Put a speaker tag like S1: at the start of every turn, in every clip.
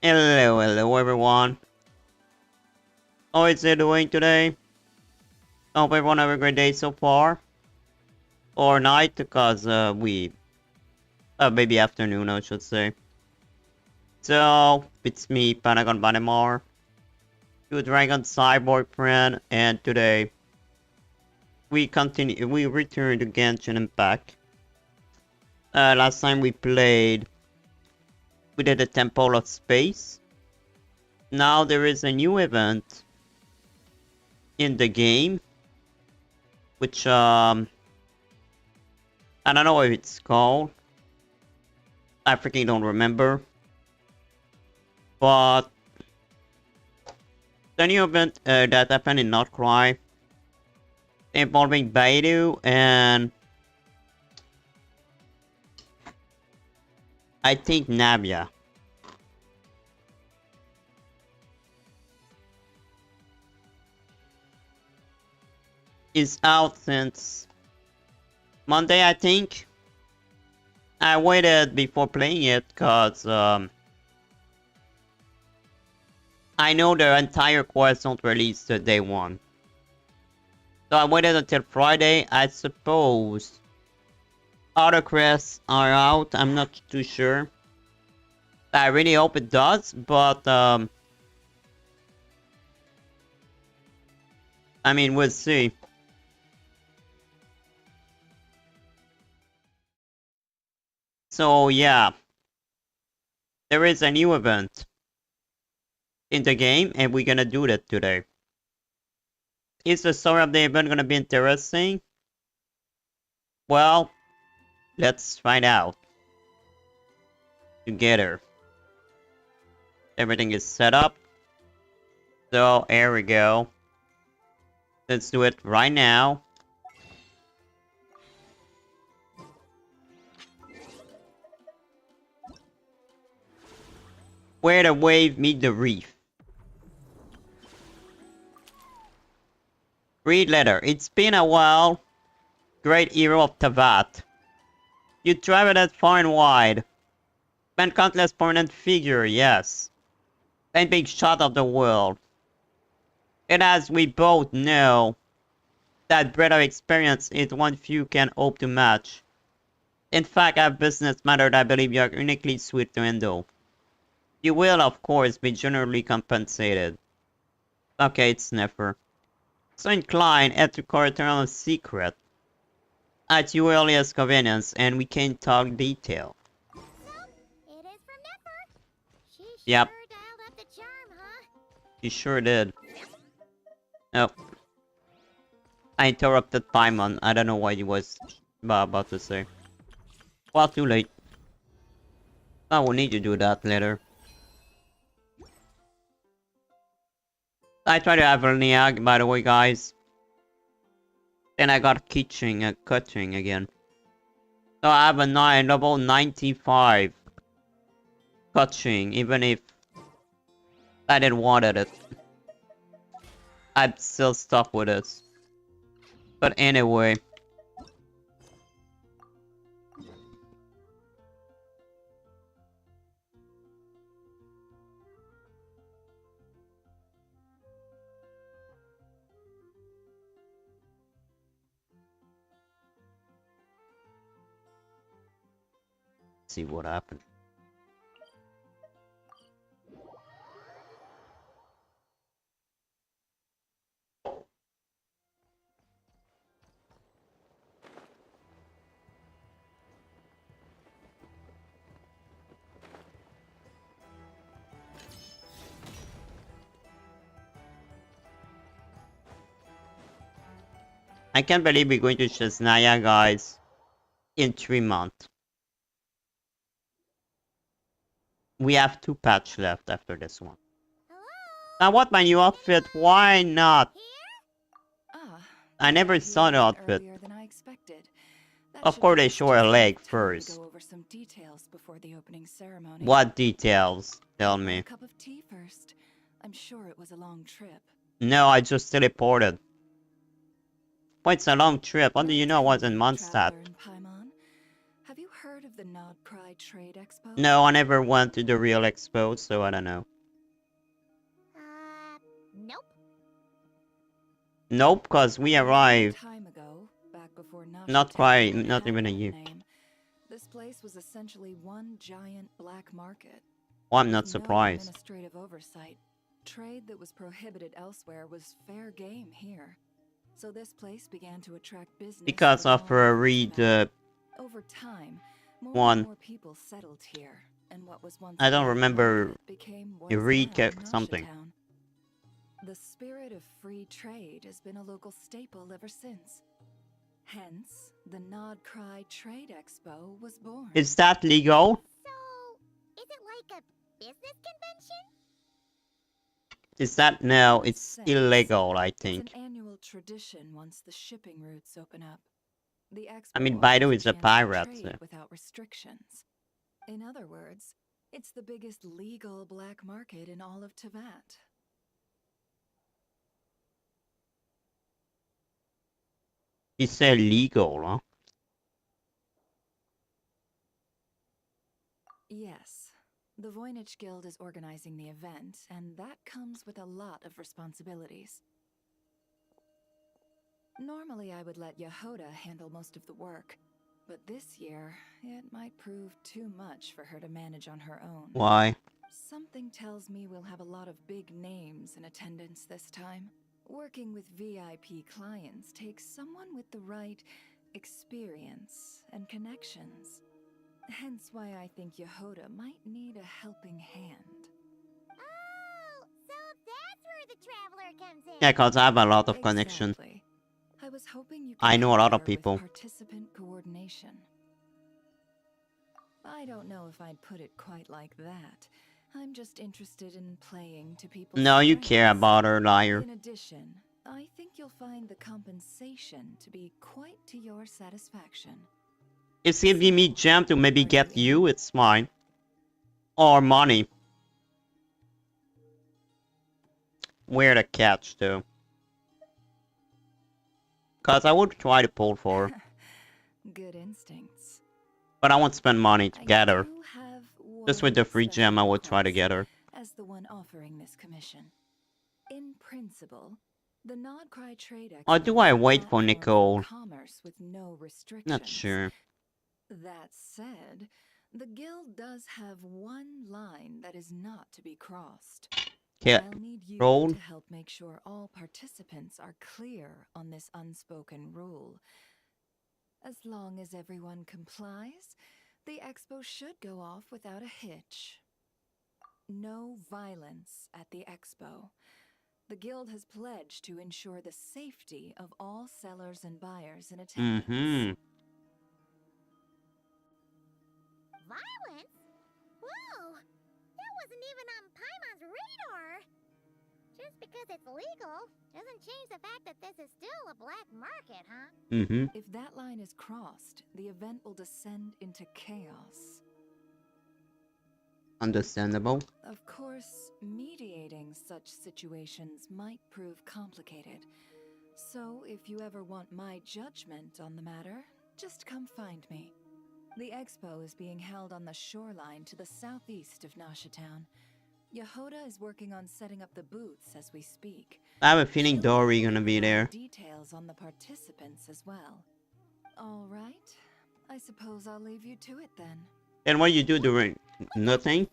S1: Hello everyone. How is it doing today? I hope everyone have a great day so far. Or night, because maybe afternoon I should say. So, it's me, Panagon Banimar, your Dragon Cyborg friend, and today we return to Genshin Impact. Last time we did the Temple of Space. Now there is a new event in the game, which I don't know what it's called. I freaking don't remember. But the new event that happened in Outcry involving Baidu and I think Navia. Is out since Monday, I think. I waited before playing it because I know the entire quest don't release the day one. So I waited until Friday. I suppose other quests are out. I'm not too sure. I really hope it does, but I mean, we'll see. So yeah, there is a new event in the game, and we're gonna do that today. Is the story of the event gonna be interesting? Well, let's find out together. Everything is set up. So here we go. Let's do it right now. Where the wave meet the reef. Read letter. It's been a while. Great hero of Tavat. You traveled far and wide. Spent countless prominent figure, yes. And big shot of the world. And as we both know, that breadth of experience is one few can hope to match. In fact, I have business matter that I believe you are uniquely suited to handle. You will, of course, be generally compensated. Okay, it's never. So incline at the corridor secret. At your earliest convenience, and we can talk detail.
S2: So, it is from Nipper. She
S1: Yep.
S2: sure dialed up the charm, huh?
S1: He sure did. Oh. I interrupted Paimon. I don't know what he was about to say. Well, too late. I will need to do that later. I tried to have Niag, by the way, guys. Then I got cutting again. So I have a level 95 cutting, even if I didn't wanted it. I'm still stuck with this. But anyway. See what happened. I can't believe we're going to Shaznaya, guys, in 3 months. We have 2 patch left after this one.
S2: Hello?
S1: Now what, my new outfit? Why not?
S2: Here?
S1: I never saw the outfit.
S3: Than I expected.
S1: Of course they show her leg first.
S3: Go over some details before the opening ceremony.
S1: What details? Tell me.
S3: A cup of tea first. I'm sure it was a long trip.
S1: No, I just teleported. But it's a long trip. How do you know I was in Mondstadt?
S3: Have you heard of the Nod Cry Trade Expo?
S1: No, I never went to the real expo, so I don't know.
S2: Nope.
S1: Nope, because we
S3: A long
S1: arrived.
S3: time ago, back before
S1: Not
S3: Nashitown
S1: quite,
S3: even
S1: not
S3: had
S1: even a
S3: that
S1: year.
S3: name, this place was essentially one giant black market.
S1: Well, I'm
S3: With
S1: not
S3: no
S1: surprised.
S3: administrative oversight, trade that was prohibited elsewhere was fair game here. So this place began to attract business
S1: Because
S3: from
S1: of
S3: all over
S1: read
S3: Tibet. Over time, more and
S1: one.
S3: more people settled here, and what was once
S1: I
S3: a
S1: don't
S3: black
S1: remember
S3: market became what
S1: a
S3: is
S1: read
S3: now
S1: something.
S3: Nashitown. The spirit of free trade has been a local staple ever since. Hence, the Nod Cry Trade Expo was born.
S1: Is that legal?
S2: So, is it like a business convention?
S1: Is that no?
S3: In a
S1: It's
S3: sense,
S1: illegal, I
S3: It's
S1: think.
S3: an annual tradition once the shipping routes open up. The expo
S1: I mean,
S3: offers
S1: Baidu
S3: a
S1: is a
S3: chance to
S1: pirate,
S3: trade
S1: so.
S3: without restrictions. In other words, it's the biggest legal black market in all of Tibet.
S1: It's illegal, huh?
S3: Yes. The Voynich Guild is organizing the event, and that comes with a lot of responsibilities. Normally, I would let Yehoda handle most of the work, but this year, it might prove too much for her to manage on her own.
S1: Why?
S3: Something tells me we'll have a lot of big names in attendance this time. Working with VIP clients takes someone with the right experience and connections. Hence why I think Yehoda might need a helping hand.
S2: Oh, so that's where the traveler comes in.
S1: Yeah, because I have a lot of connection.
S3: Exactly. I was hoping you could
S1: I know a
S3: help
S1: lot of
S3: her
S1: people.
S3: with participant coordination. I don't know if I'd put it quite like that. I'm just interested in playing to people's
S1: No, you care
S3: strengths.
S1: about her, liar.
S3: In addition, I think you'll find the compensation to be quite to your satisfaction.
S1: If you give me gem to maybe
S3: Are
S1: get
S3: you
S1: you, it's fine. Or money. Where the catch, though? Because I would try to pull for her.
S3: Good instincts.
S1: But I won't spend money to
S3: I
S1: get her.
S3: do have
S1: Just with the
S3: one
S1: free gem, I
S3: special
S1: would try to
S3: request,
S1: get her.
S3: as the one offering this commission. In principle, the Nod Cry Trade Expo
S1: Or do I
S3: is a
S1: wait for
S3: platform
S1: Nicole?
S3: commerce with no restrictions.
S1: Not sure.
S3: That said, the guild does have one line that is not to be crossed.
S1: Okay,
S3: I'll need you
S1: roll.
S3: to help make sure all participants are clear on this unspoken rule. As long as everyone complies, the expo should go off without a hitch. No violence at the expo. The guild has pledged to ensure the safety of all sellers and buyers in attendance.
S1: Mm-hmm.
S2: Violence? Whoa! That wasn't even on Paimon's radar! Just because it's legal doesn't change the fact that this is still a black market, huh?
S1: Mm-hmm.
S3: If that line is crossed, the event will descend into chaos.
S1: Understandable.
S3: Of course, mediating such situations might prove complicated. So, if you ever want my judgment on the matter, just come find me. The expo is being held on the shoreline to the southeast of Nashitown. Yehoda is working on setting up the booths as we speak.
S1: I have a feeling
S3: She'll
S1: Dory
S3: able to
S1: gonna be
S3: provide
S1: there.
S3: details on the participants as well. All right. I suppose I'll leave you to it then.
S1: And what you do during nothing?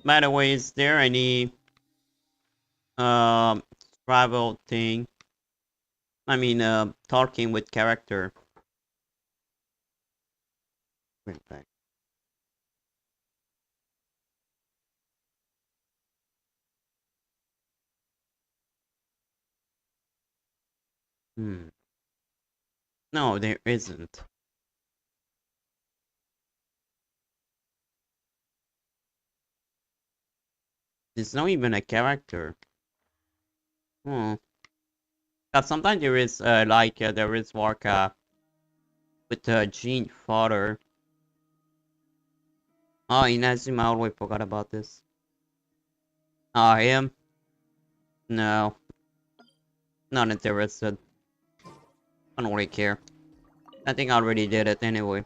S1: By the way, is there any travel thing? I mean, talking with character. Wait back. No, there isn't. There's not even a character. Hmm. But sometimes there is, there is Warcraft. with Gene Fodder. Oh, Inazuma, I always forgot about this. Oh, him? No. Not interested. I don't really care. I think I already did it anyway.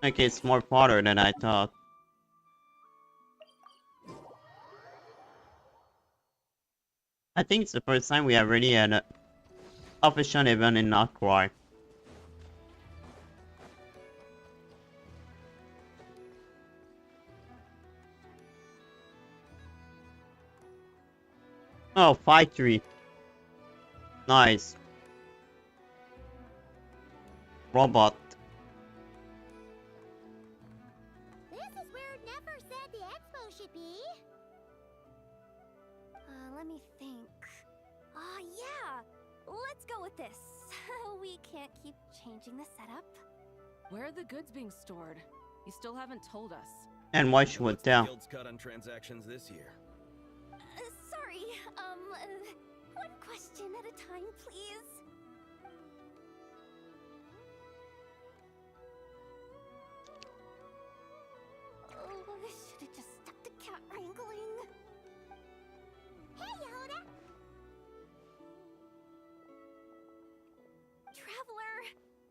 S1: Okay, it's more farther than I thought. I think it's the first time we have really had an official event in Noctwar. Oh, 5-3. Nice. Robot.
S2: This is where Never said the expo should be.
S4: Let me think. Ah, yeah! Let's go with this. We can't keep changing the setup.
S5: Where are the goods being stored? You still haven't told us.
S1: And why she went
S6: What's the
S1: down.
S6: guild's cut on transactions this year?
S4: Sorry, one question at a time, please. Oh, I should have just stuck to cat wrangling.
S2: Hey, Yehuda!
S4: Traveler!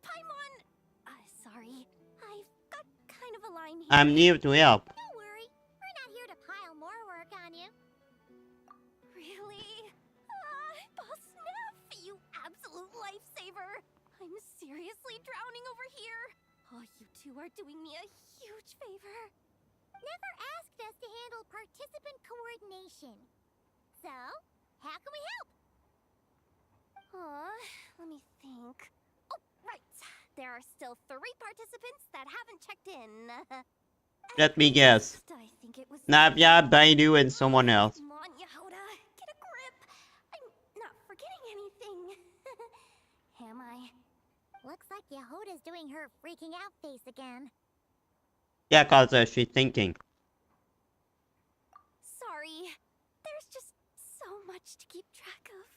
S4: Paimon! Sorry. I've got kind of a line here.
S1: I'm near to help.
S2: Don't worry, we're not here to pile more work on you.
S4: Really? Boss Neff, you absolute lifesaver! I'm seriously drowning over here. Oh, you two are doing me a huge favor.
S2: Never asked us to handle participant coordination. So, how can we help?
S4: Let me think. Oh, right. There are still 3 participants that haven't checked in.
S1: Let me guess.
S4: I think it was
S1: Navia, Baidu, and someone else.
S4: Come on, Yehuda. Get a grip. I'm not forgetting anything. Am I?
S2: Looks like Yehuda's doing her freaking out face again.
S1: Yeah, cause she's thinking.
S4: Sorry. There's just so much to keep track of.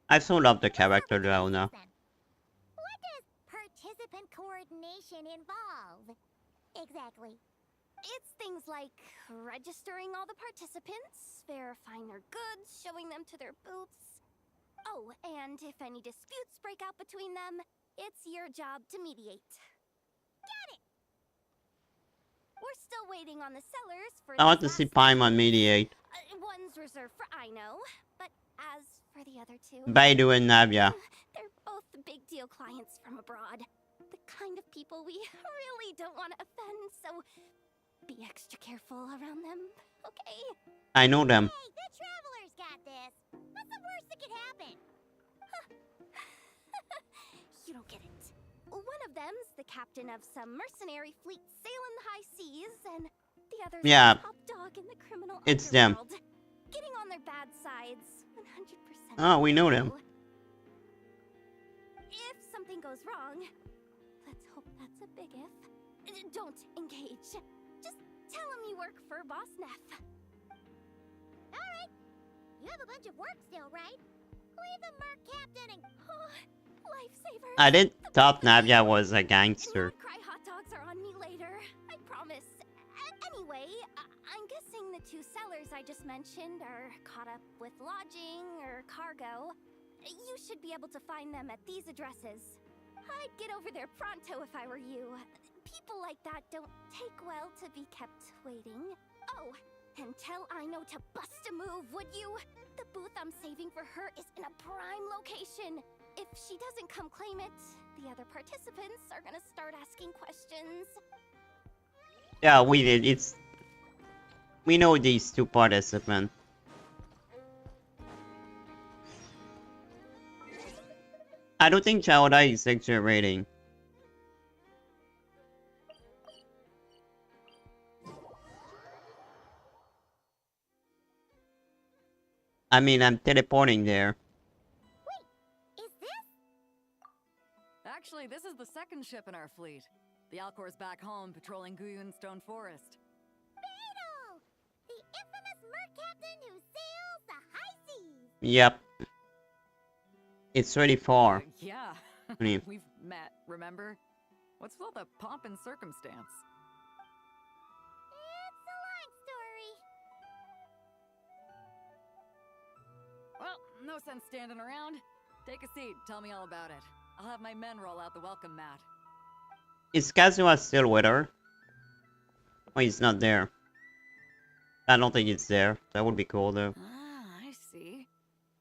S1: I so love the character though now.
S2: Then, what does participant coordination involve? Exactly.
S4: It's things like registering all the participants, verifying their goods, showing them to their booths. Oh, and if any disputes break out between them, it's your job to mediate.
S2: Got it!
S4: We're still waiting on the sellers for
S1: I want to
S4: these
S1: see
S4: last
S1: Paimon mediate.
S4: one's reserved for Aino, but as for the other 2...
S1: Baidu and Navia.
S4: They're both big deal clients from abroad. The kind of people we really don't want to offend, so be extra careful around them, okay?
S1: I know them.
S2: Hey, the Traveler's got this. What's the worst that could happen?
S4: You don't get it. One of them's the captain of some mercenary fleet sailing the high seas, and the other's
S1: Yeah,
S4: the top dog in the criminal
S1: it's them.
S4: underworld. Getting on their bad sides, 100%.
S1: Oh, we know them.
S4: If something goes wrong, let's hope that's a big if. Don't engage. Just tell him you work for Boss Neff.
S2: Alright. You have a bunch of work still, right? Leave the Merc Captain and...
S4: Lifesaver.
S1: I didn't thought Navia was a gangster.
S4: Not cry hot dogs are on me later. I promise. Anyway, I'm guessing the 2 sellers I just mentioned are caught up with lodging or cargo. You should be able to find them at these addresses. I'd get over there pronto if I were you. People like that don't take well to be kept waiting. Oh, and tell Aino to bust a move, would you? The booth I'm saving for her is in a prime location. If she doesn't come claim it, the other participants are gonna start asking questions.
S1: Yeah, we did. We know these 2 participants. I don't think Chowdai is exaggerating. I mean, I'm teleporting there.
S2: Is this?
S7: Actually, this is the second ship in our fleet. The Alcor's back home patrolling Guyunstone Forest.
S2: Beetle! The infamous merc captain who sails the high seas!
S1: Yep. It's really far.
S7: Yeah.
S1: I mean,
S7: We've met, remember? What's with all the pomp and circumstance?
S2: It's a long story.
S7: Well, no sense standing around. Take a seat, tell me all about it. I'll have my men roll out the welcome mat.
S1: is Kazuha still with her? Oh, he's not there. I don't think it's there. That would be cool though.
S7: Ah, I see.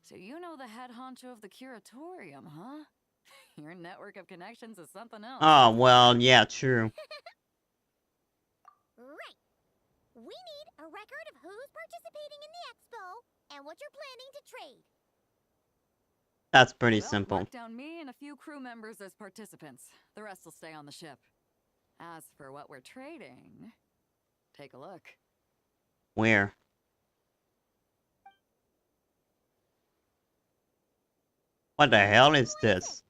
S7: So you know the head honcho of the curatorium, huh? Your network of connections is something else.
S1: Oh, well, yeah, true.
S2: Right. We need a record of who's participating in the expo and what you're planning to trade.
S1: That's pretty
S7: Well,
S1: simple.
S7: mark down me and a few crew members as participants. The rest will stay on the ship. As for what we're trading, take a look.
S1: Where? What the hell is this?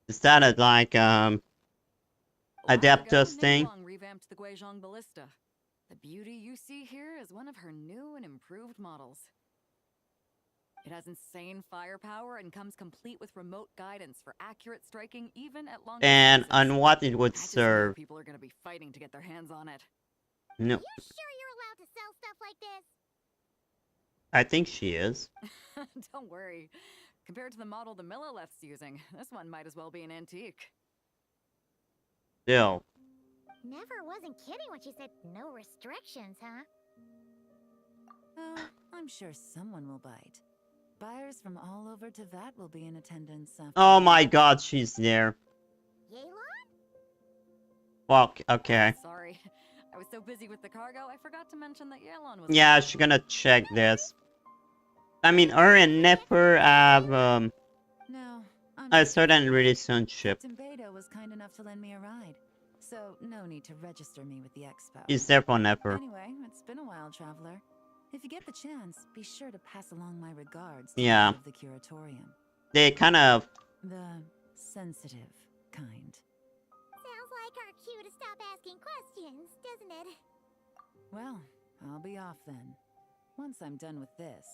S1: Is that a, like, Adeptus thing?
S7: Nilong revamped the Guizhong Ballista. The beauty you see here is one of her new and improved models. It has insane firepower and comes complete with remote guidance for accurate striking even at long
S1: And
S7: distances.
S1: on what it would
S7: I just know
S1: serve?
S7: people are going to be fighting to get their hands on it.
S1: No,
S2: You sure you're allowed to sell stuff like this?
S1: I think she is.
S7: Don't worry. Compared to the model the Millileth's using, this one might as well be an antique.
S1: Still.
S2: Never wasn't kidding when she said no restrictions, huh?
S3: Oh, I'm sure someone will bite. Buyers from all over Teyvat will be in attendance.
S1: Oh my god, she's there.
S2: Yelan?
S1: Fuck, okay.
S7: Sorry. I was so busy with the cargo, I forgot to mention that Yelan was...
S1: Yeah, she's gonna check this. I mean, her and Nefer have,
S3: No,
S1: a certain relationship.
S3: Captain Beto was kind enough to lend me a ride, so no need to register me with the expo.
S1: He's there for Nefer.
S3: Anyway, it's been a while, traveler. If you get the chance, be sure to pass along my regards to
S1: Yeah.
S3: the head of the curatorium.
S1: They kind of...
S3: The sensitive kind.
S2: Sounds like our cue to stop asking questions, doesn't it?
S3: Well, I'll be off then. Once I'm done with this,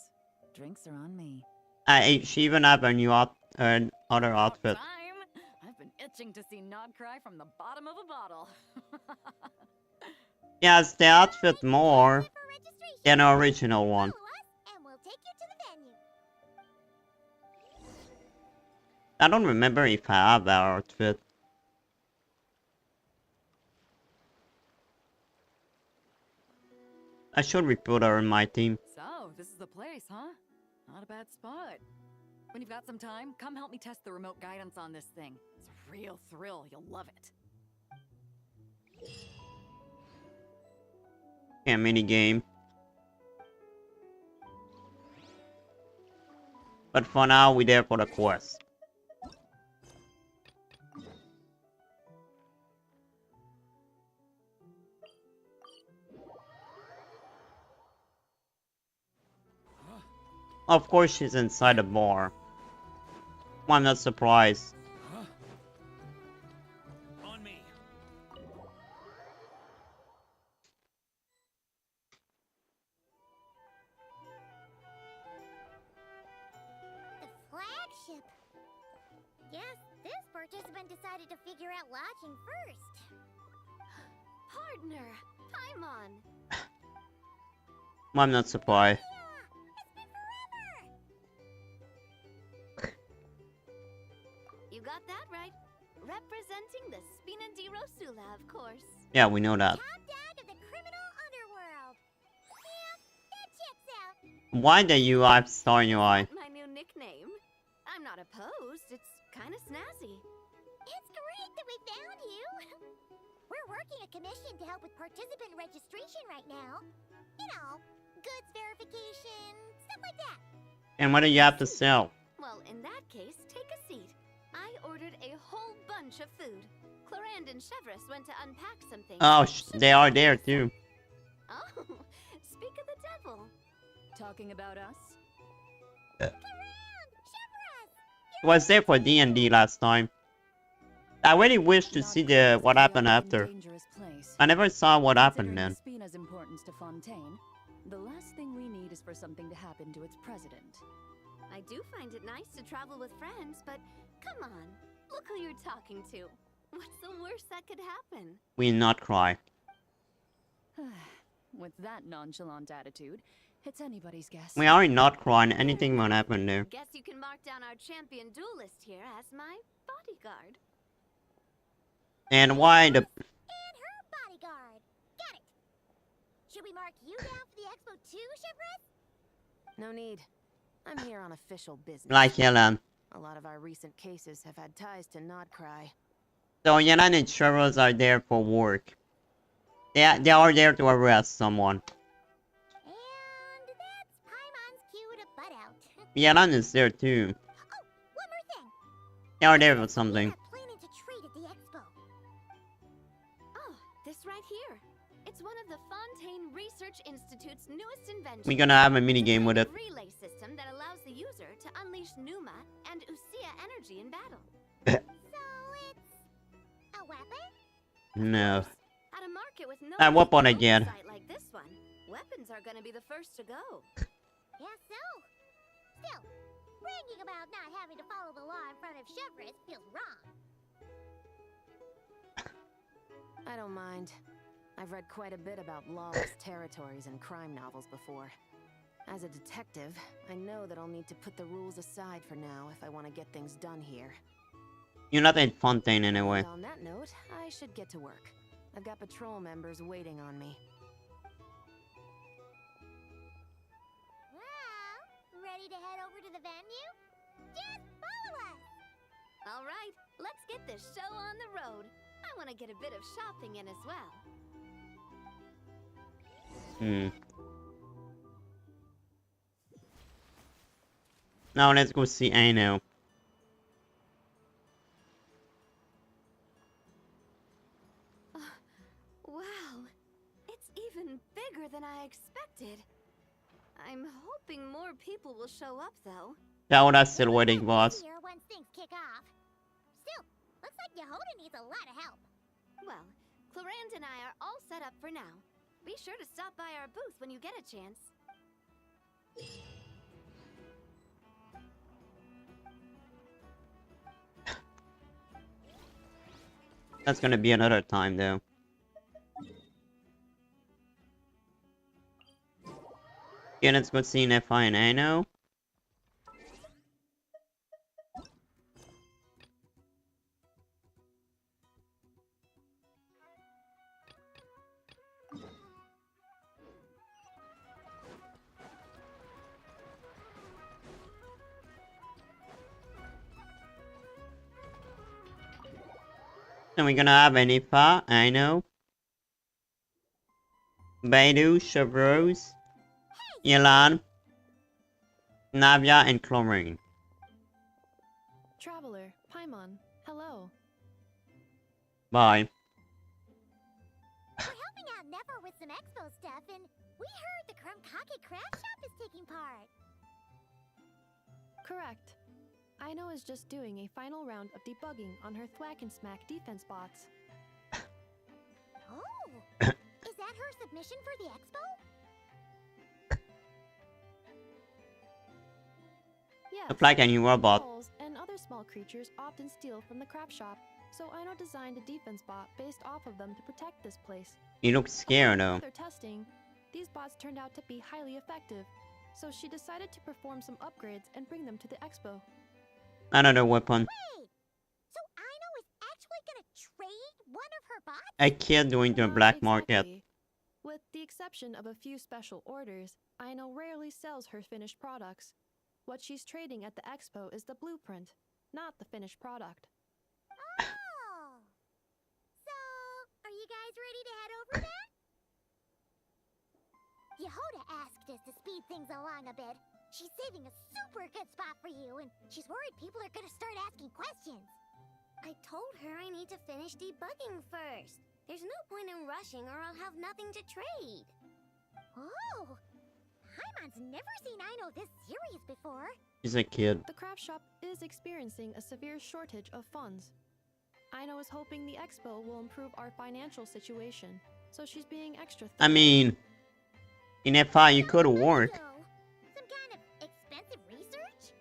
S3: drinks are on me.
S1: she even have a new other
S7: About
S1: outfit.
S7: time. I've been itching to see Nod cry from the bottom of a bottle.
S1: Yes, the outfit more
S2: For registration,
S1: than the original one.
S2: follow us and we'll take you to the venue.
S1: I don't remember if I have that outfit. I should report her in my team.
S7: So, this is the place, huh? Not a bad spot. When you've got some time, come help me test the remote guidance on this thing. It's a real thrill. You'll love it.
S1: Yeah, mini game. But for now, we're there for the quest. Of course, she's inside the bar. Well, I'm not surprised.
S6: On me.
S2: The flagship. Guess this participant decided to figure out lodging first.
S4: Partner, Paimon.
S1: Well, I'm not surprised.
S2: Yeah, it's been forever.
S4: You got that right. Representing the Spina di Rosula, of course.
S1: Yeah, we know that.
S2: Top dog of the criminal underworld. Yeah, that checks out.
S1: Why the UI star UI?
S4: My new nickname. I'm not opposed. It's kind of snazzy.
S2: It's great that we found you. We're working a commission to help with participant registration right now. You know, goods verification, stuff like that.
S1: And what do you have to sell?
S4: Well, in that case, take a seat. I ordered a whole bunch of food. Clorand and Chevreuse went to unpack some things.
S1: Oh, they are there too.
S4: Oh, speak of the devil.
S7: Talking about us?
S1: It was there for D&D last time. I really wish to see the what happened after. I never saw what happened then.
S7: Spina's importance to Fontaine, the last thing we need is for something to happen to its president.
S4: I do find it nice to travel with friends, but come on, look who you're talking to. What's the worst that could happen?
S1: We'll not cry.
S7: With that nonchalant attitude, it's anybody's guess.
S1: We are not crying. Anything might happen there.
S4: Guess you can mark down our champion duelist here as my bodyguard.
S1: And why the...
S2: And her bodyguard. Got it. Should we mark you down for the expo too, Shivers?
S5: No need. I'm here on official business.
S1: Like Yelan.
S5: A lot of our recent cases have had ties to Nodcry.
S1: So Yelan and Cheryl are there for work. They are there to arrest someone.
S2: And that's Paimon's cue to butt out.
S1: Yelan is there too.
S2: Oh, one more thing.
S1: They are there for something.
S2: We're planning to trade at the expo.
S4: Oh, this right here. It's one of the Fontaine Research Institute's newest inventions.
S1: We're gonna have a mini game with it.
S4: A relay system that allows the user to unleash Numa and Usia energy in battle.
S2: So it's a weapon?
S1: No.
S4: At a market with no
S1: At what point again?
S4: oversight like this one, weapons are gonna be the first to go.
S2: Yes, so. Still, bragging about not having to follow the law in front of Chevres feels wrong.
S5: I don't mind. I've read quite a bit about lawless territories and crime novels before. As a detective, I know that I'll need to put the rules aside for now if I want to get things done here.
S1: You're not in Fontaine anyway.
S5: And on that note, I should get to work. I've got patrol members waiting on me.
S2: Well, ready to head over to the venue? Just follow us!
S4: Alright, let's get this show on the road. I want to get a bit of shopping in as well.
S1: Now let's go see Ano.
S4: Wow, it's even bigger than I expected. I'm hoping more people will show up, though.
S1: Daoda's still waiting, boss.
S2: Here once things kick off. Still, looks like Yehoda needs a lot of help.
S4: Well, Clarand and I are all set up for now. Be sure to stop by our booth when you get a chance.
S1: That's gonna be another time though. Okay, let's go see Nephi and Ano. And we're gonna have Anifa, Ano, Beidou, Chevreuse, Yelan, Navia, and Chlorine.
S8: Traveler, Paimon, hello.
S1: Bye.
S2: We're helping out Never with some expo stuff, and we heard the Krumkake craft shop is taking part.
S8: Correct. Aino is just doing a final round of debugging on her Thwack and Smack defense bots.
S2: Oh, is that her submission for the expo?
S8: Yes.
S1: Look like a new robot.
S8: Trolls and other small creatures often steal from the craft shop, so Aino designed a defense bot based off of them to protect this place.
S1: He looks scared though.
S8: After testing, these bots turned out to be highly effective, so she decided to perform some upgrades and bring them to the expo.
S1: Another weapon.
S2: Wait, so Aino is actually gonna trade one of her bots?
S1: A kid doing the
S8: Not
S1: black market.
S8: exactly. With the exception of a few special orders, Aino rarely sells her finished products. What she's trading at the expo is the blueprint, not the finished product.
S2: Oh, so are you guys ready to head over there? Yehoda asked us to speed things along a bit. She's saving a super good spot for you, and she's worried people are gonna start asking questions.
S4: I told her I need to finish debugging first. There's no point in rushing or I'll have nothing to trade.
S2: Oh, Paimon Paimon's never seen Aino this serious before.
S1: She's a kid.
S8: The craft shop is experiencing a severe shortage of funds. Aino is hoping the expo will improve our financial situation, so she's being extra
S1: I
S8: thorough.
S1: mean, in FI you could work.
S2: So, some kind of expensive research?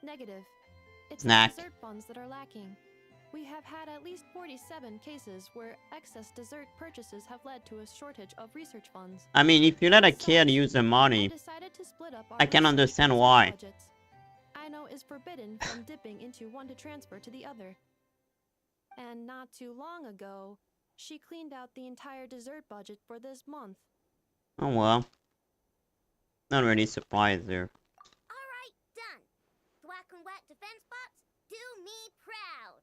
S8: Negative. It's
S1: Snack.
S8: the dessert funds that are lacking. We have had at least 47 cases where excess dessert purchases have led to a shortage of research funds.
S1: I mean, if you let a kid use the
S8: I
S1: money,
S8: decided to split up our
S1: I can
S8: research
S1: understand
S8: and
S1: why.
S8: budgets. Aino is forbidden from dipping into one to transfer to the other. And not too long ago, she cleaned out the entire dessert budget for this month.
S1: oh well. Not really surprised there.
S2: Alright, done. Thwack and whack defense bots, do me proud.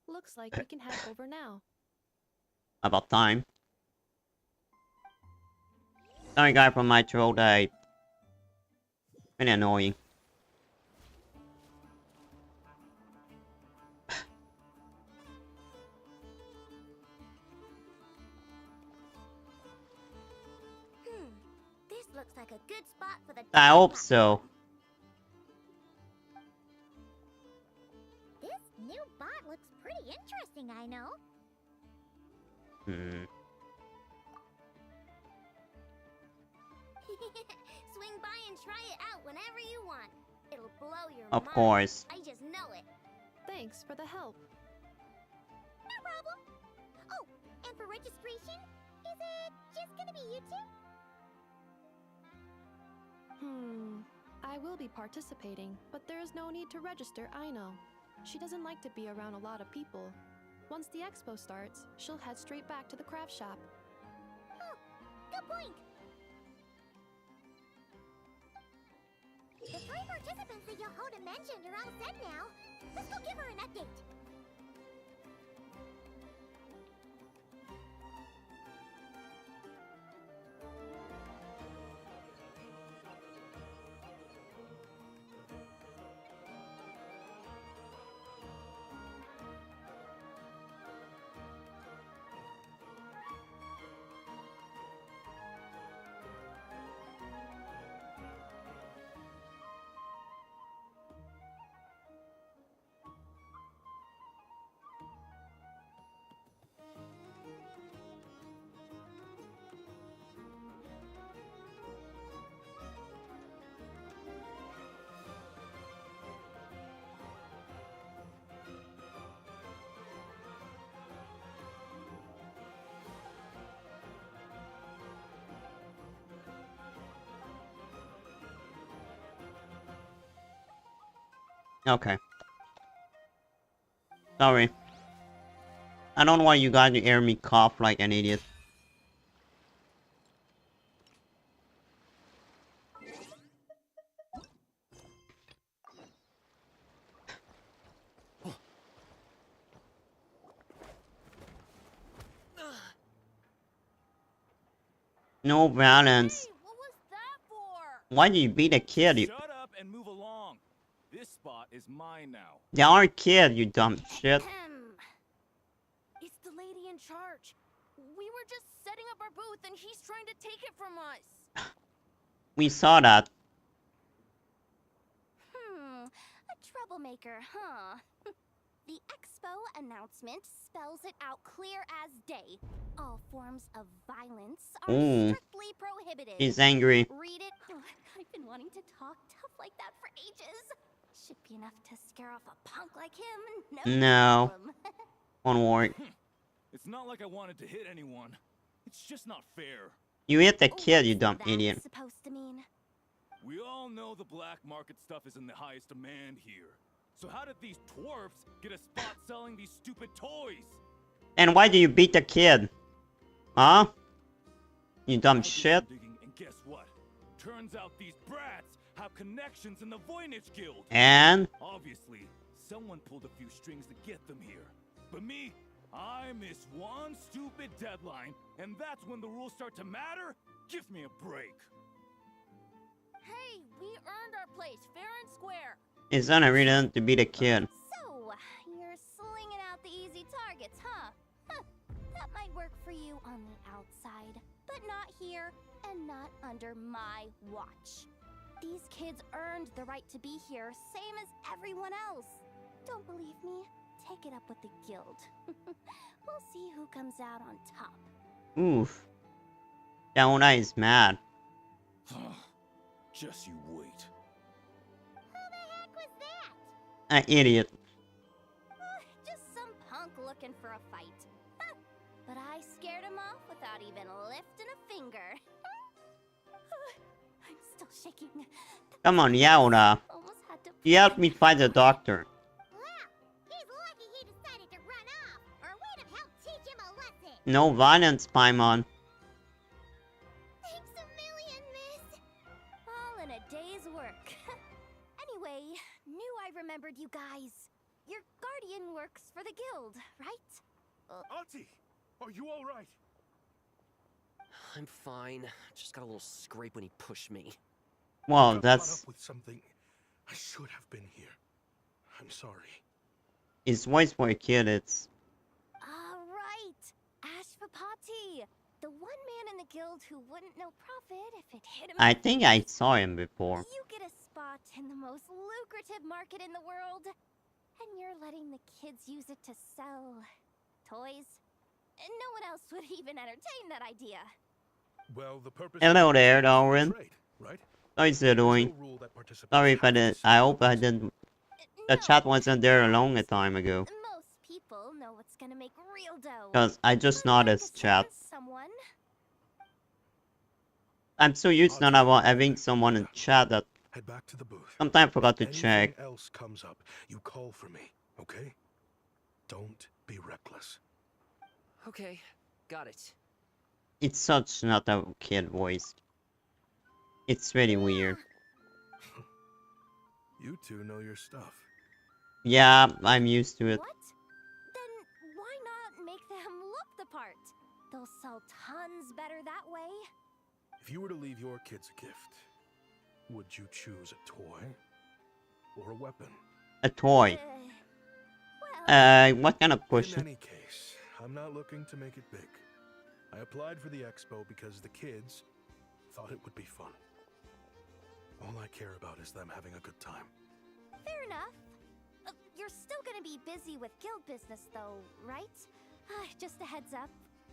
S8: Looks like we can head over now.
S1: About time. Sorry guy from my troll day. Really annoying.
S2: This looks like a good spot for the
S1: I hope
S2: bot.
S1: so.
S2: This new bot looks pretty interesting, I know.
S1: Hmm.
S2: Swing by and try it out whenever you want. It'll blow your
S1: Of
S2: mind.
S1: course.
S2: I just know it.
S8: Thanks for the help.
S2: No problem. Oh, and for registration, is it just gonna be you two?
S8: I will be participating, but there is no need to register, Aino. She doesn't like to be around a lot of people. Once the expo starts, she'll head straight back to the craft shop.
S2: Oh, good point. The 3 participants that Yohoda mentioned are all set now. Let's go give her an update.
S1: Okay. Sorry. I don't want you guys to hear me cough like an idiot. No balance.
S4: Hey, what was that for?
S1: Why do you beat a kid? You,
S6: Shut up and move along. This spot is mine now.
S1: they are kids, you dumb shit.
S4: It's the lady in charge. We were just setting up our booth and he's trying to take it from us.
S1: We saw that.
S4: A troublemaker, huh? The expo announcement spells it out clear as day. All forms of violence are
S1: Ooh.
S4: strictly prohibited.
S1: He's angry.
S4: Read it. I've been wanting to talk tough like that for ages. Should be enough to scare off a punk like him.
S1: No.
S4: Problem.
S1: Won't work.
S6: It's not like I wanted to hit anyone. It's just not fair.
S1: You hit the kid, you
S4: What's
S1: dumb
S4: that
S1: idiot.
S4: supposed to mean?
S6: We all know the black market stuff is in the highest demand here. So how did these dwarfs get a spot selling these stupid toys?
S1: And why do you beat the kid? Huh? You dumb
S6: I did some
S1: shit.
S6: digging, and guess what? Turns out these brats have connections in the Voynich Guild.
S1: And?
S6: Obviously, someone pulled a few strings to get them here. But me, I missed one stupid deadline, and that's when the rules start to matter? Give me a break.
S4: Hey, we earned our place fair and square.
S1: It's not a reason to beat a kid.
S4: So, you're slinging out the easy targets, huh? That might work for you on the outside, but not and not under my watch. These kids earned the right to be here, same as everyone else. Don't believe me? Take it up with the guild. We'll see who comes out on top.
S1: Oof. Yauna is mad.
S6: Just you wait.
S2: Who the heck was that?
S1: An idiot.
S4: Just some punk looking for a fight. But I scared him off without even lifting a finger. I'm still shaking.
S1: Come on, Yauna.
S4: Almost had to
S1: You helped me find the doctor.
S2: Well, he's lucky he decided to run off, or we'd have helped teach him a lesson.
S1: No violence, Paimon.
S4: Thanks a million, miss. All in a day's work. Anyway, knew I remembered you guys. Your guardian works for the guild, right?
S6: Auntie, are you all right?
S9: I'm fine. Just got a little scrape when he pushed me.
S1: Well,
S10: Got
S1: that's...
S10: caught up with something. I should have been here. I'm sorry.
S1: His voice for a kid, it's...
S4: Right. Ashvapati. The one man in the guild who wouldn't know profit if it hit him.
S1: I think I saw him before.
S4: You get a spot in the most lucrative market in the world. And you're letting the kids use it to sell toys. And no one else would even entertain that idea.
S10: Well, the purpose
S1: Hello
S10: of
S1: there,
S10: trade,
S1: Darwin.
S10: right?
S1: How is it doing?
S10: There's no rule that participants
S1: Sorry if I
S10: have to
S1: didn't...
S10: sell
S1: I hope I
S10: goods.
S1: didn't... The
S4: No,
S1: chat wasn't there a long time ago.
S4: most people know what's gonna make real dough.
S1: Because I just
S4: Unlike a
S1: noticed, chat.
S4: certain someone.
S1: I'm so used to not having someone in chat that
S10: Head back to the booth.
S1: sometimes I forgot to
S10: Anything
S1: check.
S10: else comes up, you call for me, okay? Don't be reckless.
S9: Okay, got it.
S1: It's such not a kid voice. It's really weird.
S10: You two know your stuff.
S1: Yeah, I'm used to it.
S4: What? Then why not make them look the part? They'll sell tons better that way.
S10: If you were to leave your kids a gift, would you choose a toy or a weapon?
S1: A toy.
S4: Well,
S1: What kind of
S10: In
S1: question?
S10: any case, I'm not looking to make it big. I applied for the expo because the kids thought it would be fun. All I care about is them having a good time.
S4: fair enough. You're still gonna be busy with guild business though, right? Just a heads up.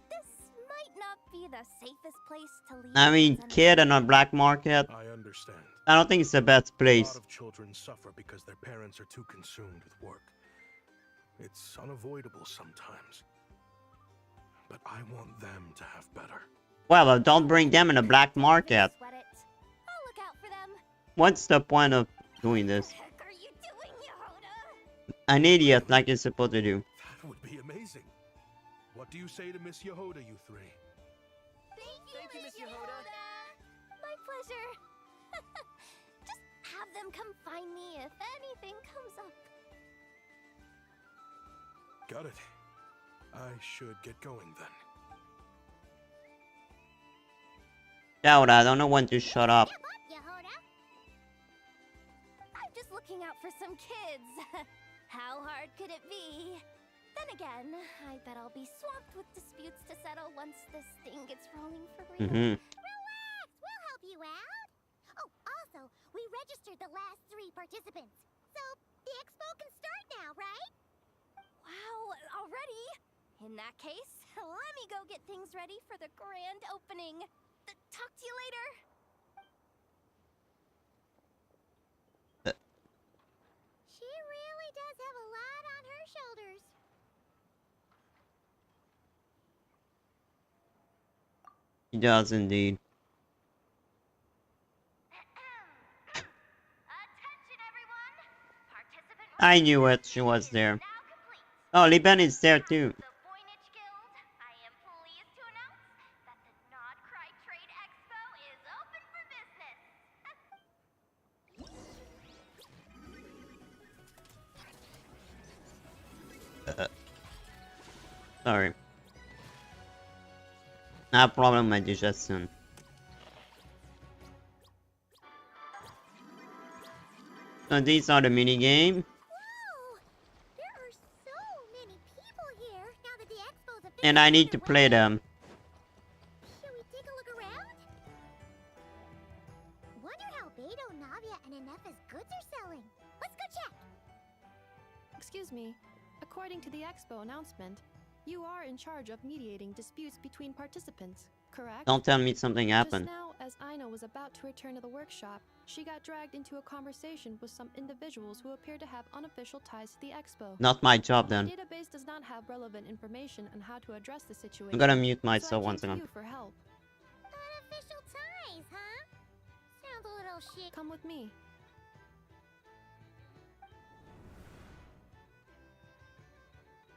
S4: This might not be the safest place to leave.
S1: I mean,
S4: kids
S1: kid on a black market.
S10: I understand.
S1: I don't think it's the best
S10: A lot
S1: place.
S10: of children suffer because their parents are too consumed with work. It's unavoidable sometimes. But I want them to have better.
S1: Well, don't bring them in a black market.
S4: Sweat it. I'll look out for them.
S1: What's the point of doing this?
S4: What the heck are you doing, Yehoda?
S1: An idiot like you're supposed to do.
S10: That would be amazing. What do you say to Miss Yehoda, you three?
S4: Thank you, Miss Yehoda. My pleasure. Just have them come find me if anything comes up.
S10: Got it. I should get going then.
S1: Doubt I don't know when to shut up.
S2: Step up, Yehoda.
S4: I'm just looking out for some kids. How hard could it be? Then again, I bet I'll be swamped with disputes to settle once this thing gets rolling for real.
S2: Relax, we'll help you out. Oh, also, we registered the last 3 participants. So, the expo can start now, right?
S4: Wow, already? In that case, let me go get things ready for the grand opening. Talk to you later.
S2: She really does have a lot on her shoulders.
S1: He does indeed.
S4: Attention, everyone. Participant
S1: I knew it. She was there.
S4: now complete.
S1: Oh, Liban is there too.
S4: The Voynich Guild, I am pleased to announce that the Nod Cry Trade Expo is open for business.
S1: Sorry. No problem, my digestion. So these are the mini game,
S2: Whoa! There are so many people here now that the expo's officially
S1: and I need to play them.
S2: Should we take a look around? Wonder how Beto, Navia, and Inef's goods are selling. Let's go check.
S8: Excuse me. According to the expo announcement, you are in charge of mediating disputes between participants, correct?
S1: Don't tell me something happened.
S8: Just now, as Aino was about to return to the workshop, she got dragged into a conversation with some individuals who appear to have unofficial ties to the expo.
S1: Not my job then.
S8: The database does not have relevant information on how to address the situation.
S1: I'm gonna mute
S8: so I
S1: myself
S8: came
S1: once
S8: to
S1: again.
S8: you for help.
S2: Unofficial ties, huh? Sounds a little shit.
S8: Come with me.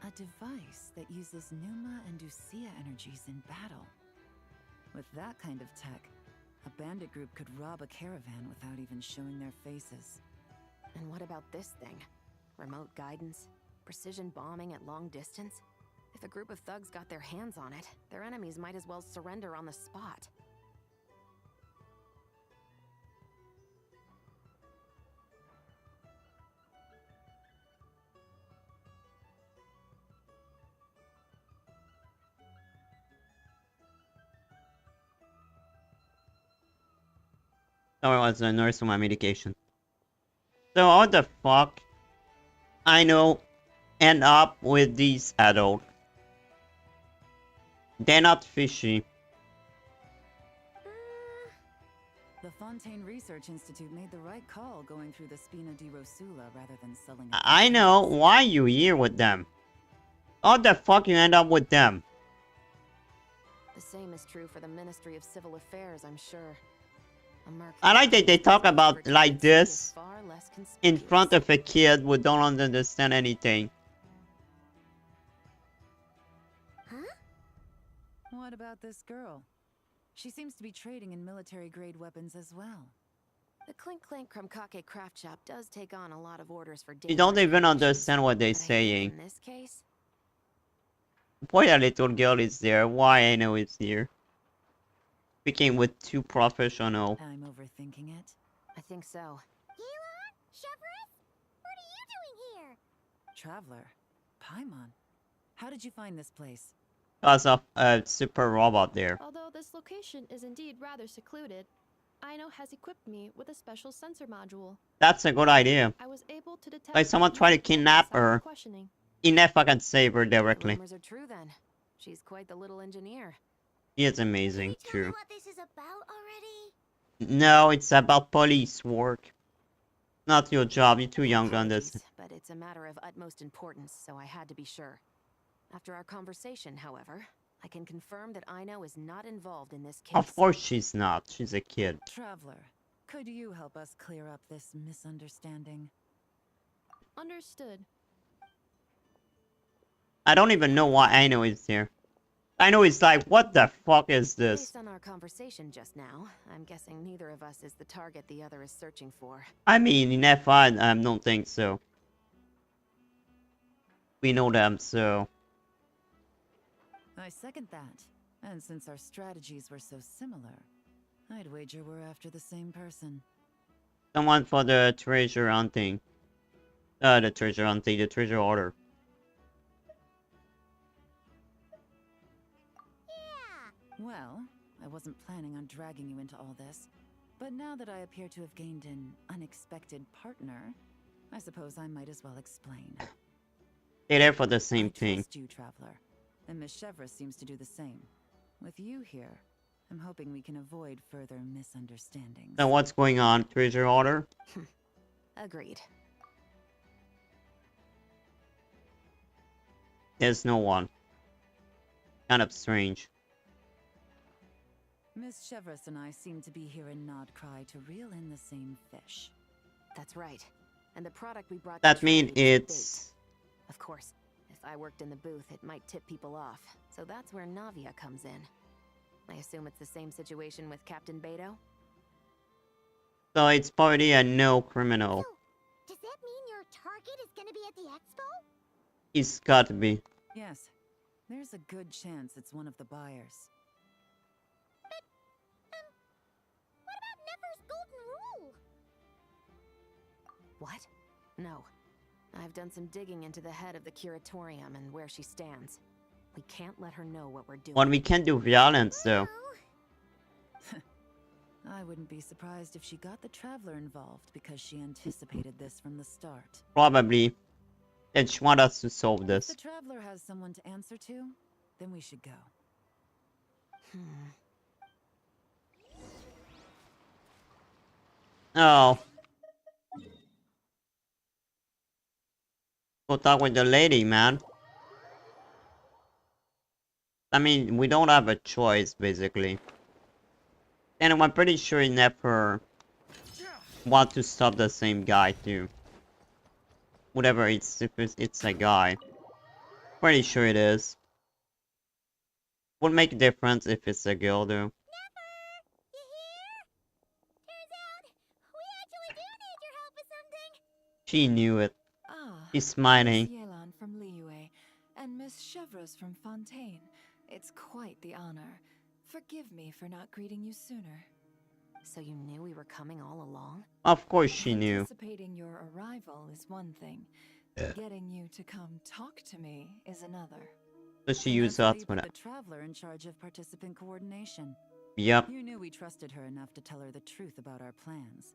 S7: A device that uses Numa and Lucia energies in battle. With that kind of tech, a bandit group could rob a caravan without even showing their faces.
S5: And what about this thing? Remote guidance? Precision bombing at long distance? If a group of thugs got their hands on it, their enemies might as well surrender on the spot.
S1: Sorry, I was a nurse for my medication. So what the fuck? I know. End up with these adults. They're not fishy.
S7: The Fontaine Research Institute made the right call going through the Spina di Rosula rather than selling it.
S1: I know. Why you here with them? How the fuck you end up with them?
S5: The same is true for the Ministry of Civil Affairs, I'm sure.
S1: I like that they talk about like this in front of a kid who don't understand anything.
S2: Huh?
S7: What about this girl? She seems to be trading in military-grade weapons as well.
S5: The Clink Clank Krumkake craft shop does take on a lot of orders for
S1: You don't even
S5: dangerous
S1: understand what they're
S5: but I think
S1: saying.
S5: in this case,
S1: Boy, a little girl is there. Why I know it's here? Speaking with two professional.
S7: I'm overthinking it.
S5: I think so.
S2: Elon? Chevron? What are you doing here?
S7: Traveler, Paimon, how did you find this place?
S1: Because of a super robot there.
S8: Although this location is indeed rather secluded, Aino has equipped me with a special sensor module.
S1: That's a good idea.
S8: I was able to detect
S1: Like someone tried to kidnap her.
S8: questioning.
S1: Enough I can save her
S5: the
S1: directly.
S5: rumors are true then. She's quite the little engineer.
S1: He is amazing,
S2: Can you tell me
S1: true.
S2: what this is about already?
S1: No, it's about police work. Not your job, you're too young to
S5: Apologies,
S1: understand.
S5: but it's a matter of utmost importance, so I had to be sure. After our conversation, however, I can confirm that Aino is not involved in this case.
S1: Of course she's not, she's a kid.
S7: Traveler, could you help us clear up this misunderstanding?
S8: Understood.
S1: I don't even know why I know it's there. I know it's like, what the fuck is this?
S5: Based on our conversation just now, I'm guessing neither of us is the target the other is searching for.
S1: I mean, in F1, I don't think so. We know them, so...
S7: I second that. And since our strategies were so similar, I'd wager we're after the same person.
S1: Someone for the treasure hunting. The treasure order.
S2: Yeah.
S7: Well, I wasn't planning on dragging you into all this, but now that I appear to have gained an unexpected partner, I suppose I might as well explain.
S1: They're there for the same
S7: I
S1: thing.
S7: trust you, Traveler, and Miss Chevra seems to do the same. With you here, I'm hoping we can avoid further misunderstandings.
S1: So what's going on? Treasure order?
S5: Agreed.
S1: There's no one. Kind of strange.
S7: Miss Chevres and I seem to be here in Nod Cry to reel in the same fish.
S5: That's right. And the product we brought
S1: That
S5: to
S1: mean
S5: trade is
S1: it's...
S5: bait. Of course, if I worked in the booth, it might tip people off. So that's where Navia comes in. I assume it's the same situation with Captain Beto?
S1: So it's probably a no criminal.
S2: So, does that mean your target is gonna be at the expo?
S1: It's got to be.
S7: Yes, there's a good chance it's one of the buyers.
S2: What about Nefer's golden rule?
S5: What? No. I've done some digging into the head of the curatorium and where she stands. We can't let her know what we're doing.
S1: But we can't do violence though.
S2: Oh,
S7: I wouldn't be surprised if she got the Traveler involved because she anticipated this from the start.
S1: Probably. They just want us to solve
S7: If
S1: this.
S7: the Traveler has someone to answer to, then we should go.
S1: Oh. Go talk with the lady, man. I mean, we don't have a choice, basically. And I'm pretty sure he never want to stop the same guy, too. Whatever, if it's a guy. Pretty sure it is. Would make a difference if it's a girl, though.
S2: You here? Turns out, we actually do need your help with something.
S1: She knew it.
S3: Ah,
S1: He's smiling.
S3: Miss Yelan from Liyue and Miss Chevreuse from Fontaine. It's quite the honor. Forgive me for not greeting you sooner.
S5: So you knew we were coming all along?
S1: Of course she knew.
S3: Anticipating your arrival is one thing. Getting you to come talk to me is another.
S1: So she
S7: And
S1: used
S7: that's why
S1: us
S7: you
S1: for
S7: put
S1: that.
S7: the Traveler in charge of participant coordination.
S1: Yep.
S7: You knew we trusted her enough to tell her the truth about our plans.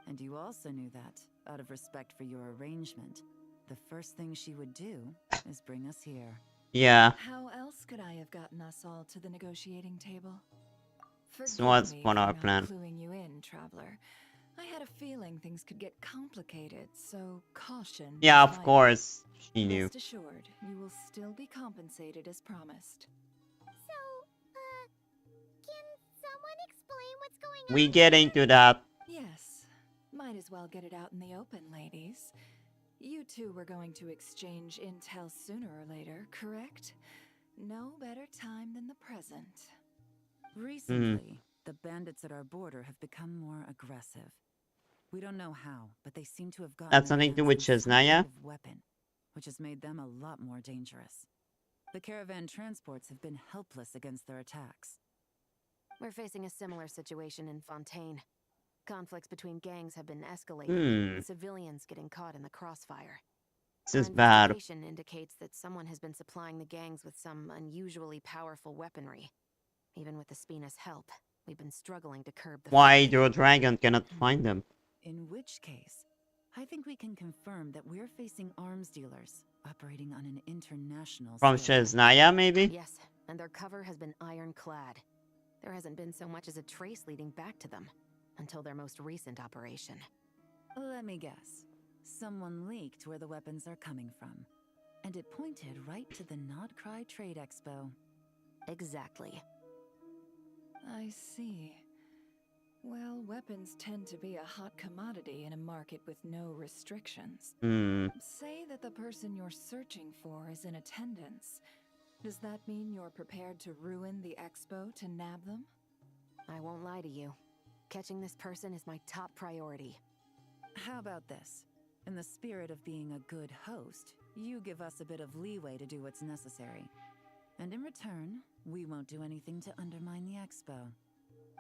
S7: And you also knew that, out of respect for your arrangement, the first thing she would do is bring us here.
S1: Yeah.
S3: How else could I have gotten us all to the negotiating table?
S1: So what's
S3: Forgive me
S1: one
S3: for
S1: our
S3: not
S1: plan?
S3: cluing you in, Traveler. I had a feeling things could get complicated, so caution.
S1: Yeah,
S3: was
S1: of
S3: my-
S1: course. She knew.
S3: Rest assured, you will still be compensated as promised.
S2: So, can someone explain what's going on?
S1: We get into that.
S3: Yes, might as well get it out in the open, ladies. You two were going to exchange intel sooner or later, correct? No better time than the present.
S7: Recently, the bandits at our border have become more aggressive. We don't know how, but they seem to have gotten
S1: That's
S7: their
S1: something to
S7: hands
S1: do with
S7: on some
S1: Chesnaya?
S7: kind of weapon, which has made them a lot more dangerous. The caravan transports have been helpless against their attacks.
S5: We're facing a similar situation in Fontaine. Conflicts between gangs have been escalating, with civilians getting caught in the crossfire.
S1: This is
S5: Our
S1: bad.
S5: investigation indicates that someone has been supplying the gangs with some unusually powerful weaponry. Even with the Spina's help, we've been struggling to curb the
S1: Why
S5: fight.
S1: your dragon cannot find them?
S7: In which case, I think we can confirm that we're facing arms dealers operating on an international
S1: From
S7: scale.
S1: Chesnaya, maybe?
S5: Yes, and their cover has been ironclad. There hasn't been so much as a trace leading back to them, until their most recent operation.
S7: Let me guess. Someone leaked where the weapons are coming from. And it pointed right to the Nodcry Trade Expo.
S5: Exactly.
S3: I see. Well, weapons tend to be a hot commodity in a market with no restrictions. Say that the person you're searching for is in attendance. Does that mean you're prepared to ruin the expo to nab them?
S5: I won't lie to you. Catching this person is my top priority.
S7: How about this? In the spirit of being a good host, you give us a bit of leeway to do what's necessary. And in return, we won't do anything to undermine the expo.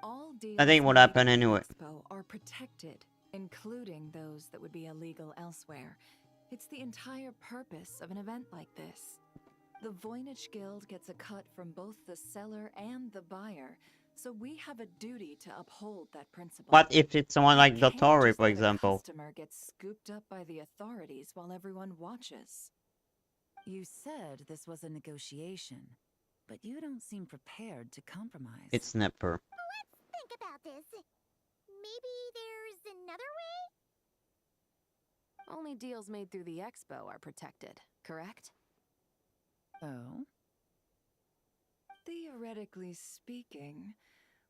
S3: All deals
S1: I think what
S3: made at
S1: happened
S3: the
S1: anyway.
S3: Expo are protected, including those that would be illegal elsewhere. It's the entire purpose of an event like this. The Voynich Guild gets a cut from both the seller and the buyer, so we have a duty to uphold that principle.
S1: What if it's someone like
S3: Can't
S1: Dotori,
S3: just
S1: for
S3: let a
S1: example?
S3: customer gets scooped up by the authorities while everyone watches.
S7: You said this was a negotiation, but you don't seem prepared to compromise.
S1: It's Snapper.
S2: Let's think about this. Maybe there's another way?
S5: Only deals made through the expo are protected, correct?
S7: Oh?
S3: Theoretically speaking,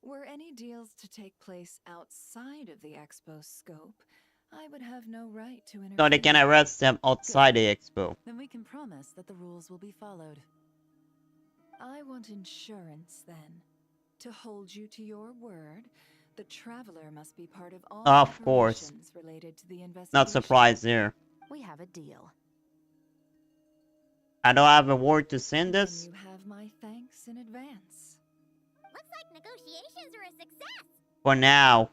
S3: were any deals to take place outside of the expo's scope, I would have no right to interfere.
S1: So they can arrest them outside the expo.
S7: Then we can promise that the rules will be followed.
S3: I want insurance, then. To hold you to your word, the Traveler must be part of all
S1: Of course.
S3: operations related to the investigation.
S1: Not surprised there.
S5: We have a deal.
S1: I don't have a word to send
S3: Then
S1: this.
S3: you have my thanks in advance.
S2: Looks like negotiations are a success.
S1: For now.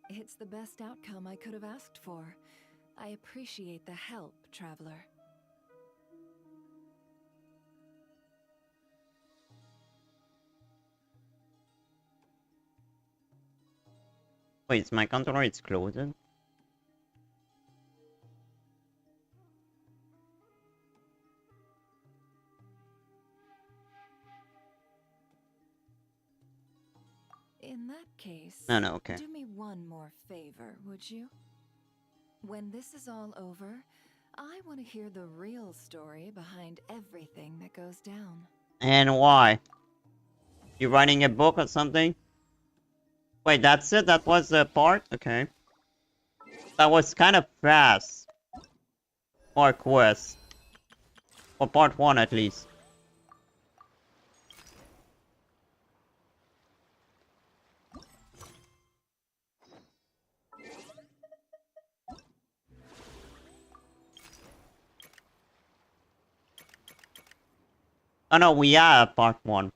S3: It's the best outcome I could have asked for. I appreciate the help, Traveler.
S1: Wait, is my controller it's closed?
S3: In that case,
S1: No, no, okay.
S3: do me one more favor, would you? When this is all over, I want to hear the real story behind everything that goes down.
S1: And why? You writing a book or something? Wait, that's it? That was the part? Okay. That was kind of fast. Or quest. For part 1 at least. Oh no, we have part 1.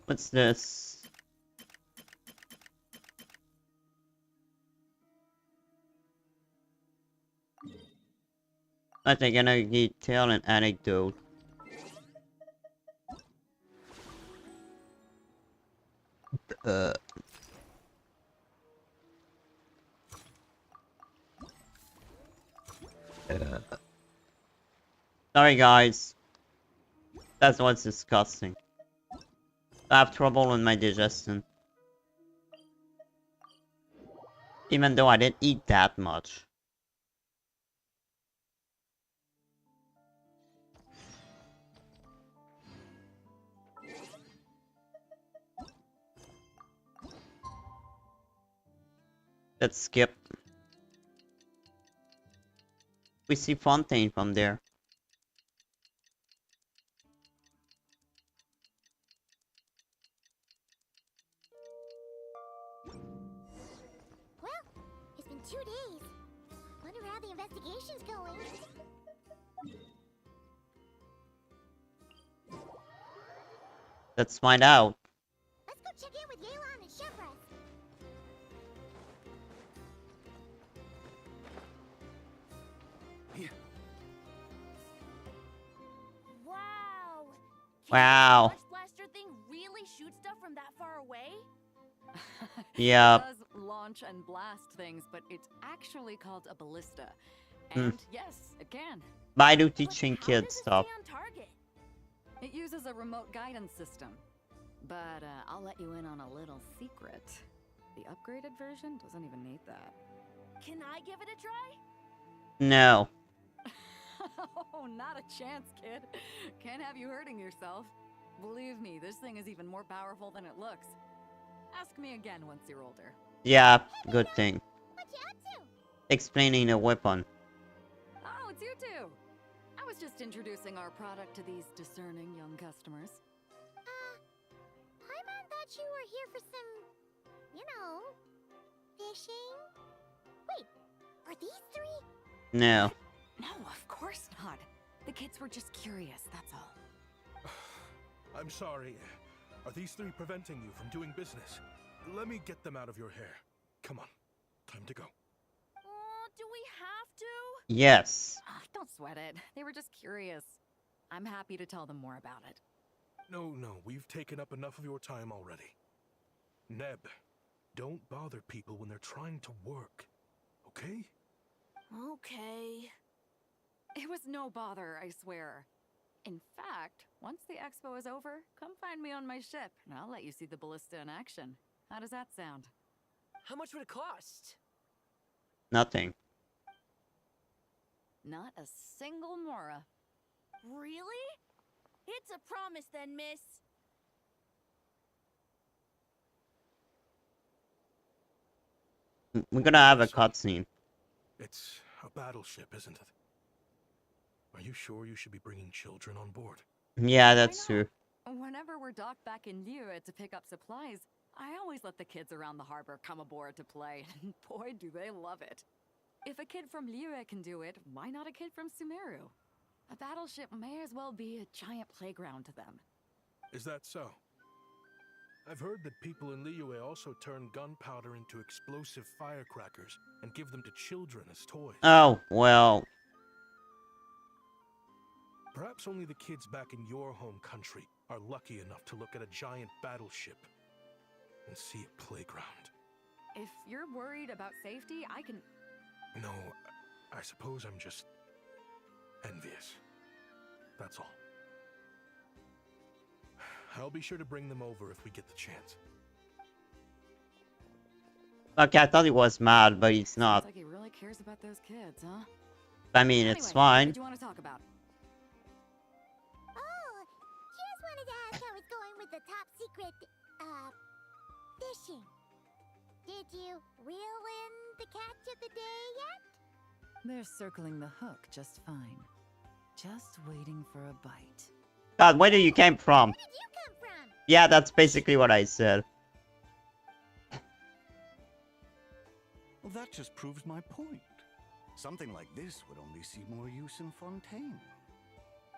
S1: What's this? I think I'm gonna tell an anecdote. Uh. Sorry guys. That's what's disgusting. I have trouble with my digestion. Even though I didn't eat that much. Let's skip. We see Fontaine from there.
S2: Well, it's been 2 days. Wonder how the investigation's going.
S1: Let's find out.
S2: Let's go check in with Yelan and Shepard.
S4: Wow.
S1: Wow.
S4: Can the blaster thing really shoot stuff from that far away?
S1: Yeah.
S7: It does launch and blast things, but it's actually called a ballista. And yes, it can.
S1: Baidu teaching
S4: How
S1: kids
S4: does it
S1: stuff.
S4: stay on target?
S7: It uses a remote guidance system. But I'll let you in on a little secret. The upgraded version doesn't even need that.
S4: Can I give it a try?
S1: No.
S7: Oh, not a chance, kid. Can't have you hurting yourself. Believe me, this thing is even more powerful than it looks. Ask me again once you're older.
S1: Yeah, good thing.
S2: What you up to?
S1: Explaining the weapon.
S7: Oh, it's you two. I was just introducing our product to these discerning young customers.
S2: Paimon thought you were here for some, you know, fishing. Wait, are these 3?
S1: No.
S7: No, of course not. The kids were just curious, that's all.
S10: I'm sorry. Are these 3 preventing you from doing business? Let me get them out of your hair. Come on. Time to go.
S4: Do we have to?
S1: Yes.
S7: Don't sweat it. They were just curious. I'm happy to tell them more about it.
S10: No, we've taken up enough of your time already. Neb, don't bother people when they're trying to work. Okay?
S4: Okay.
S7: It was no bother, I swear. In fact, once the expo is over, come find me on my ship, and I'll let you see the ballista in action. How does that sound?
S9: How much would it cost?
S1: Nothing.
S7: Not a single mora.
S4: Really? It's a promise then, miss.
S1: We're gonna have a cutscene.
S10: It's a battleship, isn't it? Are you sure you should be bringing children on board?
S1: Yeah, that's true.
S7: Whenever we're docked back in Liyue to pick up supplies, I always let the kids around the harbor come aboard to play, and boy, do they love it. If a kid from Liyue can do it, why not a kid from Sumeru? A battleship may as well be a giant playground to them.
S10: Is that so? I've heard that people in Liyue also turn gunpowder into explosive firecrackers and give them to children as toys.
S1: Oh, well.
S10: Perhaps only the kids back in your home country are lucky enough to look at a giant battleship and see a playground.
S7: If you're worried about safety, I can...
S10: No, I suppose I'm just envious. That's all. I'll be sure to bring them over if we get the chance.
S1: Okay, I thought he was mad, but he's
S7: Sounds
S1: not.
S7: like he really cares about those kids, huh?
S1: I mean, it's
S7: Anyway,
S1: fine.
S7: what do you want to talk about?
S2: Oh, just wanted to ask how it's going with the top secret, fishing. Did you reel in the catch of the day yet?
S3: They're circling the hook just fine. Just waiting for a bite.
S1: God, where did you came from?
S2: Where did you come from?
S1: Yeah, that's basically what I said.
S11: Well, that just proves my point. Something like this would only see more use in Fontaine.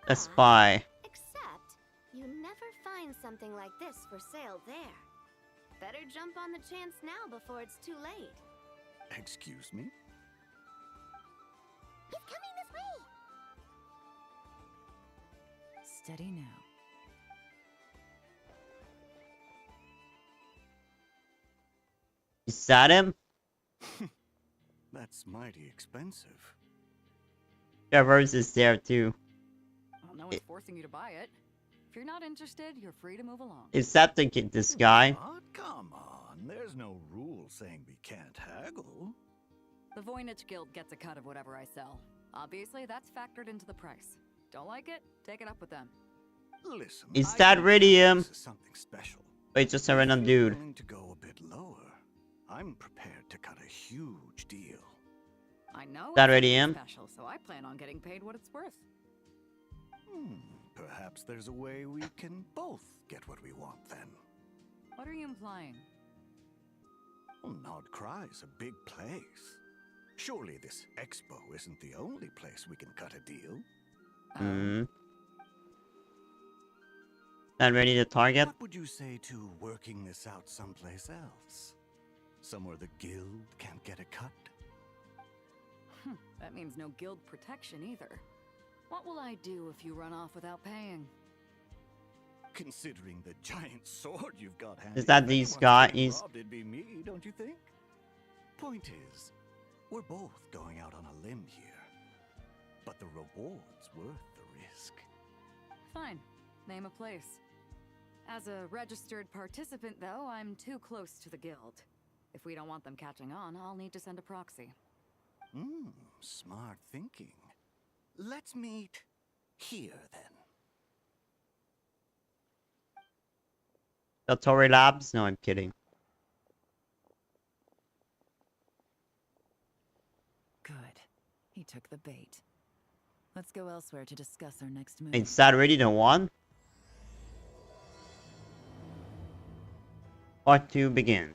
S1: A spy.
S5: Except, you never find something like this for sale there. Better jump on the chance now before it's too late.
S11: Excuse me?
S2: He's coming this way.
S3: Steady now.
S1: Is that him?
S11: That's mighty expensive.
S1: Traverse is there too.
S7: Well, no one's forcing you to buy it. If you're not interested, you're free to move along.
S1: Is that this guy?
S11: What? Come on, there's no rule saying we can't haggle.
S7: The Voynich Guild gets a cut of whatever I sell. Obviously, that's factored into the price. Don't like it? Take it up with them.
S11: Listen,
S1: Is
S11: I
S1: that
S11: don't
S1: really
S11: think
S1: him?
S11: this is something special.
S1: Or it's just a
S11: If
S1: random
S11: you're
S1: dude?
S11: willing to go a bit lower, I'm prepared to cut a huge deal.
S7: I know
S1: That
S7: it's
S1: really
S7: something
S1: him?
S7: special, so I plan on getting paid what it's worth.
S11: Perhaps there's a way we can both get what we want then.
S7: What are you implying?
S11: Well, Nod Cry's a big place. Surely this expo isn't the only place we can cut a deal.
S1: Hmm. Not ready to target?
S11: What would you say to working this out someplace else? Somewhere the guild can't get a cut?
S7: That means no guild protection either. What will I do if you run off without paying?
S11: Considering the giant sword you've got handy,
S1: Is that
S11: if
S1: these
S11: anyone's getting
S1: guys?
S11: robbed, it'd be me, don't you think? Point is, we're both going out on a limb here. But the reward's worth the risk.
S7: Fine. Name a place. As a registered participant, though, I'm too close to the guild. If we don't want them catching on, I'll need to send a proxy.
S11: Smart thinking. Let's meet here then.
S1: The Tory Labs? No, I'm kidding.
S3: Good. He took the bait. Let's go elsewhere to discuss our next move.
S1: Is that really the one? Part 2 begin.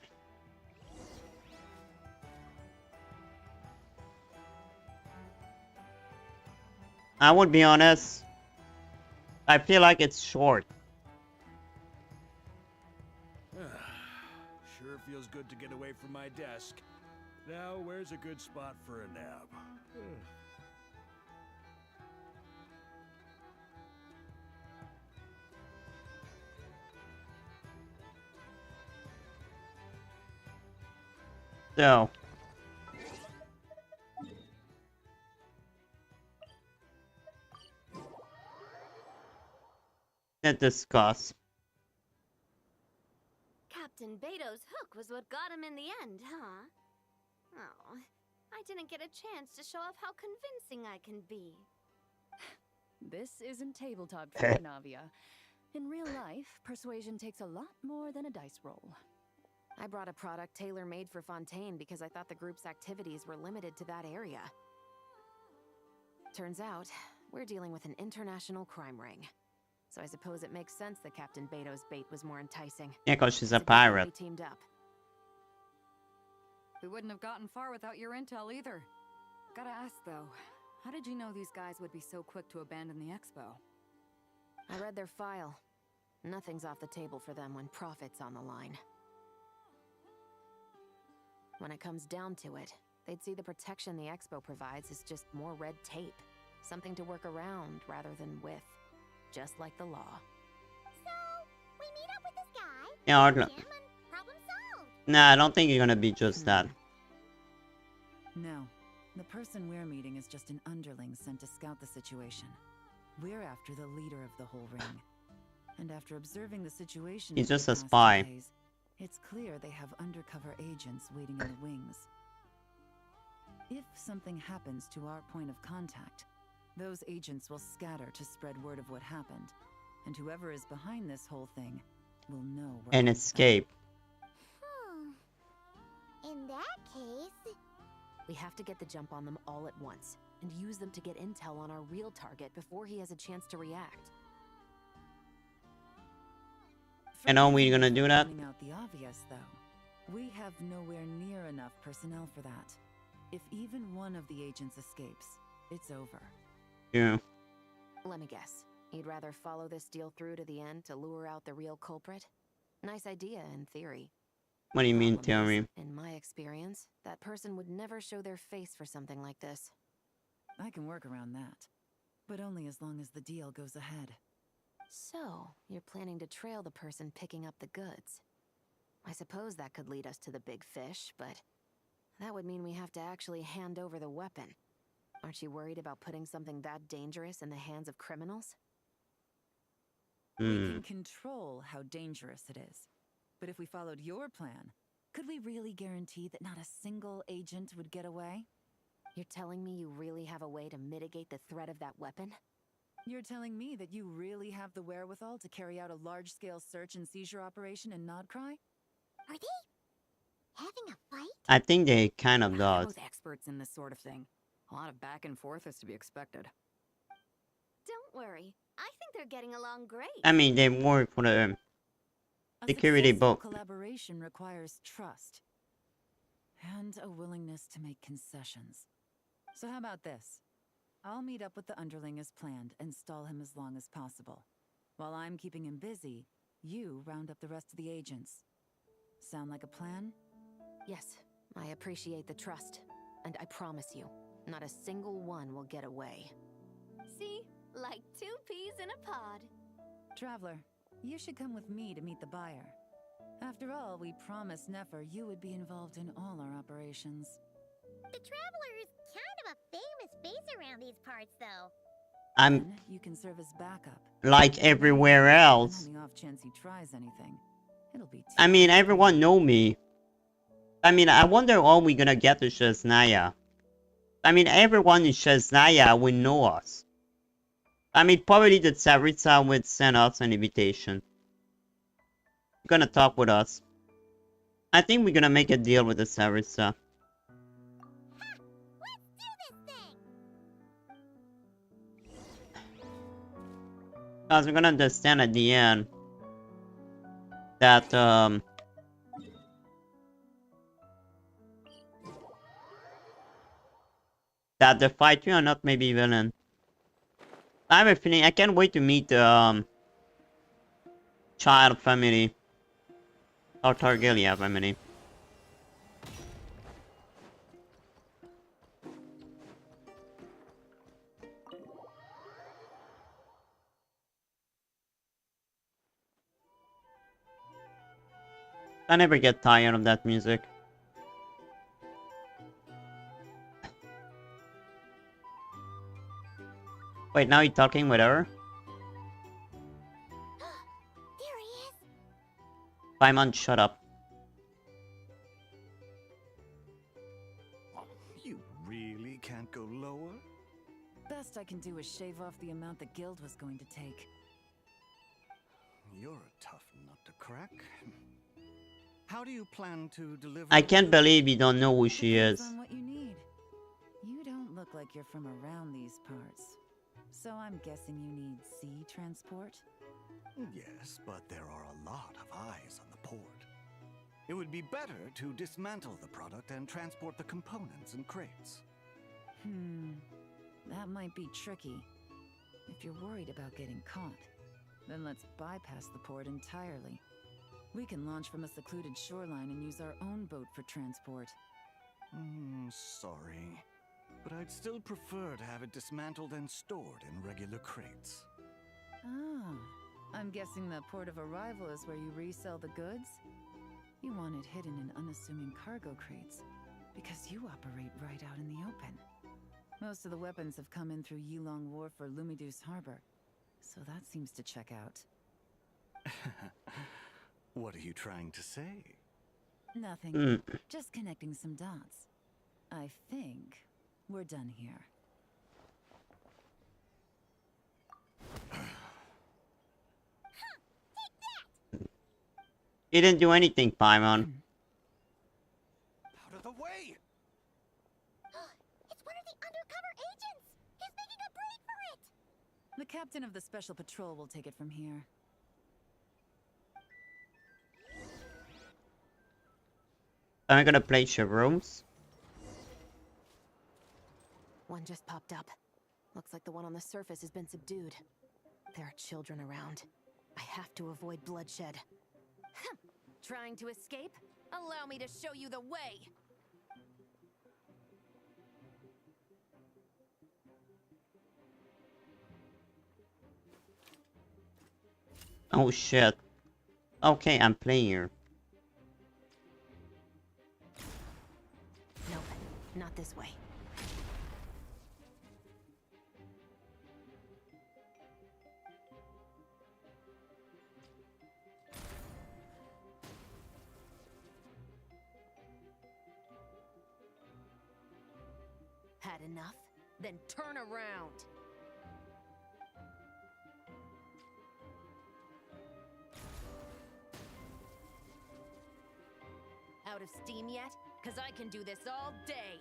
S1: I would be honest. I feel like it's short.
S6: Sure feels good to get away from my desk. Now, where's a good spot for a nap?
S1: So. Let's discuss.
S5: Captain Beto's hook was what got him in the end, huh? Oh, I didn't get a chance to show off how convincing I can be.
S3: This isn't tabletop trivia, Navia. In real life, persuasion takes a lot more than a dice roll.
S5: I brought a product tailor-made for Fontaine because I thought the group's activities were limited to that area. Turns out, we're dealing with an international crime ring. So I suppose it makes sense that Captain Beto's bait was more enticing.
S1: Yeah, because she's a
S5: It's good that we
S1: pirate.
S5: teamed up.
S7: We wouldn't have gotten far without your intel either. Gotta ask though, how did you know these guys would be so quick to abandon the expo?
S5: I read their file. Nothing's off the table for them when profit's on the line. When it comes down to it, they'd see the protection the expo provides as just more red tape. Something to work around rather than with. Just like the law.
S2: So, we meet up with this guy,
S1: Yeah,
S2: him, and problem solved.
S1: nah, I don't think you're gonna be just that.
S7: No. The person we're meeting is just an underling sent to scout the situation. We're after the leader of the whole ring. And after observing the situation
S1: He's
S7: over
S1: just
S7: the
S1: a
S7: past
S1: spy.
S7: 2 days, it's clear they have undercover agents waiting in the wings. If something happens to our point of contact, those agents will scatter to spread word of what happened, and whoever is behind this whole thing will know where
S1: And
S7: all is
S1: escape.
S2: In that case,
S5: We have to get the jump on them all at once, and use them to get intel on our real target before he has a chance to react.
S1: And are we
S7: Forgive me
S1: gonna
S7: for
S1: do that?
S7: pointing out the obvious, though. We have nowhere near enough personnel for that. If even one of the agents escapes, it's over.
S1: Yeah.
S5: Let me guess. You'd rather follow this deal through to the end to lure out the real culprit? Nice idea, in theory.
S1: What do you mean,
S5: Problem is,
S1: theory?
S5: in my experience, that person would never show their face for something like this.
S7: I can work around that. But only as long as the deal goes ahead.
S5: So, you're planning to trail the person picking up the goods. I suppose that could lead us to the big fish, but that would mean we have to actually hand over the weapon. Aren't you worried about putting something that dangerous in the hands of criminals?
S7: We can control how dangerous it is. But if we followed your plan, could we really guarantee that not a single agent would get away?
S5: You're telling me you really have a way to mitigate the threat of that weapon?
S7: You're telling me that you really have the wherewithal to carry out a large-scale search and seizure operation in Nodcry?
S2: are they having a fight?
S1: I think they kind of
S7: They're
S1: does.
S7: both experts in this sort of thing. A lot of back and forth is to be expected.
S4: Don't worry. I think they're getting along great.
S1: I mean, they work for the
S7: A
S1: security
S7: successful
S1: book.
S7: collaboration requires trust and a willingness to make concessions. So how about this? I'll meet up with the underling as planned and stall him as long as possible. While I'm keeping him busy, you round up the rest of the agents. Sound like a plan?
S5: Yes, I appreciate the trust. And I promise you, not a single one will get away.
S4: See? Like 2 peas in a pod.
S7: Traveler, you should come with me to meet the buyer. After all, we promised Nefer you would be involved in all our operations.
S2: The Traveler is kind of a famous face around these parts, though.
S1: I'm
S7: Then you can serve as backup.
S1: like everywhere else.
S7: And on the off chance he tries anything, it'll be
S1: I mean, everyone know me. I mean, I wonder are we gonna get to Shaznia? I mean, everyone in Shaznia will know us. I mean, probably the Tsaritsa would send us an invitation. Gonna talk with us. I think we're gonna make a deal with the Tsaritsa.
S2: Let's do this thing!
S1: Because we're gonna understand at the end that that the fighter are not maybe villain. I have a feeling I can't wait to meet the child family or Targaryen family. I never get tired of that music. Wait, now you're talking with her?
S2: There he is!
S1: Paimon, shut up.
S11: You really can't go lower?
S7: Best I can do is shave off the amount the guild was going to take.
S11: You're a tough nut to crack. How do you plan to deliver?
S1: I can't believe you don't know who she
S7: Depends
S1: is.
S7: on what you need. You don't look like you're from around these parts. So I'm guessing you need sea transport?
S11: Yes, but there are a lot of eyes on the port. It would be better to dismantle the product and transport the components in crates.
S7: That might be tricky. If you're worried about getting caught, then let's bypass the port entirely. We can launch from a secluded shoreline and use our own boat for transport.
S11: Sorry. but I'd still prefer to have it dismantled and stored in regular crates.
S3: Ah, I'm guessing the port of arrival is where you resell the goods? You want it hidden in unassuming cargo crates, because you operate right out in the open. Most of the weapons have come in through Yulong Wharf or Lumiduce Harbor, so that seems to check out.
S11: What are you trying to say?
S3: Nothing. Just connecting some dots. I think we're done here.
S1: He didn't do anything, Paimon.
S11: Out of the way!
S2: It's one of the undercover agents! He's making a break for it!
S3: The captain of the Special Patrol will take it from here.
S1: Am I gonna play Chevrons?
S5: One just popped up. Looks like the one on the surface has been subdued. There are children around. I have to avoid bloodshed. Trying to escape? Allow me to show you the way!
S1: Oh shit. Okay, I'm playing here.
S5: Nope, not this way. Had enough? Then turn around! Out of steam yet? 'Cause I can do this all day!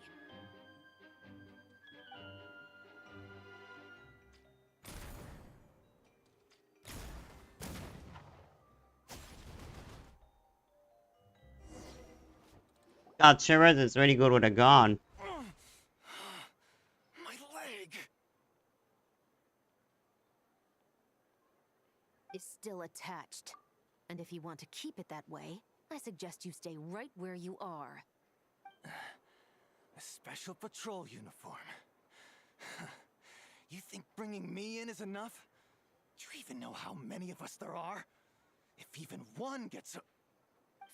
S1: God, Shiraz is really good with a gun.
S11: My leg!
S5: Is still attached. And if you want to keep it that way, I suggest you stay right where you are.
S11: A special patrol uniform. You think bringing me in is enough? Do you even know how many of us there are? If even one gets a...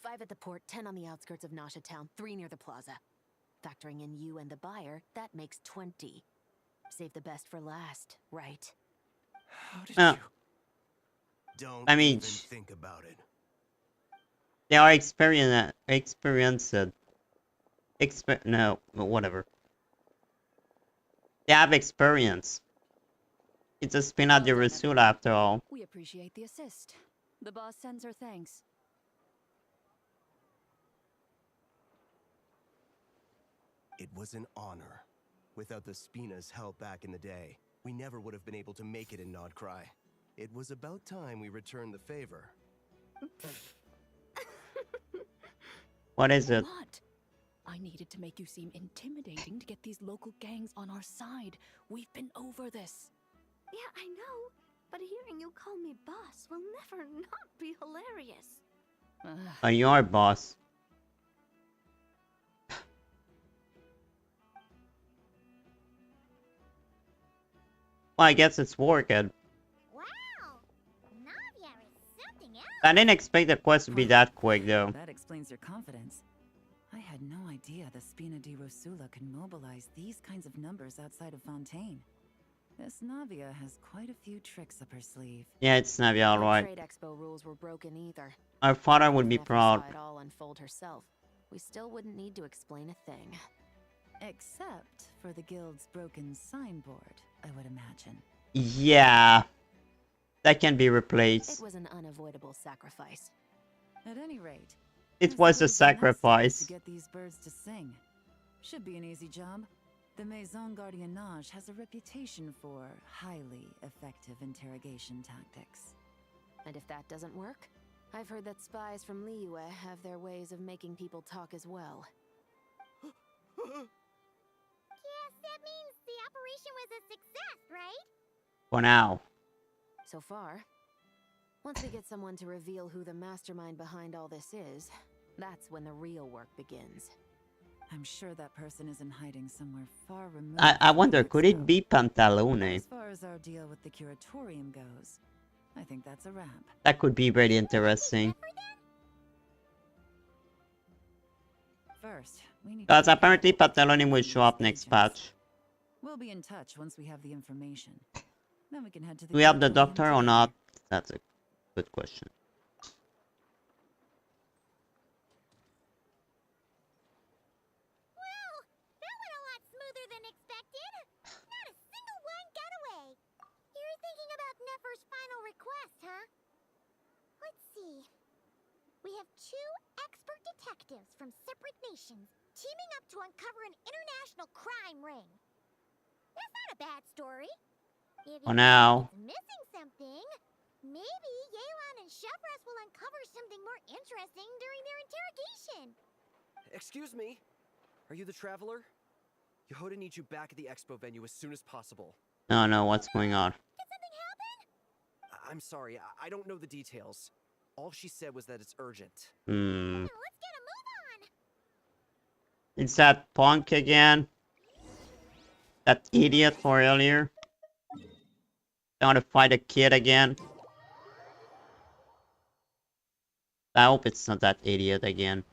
S5: 5 at the port, 10 on the outskirts of Nasha Town, 3 near the plaza. Factoring in you and the buyer, that makes 20. Save the best for last, right?
S11: How did
S1: Uh,
S11: you...
S12: Don't
S1: I mean,
S12: even think about it.
S1: They are no, but whatever. They have experience. It's a spin-out de Rasul after all.
S7: We appreciate the assist. The boss sends her thanks.
S12: It was an honor. Without the Spina's help back in the day, we never would have been able to make it in Nodcry. It was about time we returned the favor.
S1: What is it?
S13: What? I needed to make you seem intimidating to get these local gangs on our side. We've been over this.
S4: Yeah, I know. But hearing you call me boss will never not be hilarious.
S1: Oh, you are boss. Well, I guess it's working.
S2: Wow! Navia is something else!
S1: I didn't expect the quest to be that quick, though.
S3: That explains your confidence. I had no idea the Spina di Rosula could mobilize these kinds of numbers outside of Fontaine. This Navia has quite a few tricks up her sleeve.
S1: Yeah, it's Navi,
S5: No
S1: alright.
S5: Trade Expo rules were broken either.
S1: Our father would be
S5: If Nefer
S1: proud.
S5: saw it all unfold herself, we still wouldn't need to explain a thing.
S3: Except for the guild's broken signboard, I would imagine.
S1: Yeah. That can be replaced.
S5: It was an unavoidable sacrifice.
S3: At any rate,
S1: It
S3: there's
S1: was a
S3: always the next step
S1: sacrifice.
S3: to get these birds to sing. Should be an easy job. The Maison Gardiennage has a reputation for highly effective interrogation tactics.
S5: And if that doesn't work, I've heard that spies from Liyue have their ways of making people talk as well.
S2: Yes, that means the operation was a success, right?
S1: For now.
S5: So far. Once we get someone to reveal who the mastermind behind all this is, that's when the real work begins.
S7: I'm sure that person is in hiding somewhere far removed.
S1: I
S7: from
S1: wonder,
S7: the
S1: could it
S7: expo.
S1: be Pantalone?
S7: As far as our deal with the curatorium goes, I think that's a wrap.
S1: That could be very interesting.
S7: First, we need
S1: Because
S7: to
S1: apparently Pantalone will show up next patch.
S7: We'll be in touch once we have the information. Then we can head to the
S1: Do we have the
S7: curatorium
S1: doctor or
S7: together.
S1: not? That's a good question.
S2: Well, that went a lot smoother than expected. Not a single one got away. You're thinking about Nefer's final request, huh? Let's see. We have 2 expert detectives from separate nations teaming up to uncover an international crime ring. That's not a bad story. If
S1: For
S2: you
S1: now.
S2: think it's missing something, maybe Yelan and Chevras will uncover something more interesting during their interrogation.
S9: Excuse me? Are you the traveler? Yehoda needs you back at the expo venue as soon as possible.
S1: No, no, what's going on?
S2: Did something happen?
S9: I'm sorry, I don't know the details. All she said was that it's urgent.
S1: Hmm.
S2: Let's get a move on.
S1: It's that punk again? That idiot for earlier? They want to fight a kid again? I hope it's not that idiot again.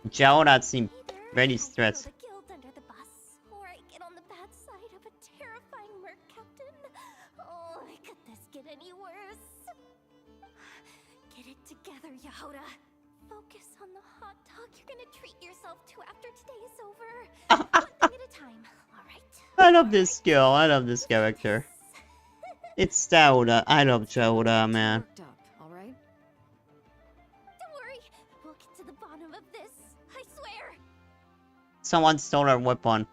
S1: Jaoda seemed very stressed.
S4: Throw the guild under the bus, or I get on the bad side of a terrifying merc captain. Oh, could this get any worse? Get it together, Yehoda. Focus on the hot dog you're gonna treat yourself to after today is over. One thing at a time, alright?
S1: I love this girl, I love this character. It's Jaoda, I love Jaoda, man.
S7: Worked up, all right?
S4: Don't worry, we'll get to the bottom of this. I swear.
S1: Someone stole her weapon.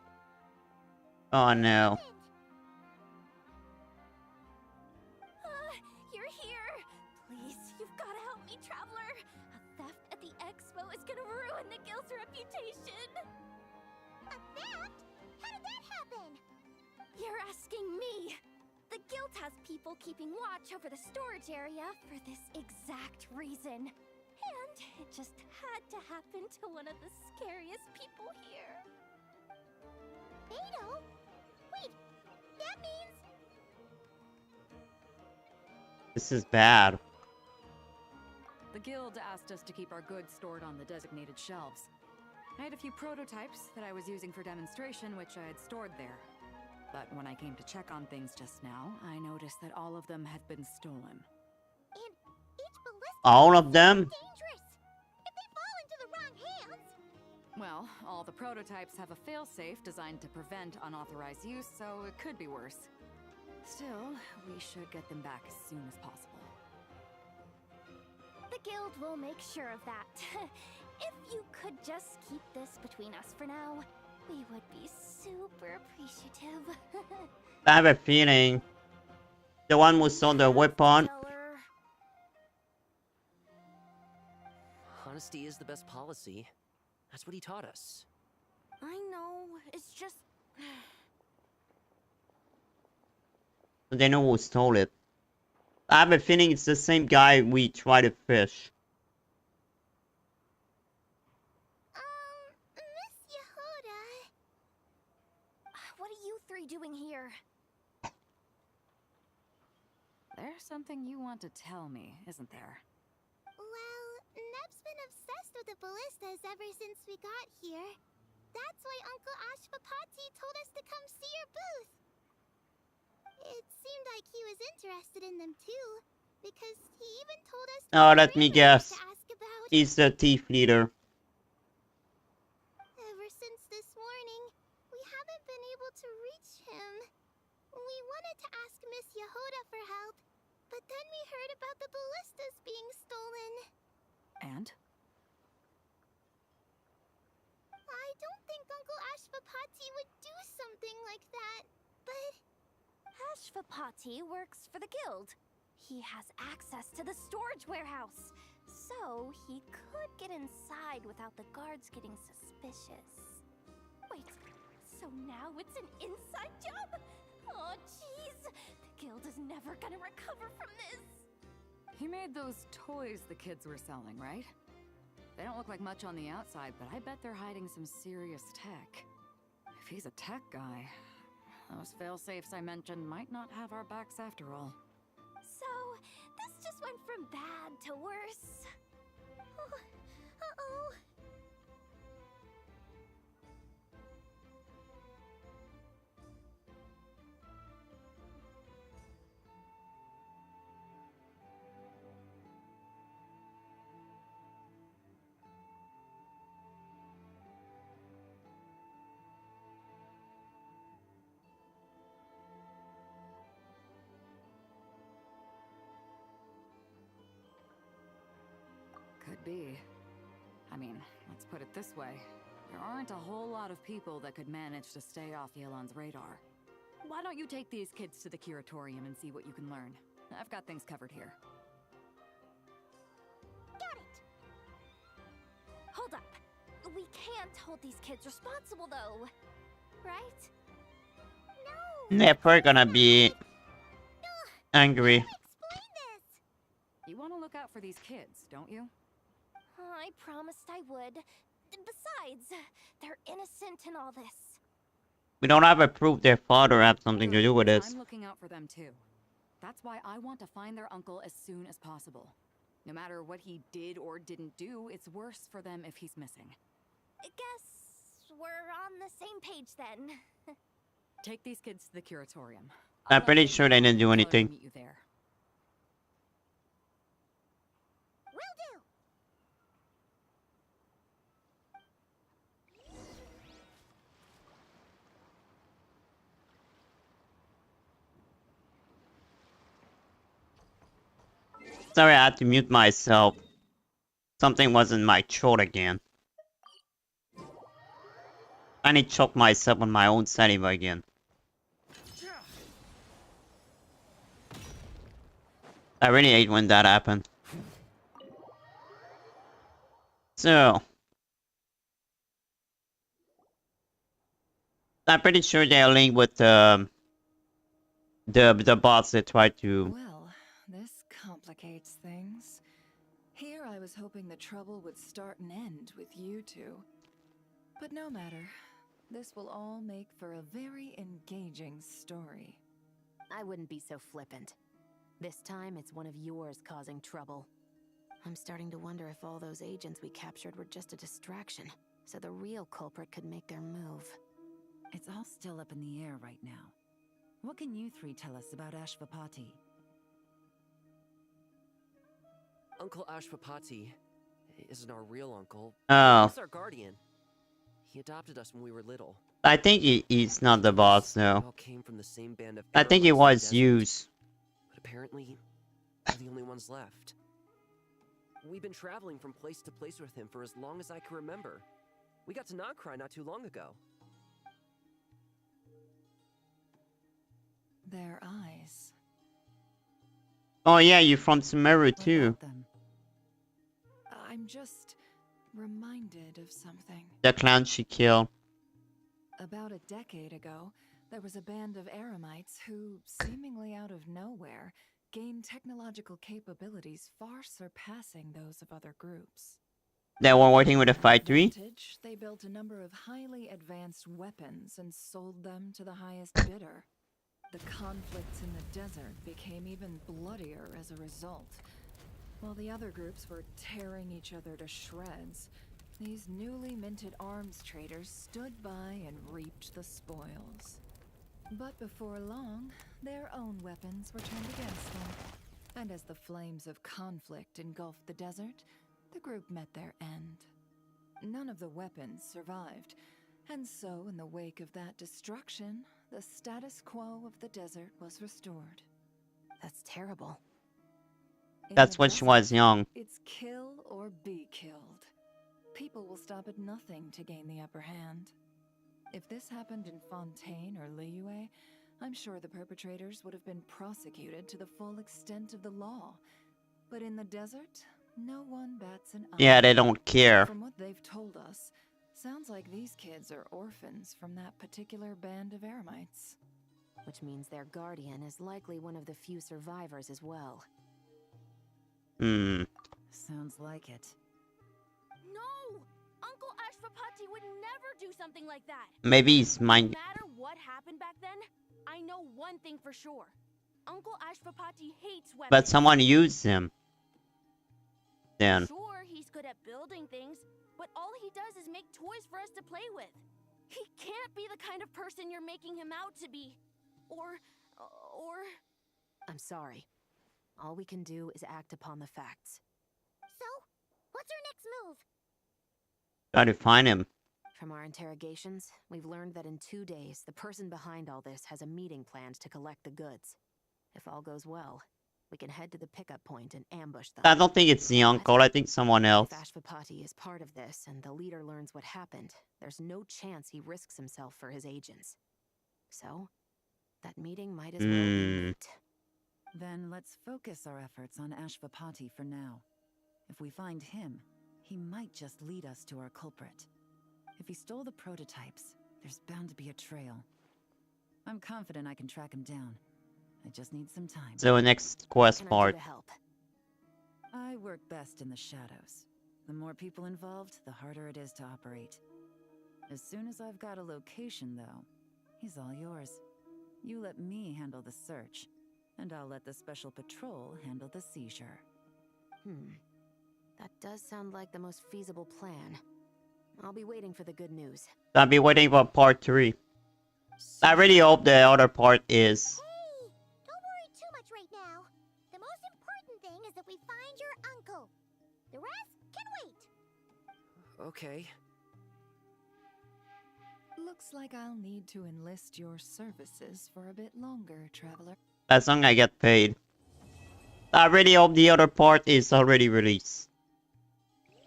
S1: Oh no.
S4: You're here. Please, you've got to help me, traveler. A theft at the expo is gonna ruin the guild's reputation.
S2: A theft? How did that happen?
S4: You're asking me. The guild has people keeping watch over the storage area for this exact reason. And it just had to happen to one of the scariest people here.
S2: Beto? Wait, that means...
S1: This is bad.
S7: The guild asked us to keep our goods stored on the designated shelves. I had a few prototypes that I was using for demonstration, which I had stored there. But when I came to check on things just now, I noticed that all of them had been stolen.
S2: And each ballista
S1: All of them?
S2: dangerous. If they fall into the wrong hands...
S7: Well, all the prototypes have a failsafe designed to prevent unauthorized use, so it could be worse. Still, we should get them back as soon as possible.
S4: The guild will make sure of that. If you could just keep this between us for now, we would be super appreciative.
S1: I have a feeling the one who stole the weapon.
S9: Honesty is the best policy. That's what he taught us.
S4: I know, it's just...
S1: They know who stole it. I have a feeling it's the same guy we tried to fish.
S2: Miss Yehoda...
S4: What are you three doing here?
S7: There's something you want to tell me, isn't there?
S2: Well, Neb's been obsessed with the ballistas ever since we got here. That's why Uncle Ashpapati told us to come see your booth. It seemed like he was interested in them too, because he even told us to
S1: Oh, let me guess.
S2: to ask about.
S1: He's the thief leader.
S2: Ever since this morning, we haven't been able to reach him. We wanted to ask Miss Yehoda for help, but then we heard about the ballistas being stolen.
S7: And?
S2: I don't think Uncle Ashpapati would do something like that, but...
S4: Ashvapati works for the guild. He has access to the storage warehouse, so he could get inside without the guards getting suspicious. Wait, So now it's an inside job? Oh, jeez. The guild is never gonna recover from this.
S7: He made those toys the kids were selling, right? They don't look like much on the outside, but I bet they're hiding some serious tech. If he's a tech guy, those fail-safes I mentioned might not have our backs after all.
S4: So, this just went from bad to worse. Uh-oh.
S7: Could be. I mean, let's put it this way. There aren't a whole lot of people that could manage to stay off Yelan's radar. Why don't you take these kids to the curatorium and see what you can learn? I've got things covered here.
S4: Got it! Hold up. We can't hold these kids responsible, though. Right? No!
S1: They're probably gonna be angry.
S4: Explain this!
S7: You want to look out for these kids, don't you?
S4: I promised I would. Besides, they're innocent in all this.
S1: We don't have a proof their father had something to do with this.
S7: I'm looking out for them too. That's why I want to find their uncle as soon as possible. No matter what he did or didn't do, it's worse for them if he's missing.
S4: I guess we're on the same page then.
S7: Take these kids to the curatorium.
S1: I'm pretty sure they didn't do anything.
S7: Meet you there.
S4: Will do.
S1: Sorry, I had to mute myself. Something was in my throat again. I need to choke myself on my own saliva again. I really hate when that happens. So, I'm pretty sure they're linked with the bots that tried to.
S3: Well, this complicates things. Here I was hoping the trouble would start and end with you two. But no matter. This will all make for a very engaging story.
S5: I wouldn't be so flippant. This time, it's one of yours causing trouble. I'm starting to wonder if all those agents we captured were just a distraction, so the real culprit could make their move.
S14: It's all still up in the air right now. What can you three tell us about Ashvapati?
S9: Uncle Ashvapati isn't our real uncle.
S1: Oh.
S9: He's our guardian. He adopted us when we were little.
S1: I think he's not the boss,
S9: We
S1: though.
S9: all came from the same band of
S1: I think he
S9: Arrows in the
S1: was
S9: desert,
S1: used.
S9: But apparently, we're the only ones left. We've been traveling from place to place with him for as long as I can remember. We got to Nagcry not too long ago.
S3: Their eyes.
S1: Oh yeah, you're from Sumeru too.
S3: I'm just reminded of something.
S1: The clown she killed.
S3: About a decade ago, there was a band of Eremites who, seemingly out of nowhere, gained technological capabilities far surpassing those of other groups.
S1: They were working with a factory.
S3: Advantage, they built a number of highly advanced weapons and sold them to the highest bidder. The conflicts in the desert became even bloodier as a result. While the other groups were tearing each other to shreds, these newly minted arms traders stood by and reaped the spoils. But before long, their own weapons were turned against them. And as the flames of conflict engulfed the desert, the group met their end. None of the weapons survived, and so in the wake of that destruction, the status quo of the desert was restored.
S5: That's terrible.
S1: That's when she was young.
S3: It's kill or be killed. People will stop at nothing to gain the upper hand. If this happened in Fontaine or Liyue, I'm sure the perpetrators would have been prosecuted to the full extent of the law. But in the desert, no one bats an eye.
S1: Yeah, they don't care.
S3: From what they've told us, Sounds like these kids are orphans from that particular band of eremites.
S5: Which means their guardian is likely one of the few survivors as well.
S14: Sounds like it.
S4: No! Uncle Ashvapati would never do something like that!
S1: Maybe he's mind.
S4: No matter what happened back then, I know one thing for sure. Uncle Ashvapati hates weapons.
S1: But someone used him. Then.
S4: Sure, he's good at building things, but all he does is make toys for us to play with. He can't be the kind of person you're making him out to be. Or...
S5: I'm sorry. All we can do is act upon the facts.
S2: So, what's our next move?
S1: Try to find him.
S5: From our interrogations, we've learned that in 2 days, the person behind all this has a meeting planned to collect the goods. If all goes well, we can head to the pickup point and ambush them.
S1: I don't think it's the uncle. I think someone else.
S5: If Ashvapati is part of this and the leader learns what happened, there's no chance he risks himself for his agents. So, that meeting might as well be moot.
S14: Then let's focus our efforts on Ashvapati for now. If we find him, he might just lead us to our culprit. If he stole the prototypes, there's bound to be a trail. I'm confident I can track him down. I just need some time.
S1: So next quest part.
S14: I work best in the shadows. The more people involved, the harder it is to operate. As soon as I've got a location, though, he's all yours. You let me handle the search, and I'll let the special patrol handle the seizure.
S5: That does sound like the most feasible plan. I'll be waiting for the good news.
S1: I'll be waiting for part 3. I really hope the other part is.
S2: Hey, don't worry too much right now. The most important thing is that we find your uncle. The rest can wait.
S9: Okay.
S3: Looks like I'll need to enlist your services for a bit longer, traveler.
S1: As long as I get paid. I really hope the other part is already released.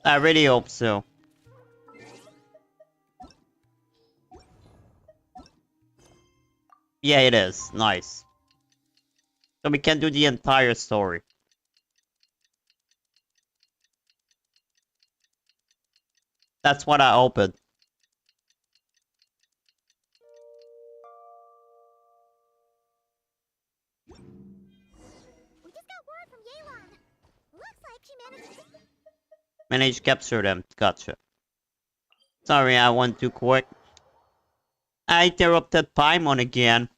S1: I really hope so. Yeah, it is. Nice. So we can do the entire story. That's what I opened.
S2: We just got word from Yelan. Looks like she managed to...
S1: Managed to capture them. Gotcha. Sorry, I went too quick. I interrupted Paimon again.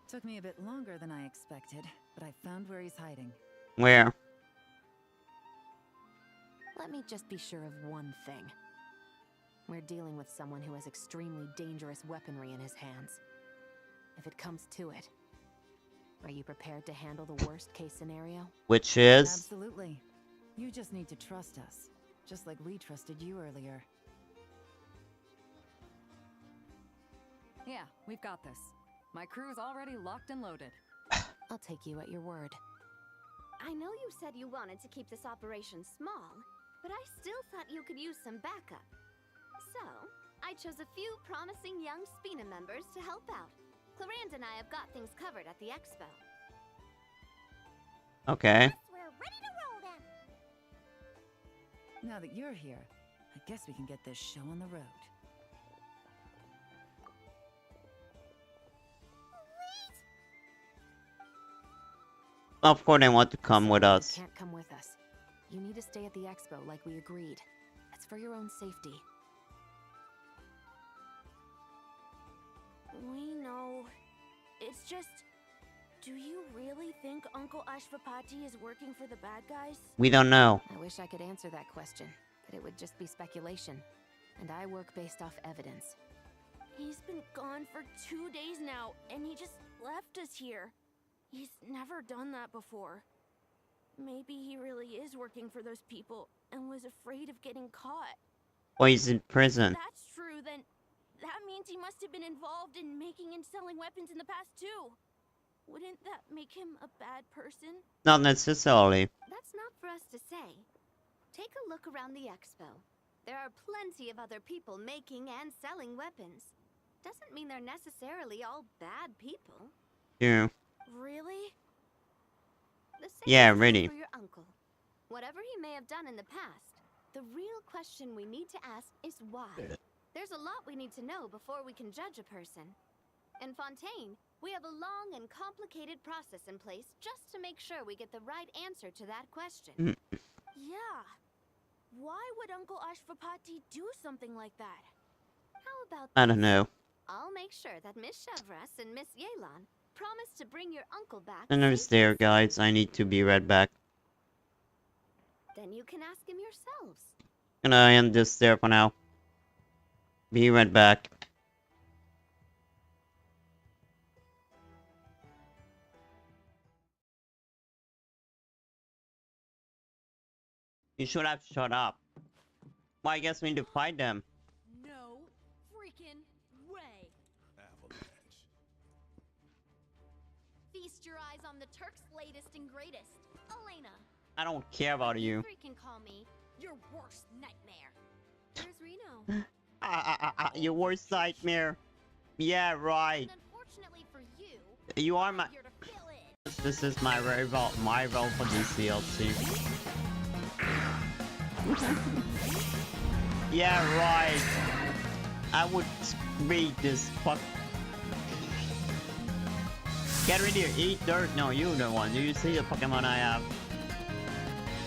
S14: Took me a bit longer than I expected, but I found where he's hiding.
S1: Where?
S5: Let me just be sure of one thing. We're dealing with someone who has extremely dangerous weaponry in his hands. If it comes to it, are you prepared to handle the worst case scenario?
S1: Which is?
S14: Absolutely. You just need to trust us, just like we trusted you earlier.
S7: Yeah, we've got this. My crew's already locked and loaded.
S5: I'll take you at your word.
S4: I know you said you wanted to keep this operation small, but I still thought you could use some backup. So, I chose a few promising young Spina members to help out. Clarand and I have got things covered at the expo.
S1: Okay.
S2: We're ready to roll then.
S14: Now that you're here, I guess we can get this show on the road.
S1: Of course they want to come with us.
S5: You can't come with us. You need to stay at the expo like we agreed. It's for your own safety.
S4: We know. It's just... Do you really think Uncle Ashvapati is working for the bad guys?
S1: We don't know.
S5: I wish I could answer that question, but it would just be speculation. And I work based off evidence.
S4: He's been gone for 2 days now, and he just left us here. He's never done that before. Maybe he really is working for those people and was afraid of getting caught.
S1: Or he's in prison.
S4: If that's true, then that means he must have been involved in making and selling weapons in the past too. Wouldn't that make him a bad person?
S1: Not necessarily.
S4: That's not for us to say. Take a look around the expo. There are plenty of other people making and selling weapons. Doesn't mean they're necessarily all bad people.
S1: Yeah.
S4: Really? The same
S1: Yeah,
S4: is true
S1: really.
S4: for your uncle. Whatever he may have done in the past, the real question we need to ask is why. There's a lot we need to know before we can judge a person. In Fontaine, we have a long and complicated process in place just to make sure we get the right answer to that question.
S13: Yeah. Why would Uncle Ashvapati do something like that?
S4: How about
S1: I don't
S4: this?
S1: know.
S4: I'll make sure that Miss Chevras and Miss Yelan promise to bring your uncle back
S1: I know it's
S4: safely.
S1: there, guys. I need to be right back.
S4: Then you can ask him yourselves.
S1: Gonna end this there for now. Be right back. You should have shut up. Well, I guess we need to fight them.
S13: No freaking way.
S10: Avalanche.
S4: Feast your eyes on the Turk's latest and greatest. Elena.
S1: I don't care about you.
S4: Three can call me
S13: Your worst nightmare. Where's Reno?
S1: Your worst nightmare. Yeah, right.
S4: And unfortunately for you,
S1: You are my.
S4: I'm here to fill in.
S1: This is my role for this DLC. Yeah, right. I would read this fuck. Get rid of here, eat dirt. No, you're the one. Do you see the Pokemon I have?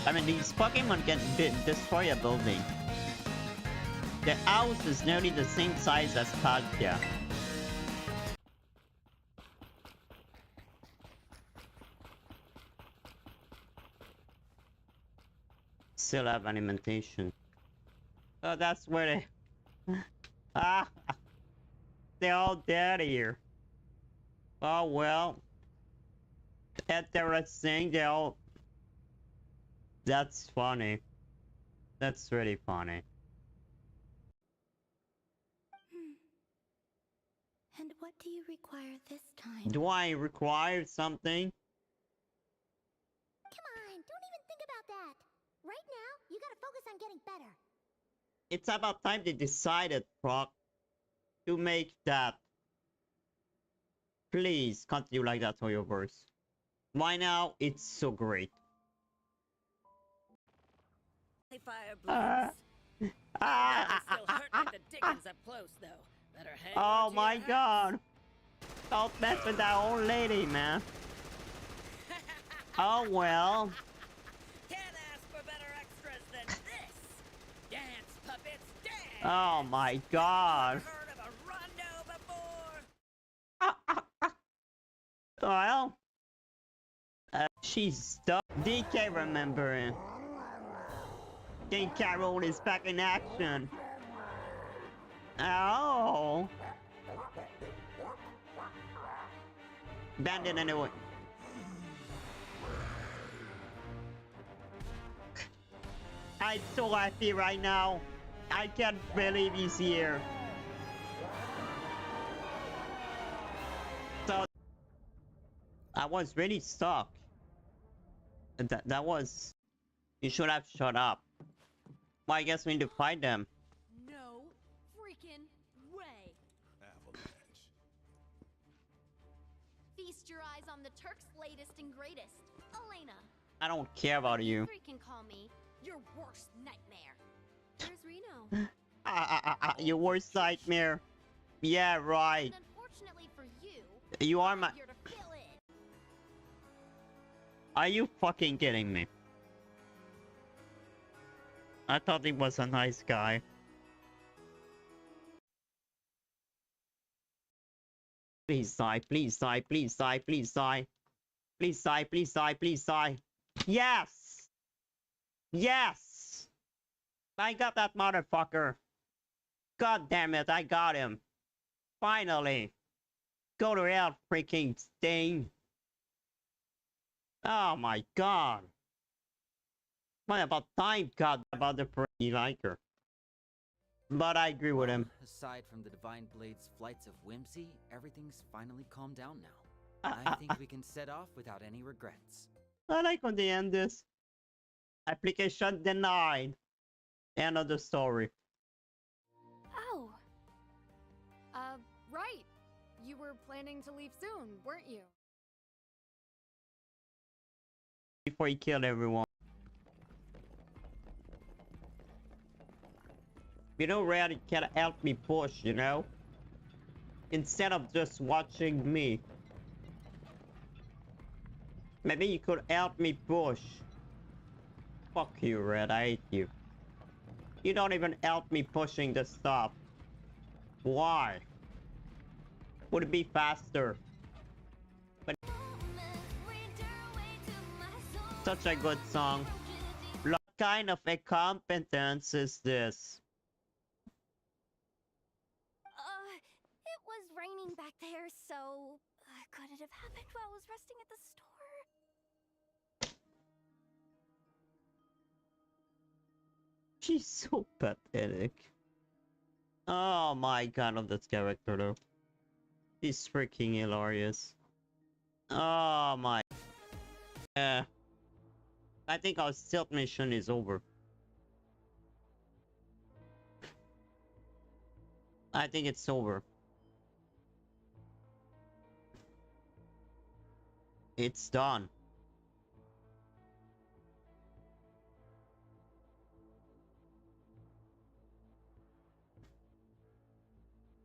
S1: I mean, these Pokemon can destroy a building. The house is nearly the same size as Katya. Still have alimentation. Oh, that's where they... Ah! They're all dead here. Oh, well. Interesting, they're all... That's funny. That's really funny.
S2: And what do you require this time?
S1: Do I require something?
S2: Come on, don't even think about that. Right now, you gotta focus on getting better.
S1: It's about time they decided, Proc, to make that. Please continue like that for your verse. Why now? It's so great.
S7: Fire blades. Still hurt like the dickens up close, though. Better hang
S1: Oh
S7: on to
S1: my
S7: your hats.
S1: god. Don't mess with that old lady, man. Oh well.
S7: Can't ask for better extras than this. Dance, puppets, dance.
S1: Oh my god.
S7: Heard of a rondo before?
S1: Well. She's stuck. DK remembering. King Carol is back in action. Oh. Bandit anyway. I'm so happy right now. I can't believe he's here. So I was really stuck. That was. You should have shut up. Well, I guess we need to fight them.
S13: No freaking way.
S10: Avalanche.
S4: Feast your eyes on the Turk's latest and greatest. Elena.
S1: I don't care about you.
S4: Three can call me
S13: Your worst nightmare. Where's Reno?
S1: Your worst nightmare. Yeah, right.
S4: And unfortunately for you,
S1: You are my.
S4: I'm here to fill in.
S1: Are you fucking kidding me? I thought he was a nice guy. Please die, please die, please die, please die. Please die, please die, please die. Yes! Yes! I got that motherfucker. God damn it, I got him. Finally. Go to hell, freaking Sting. Oh my god. What about time, God, about the pretty like her. But I agree with him.
S15: Aside from the Divine Blade's flights of whimsy, everything's finally calmed down now. I think we can set off without any regrets.
S1: I like when they end this. Application denied. End of the story.
S8: Oh. Right. You were planning to leave soon, weren't you?
S1: Before he killed everyone. You know, Red, it can help me push, you know? Instead of just watching me. Maybe you could help me push. Fuck you, Red, I hate you. You don't even help me pushing the stuff. Why? Would it be faster? But such a good song. What kind of incompetence is this?
S4: It was raining back there, so could it have happened while I was resting at the store?
S1: She's so pathetic. Oh my god, of this character though. She's freaking hilarious. Oh my. Yeah. I think our stealth mission is over. I think it's over. It's done.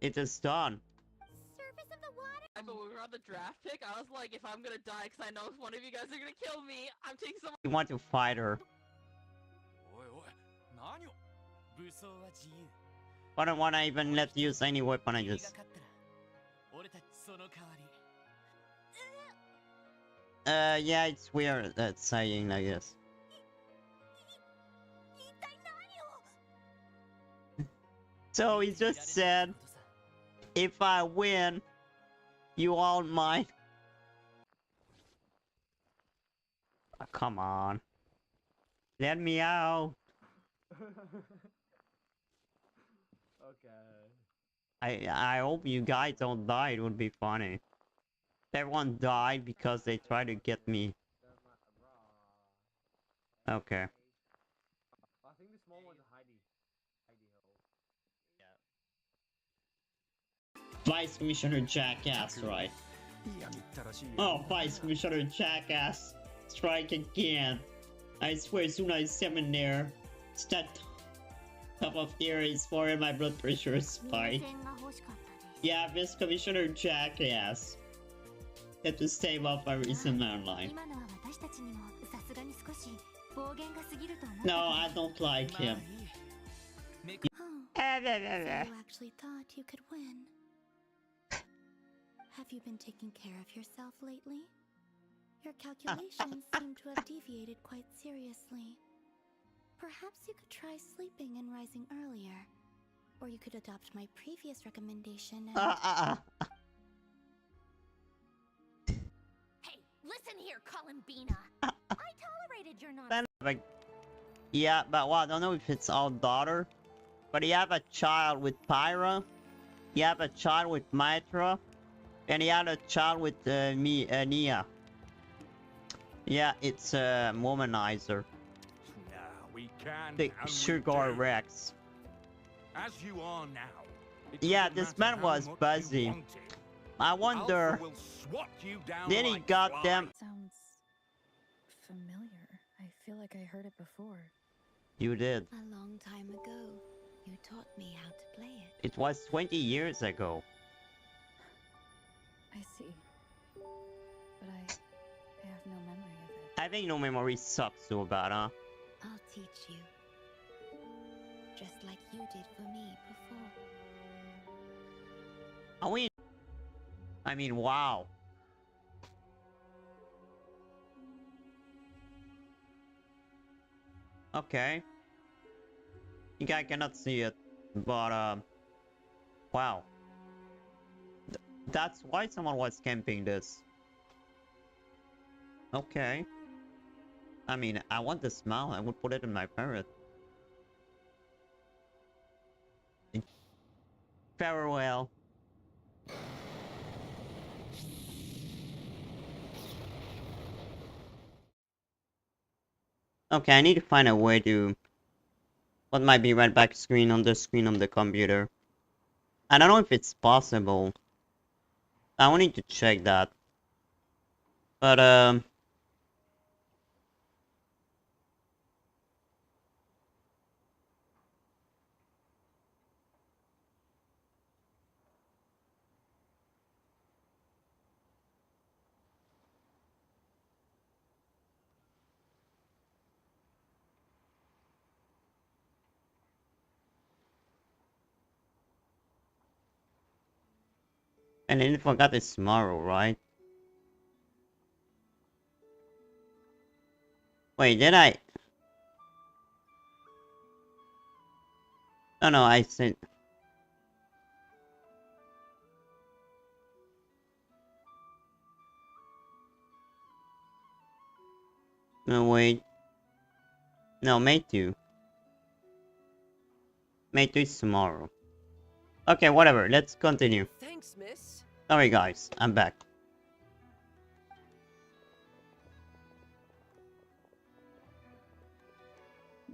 S1: It is done.
S2: Surface of the water.
S16: But when we were on the draft pick, I was like, if I'm gonna die, because I know if one of you guys are gonna kill me, I'm taking someone.
S1: You want to fight her. I don't want to even let you use any weapon, I just... yeah, it's weird that saying, I guess. So he just said, if I win, you all mine. Oh, come on. Let me out.
S17: Okay.
S1: I hope you guys don't die, it would be funny. Everyone died because they tried to get me. Okay.
S17: I think the small one's a hidey hole.
S1: Vice Commissioner Jackass, right? Oh, Vice Commissioner Jackass. Strike again. I swear as soon as I summon there, it's that top of air is for my blood pressure spike. Yeah, Vice Commissioner Jackass. Had to stave off my recent man line. No, I don't like him.
S2: So you actually thought you could win. Have you been taking care of yourself lately? Your calculations seem to have deviated quite seriously. Perhaps you could try sleeping and rising earlier. Or you could adopt my previous recommendation and...
S4: Hey, listen here, Columbina. I tolerated your nonsense.
S1: Yeah, but well, I don't know if it's all daughter. But you have a child with Pyra. You have a child with Mitra. And you had a child with Nia. Yeah, it's a womanizer.
S6: We can
S1: The Sugar Rex.
S6: As you are now.
S1: Yeah, this man was busy. I wonder. Then he got them.
S3: Sounds familiar. I feel like I heard it before.
S1: You did.
S2: A long time ago, you taught me how to play it.
S1: It was 20 years ago.
S3: I see. But I have no memory of it.
S1: I think no memory sucks so bad, huh?
S2: I'll teach you. Just like you did for me before.
S1: I mean, wow. Okay. You guys cannot see it, but wow. That's why someone was camping this. Okay. I mean, I want the smell. I would put it in my parrot. Farewell. Okay, I need to find a way to What might be right back screen on the screen of the computer. I don't know if it's possible. I will need to check that. But and I forgot it's tomorrow, right? Wait, did I? Oh no, I said. No, wait. No, May 2. May 2 is tomorrow. Okay, whatever. Let's continue.
S9: Thanks, miss.
S1: Sorry, guys. I'm back.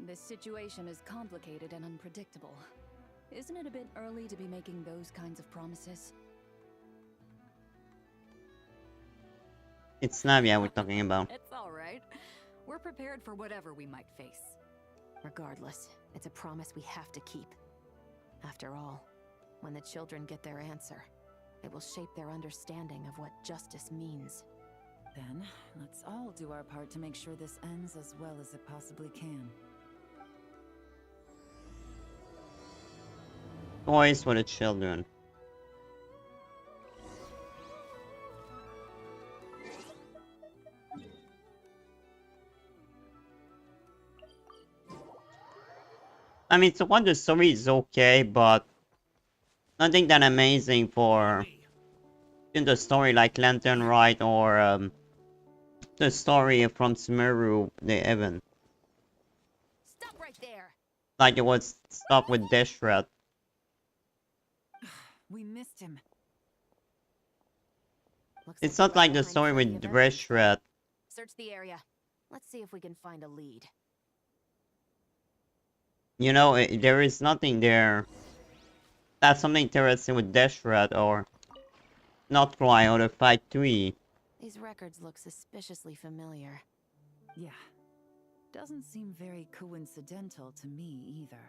S13: This situation is complicated and unpredictable. Isn't it a bit early to be making those kinds of promises?
S1: It's Navia we're talking about.
S7: It's alright. We're prepared for whatever we might face.
S5: Regardless, it's a promise we have to keep. After all, when the children get their answer, it will shape their understanding of what justice means.
S14: Then, let's all do our part to make sure this ends as well as it possibly can.
S1: Toys for the children. I mean, so what the story is okay, but nothing that amazing for in the story like Lantern Rite or the story from Smeru the Evan.
S5: Stop right there.
S1: Like it was stuck with Deshret.
S14: We missed him.
S1: It's not like the story with Deshret.
S5: Search the area. Let's see if we can find a lead.
S1: You know, there is nothing there. That's something interesting with Deshret or not Fly or the Fight 3.
S5: These records look suspiciously familiar.
S14: Yeah. Doesn't seem very coincidental to me either.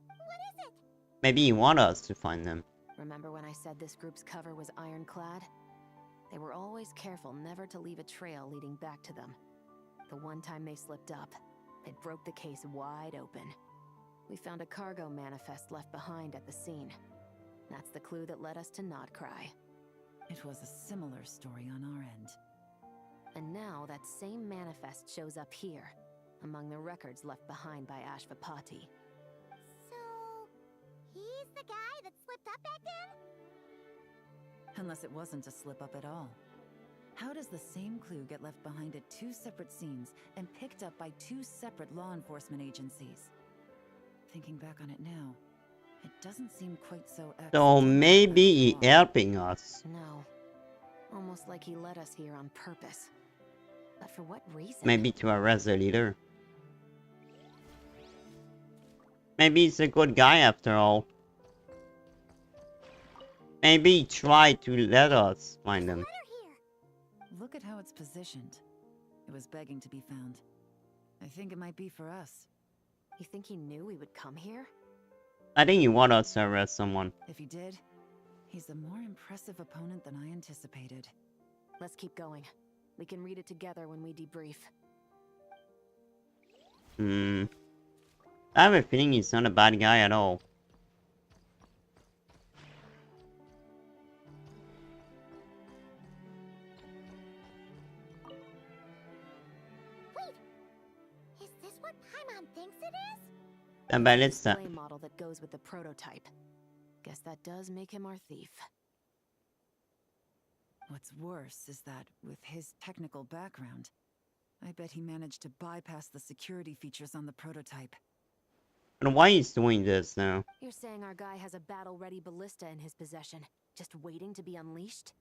S2: What is it?
S1: Maybe you want us to find them.
S5: Remember when I said this group's cover was ironclad? They were always careful never to leave a trail leading back to them. The one time they slipped up, it broke the case wide open. We found a cargo manifest left behind at the scene. That's the clue that led us to Nodcry.
S14: It was a similar story on our end.
S5: And now that same manifest shows up here, among the records left behind by Ashvapati.
S2: So, he's the guy that slipped up back then?
S14: Unless it wasn't a slip-up at all. How does the same clue get left behind at two separate scenes and picked up by two separate law enforcement agencies? Thinking back on it now, it doesn't seem quite so
S1: So maybe he helping us.
S5: No. Almost like he led us here on purpose. But for what reason?
S1: Maybe to arrest the leader. Maybe he's a good guy after all. Maybe he tried to let us find them.
S14: Look at how it's positioned. It was begging to be found. I think it might be for us.
S5: You think he knew we would come here?
S1: I think he want us to arrest someone.
S14: If he did, he's a more impressive opponent than I anticipated.
S5: Let's keep going. We can read it together when we debrief.
S1: I have a feeling he's not a bad guy at all.
S2: Is this what Paimon thinks it is?
S1: And by let's
S5: Display model that goes with the prototype. Guess that does make him our thief.
S14: What's worse is that, with his technical background, I bet he managed to bypass the security features on the prototype.
S1: And why he's doing this now?
S5: You're saying our guy has a battle-ready ballista in his possession, just waiting to be unleashed?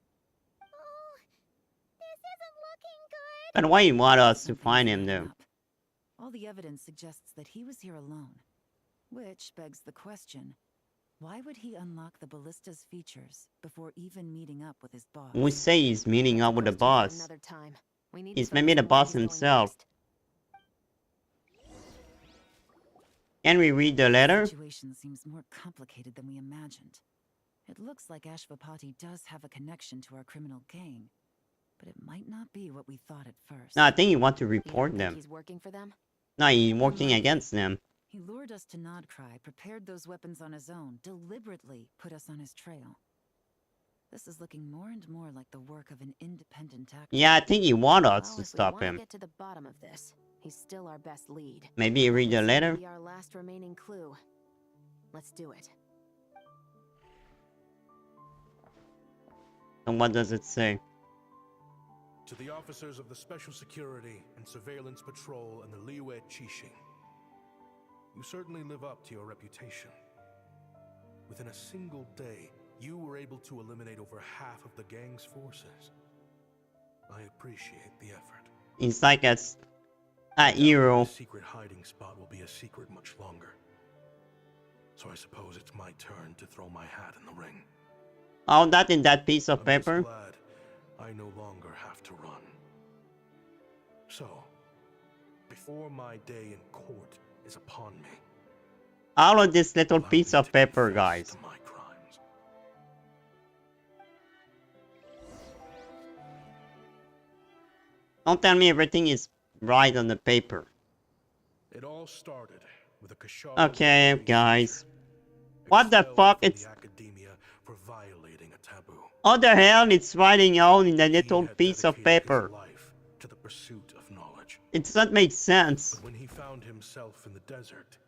S2: Oh, this isn't looking good.
S1: And why he want us to find him though?
S14: All the evidence suggests that he was here alone. Which begs the question, why would he unlock the ballista's features before even meeting up with his boss?
S1: We say he's meeting up with the boss.
S5: Another time. We need
S1: He's
S5: to
S1: maybe
S5: focus
S1: the
S5: on where
S1: boss
S5: he's going
S1: himself.
S5: next.
S1: Can we read the letter?
S14: The situation seems more complicated than we imagined. It looks like Ashvapati does have a connection to our criminal gang, but it might not be what we thought at first.
S1: No, I think he wants to
S5: You don't
S1: report
S5: think
S1: them.
S5: he's working for them?
S1: No, he's working against them.
S14: He lured us to Nodcry, prepared those weapons on his own, deliberately put us on his trail. This is looking more and more like the work of an independent actor.
S1: Yeah, I think he wants us
S5: Well,
S1: to
S5: if
S1: stop
S5: we want
S1: him.
S5: to get to the bottom of this, he's still our best lead.
S1: Maybe he read the
S5: This
S1: letter?
S5: may be our last remaining clue. Let's do it.
S1: And what does it say?
S10: To the officers of the Special Security and Surveillance Patrol and the Liyue Qixing, you certainly live up to your reputation. Within a single day, you were able to eliminate over half of the gang's forces. I appreciate the effort.
S1: It's like a hero.
S10: The secret hiding spot will be a secret much longer. So I suppose it's my turn to throw my hat in the ring.
S1: All that in that piece of
S10: I'm
S1: paper?
S10: just glad I no longer have to run. So, before my day in court is upon me,
S1: All of this little piece of paper, guys.
S10: my crimes.
S1: Don't tell me everything is right on the paper.
S10: It all started with a Kashara
S1: Okay, guys. What the fuck?
S10: from
S1: It's...
S10: the academia for violating a taboo.
S1: What the hell it's writing out in a little piece of paper?
S10: Life to the pursuit of knowledge.
S1: It doesn't make sense.
S10: But when he found himself in the desert,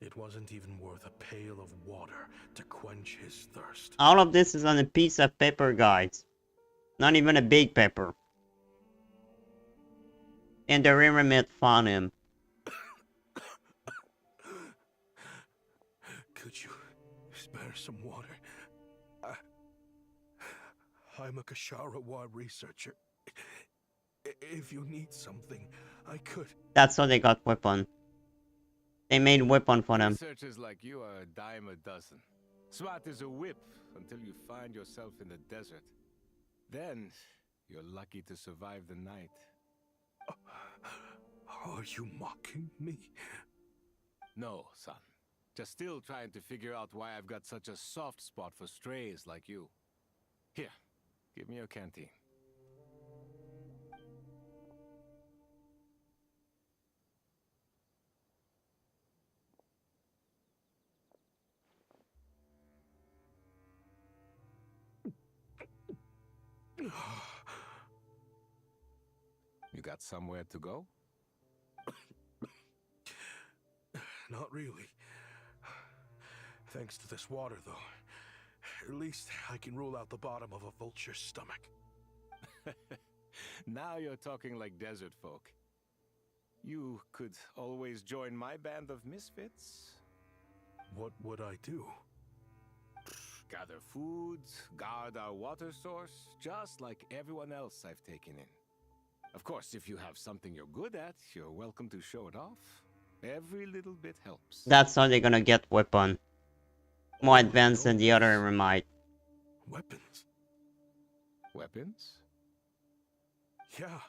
S10: it wasn't even worth a pail of water to quench his thirst.
S1: All of this is on a piece of paper, guys. Not even a big paper. And the Remit found him.
S10: Could you spare some water? I'm a Kashara researcher. If you need something, I could.
S1: That's how they got weapon. They made weapon for them.
S18: Researchers like you are a dime a dozen. Smart as a whip until you find yourself in the desert. Then, you're lucky to survive the night.
S10: Are you mocking me?
S18: No, son. Just still trying to figure out why I've got such a soft spot for strays like you. Here, give me your canteen. You got somewhere to go?
S10: Not really. Thanks to this water, though. At least I can rule out the bottom of a vulture's stomach.
S18: Now you're talking like desert folk. You could always join my band of misfits.
S10: What would I do?
S18: Gather food, guard our water source, just like everyone else I've taken in. Of course, if you have something you're good at, you're welcome to show it off. Every little bit helps.
S1: That's how they're gonna get weapon. More advanced than the other Remite.
S10: Weapons?
S18: Weapons?
S10: Yeah.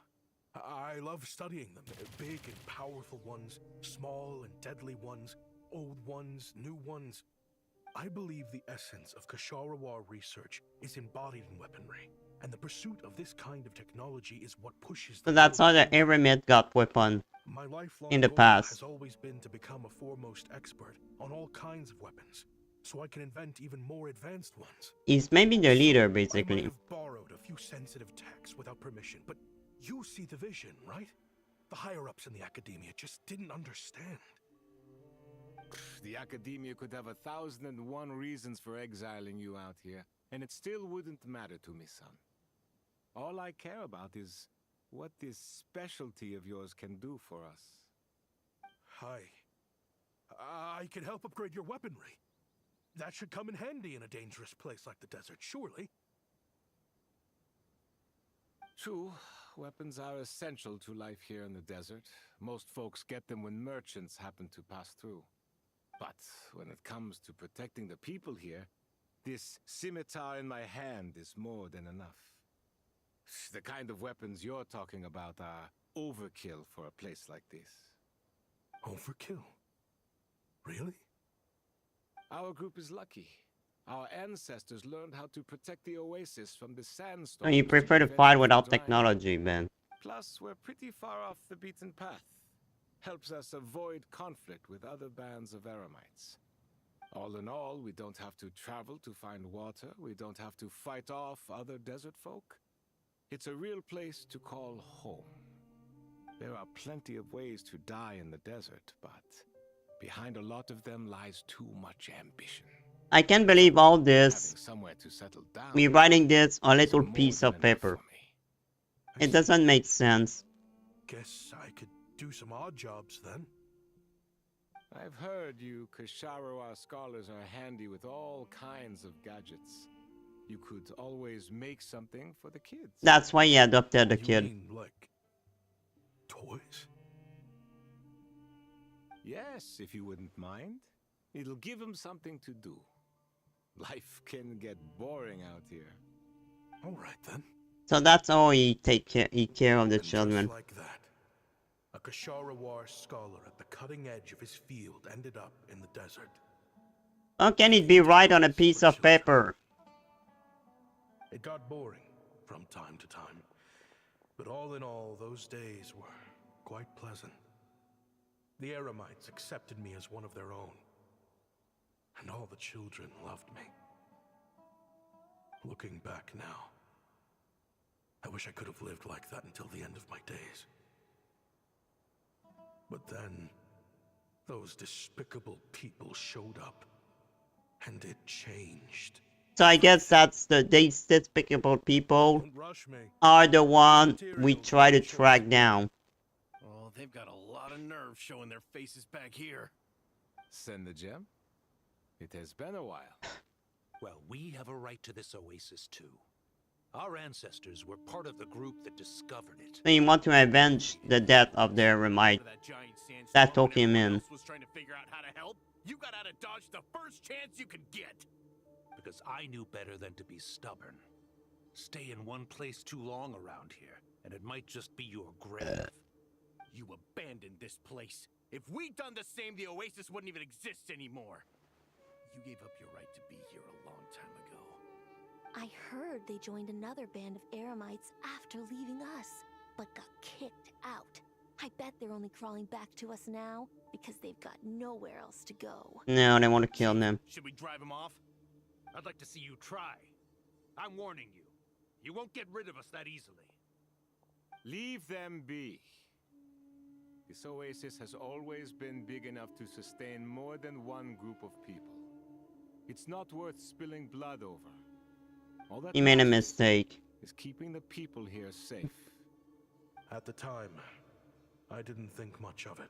S10: I love studying them. Big and powerful ones, small and deadly ones, old ones, new ones. I believe the essence of Kashara research is embodied in weaponry, and the pursuit of this kind of technology is what pushes
S1: So that's how the Remit got weapon
S10: My lifelong
S1: in the
S10: goal
S1: past.
S10: has always been to become a foremost expert on all kinds of weapons, so I can invent even more advanced ones.
S1: He's maybe the leader,
S10: I might
S1: basically.
S10: have borrowed a few sensitive texts without permission, but you see the vision, right? The higher-ups in the academia just didn't understand.
S18: The academia could have 1,001 reasons for exiling you out here, and it still wouldn't matter to me, son. All I care about is what this specialty of yours can do for us.
S10: I can help upgrade your weaponry. That should come in handy in a dangerous place like the desert, surely.
S18: True, weapons are essential to life here in the desert. Most folks get them when merchants happen to pass through. But when it comes to protecting the people here, this scimitar in my hand is more than enough. The kind of weapons you're talking about are overkill for a place like this.
S10: Overkill? Really?
S18: Our group is lucky. Our ancestors learned how to protect the oasis from the
S1: Oh,
S18: sandstorms.
S1: you prefer to fight without technology, Ben.
S18: Plus, we're pretty far off the beaten path. Helps us avoid conflict with other bands of Eremites. All in all, we don't have to travel to find water. We don't have to fight off other desert folk. It's a real place to call home. There are plenty of ways to die in the desert, but behind a lot of them lies too much ambition.
S1: I can't believe all this.
S18: Somewhere to settle down.
S1: Me writing this on a little piece of paper. It doesn't make sense.
S10: Guess I could do some odd jobs then.
S18: I've heard you Kasharoa scholars are handy with all kinds of gadgets. You could always make something for the kids.
S1: That's why he adopted the kid.
S10: You mean, like, toys?
S18: Yes, if you wouldn't mind. It'll give them something to do. Life can get boring out here.
S10: All right then.
S1: So that's how he take care of the
S10: And
S1: children.
S10: just like that, a Kasharawar scholar at the cutting edge of his field ended up in the desert.
S1: How can it be right on a piece of paper?
S10: It got boring from time to time, but all in all, those days were quite pleasant. The Eremites accepted me as one of their own, and all the children loved me. Looking back now, I wish I could have lived like that until the end of my days. But then, those despicable people showed up, and it changed.
S1: So I guess that's these despicable people
S10: Don't rush me.
S1: are the one we try to track down.
S19: Oh, they've got a lot of nerve showing their faces back here.
S18: Send the gem? It has been a while.
S20: Well, we have a right to this oasis too. Our ancestors were part of the group that discovered it.
S1: So you want to avenge the death of the Eremite. That took him in.
S19: Was trying to figure out how to help. You got out of Dodge the first chance you could get.
S20: Because I knew better than to be stubborn. Stay in one place too long around here, and it might just be your grave.
S19: You abandoned this place. If we'd done the same, the oasis wouldn't even exist anymore. You gave up your right to be here a long time ago.
S4: I heard they joined another band of Eremites after leaving us, but got kicked out. I bet they're only crawling back to us now because they've got nowhere else to go.
S1: No, they want to kill them.
S19: Should we drive them off?
S20: I'd like to see you try. I'm warning you. You won't get rid of us that easily.
S18: Leave them be. This oasis has always been big enough to sustain more than one group of people. It's not worth spilling blood over. All that
S1: He made a
S18: matters
S1: mistake.
S18: is keeping the people here safe.
S10: At the time, I didn't think much of it.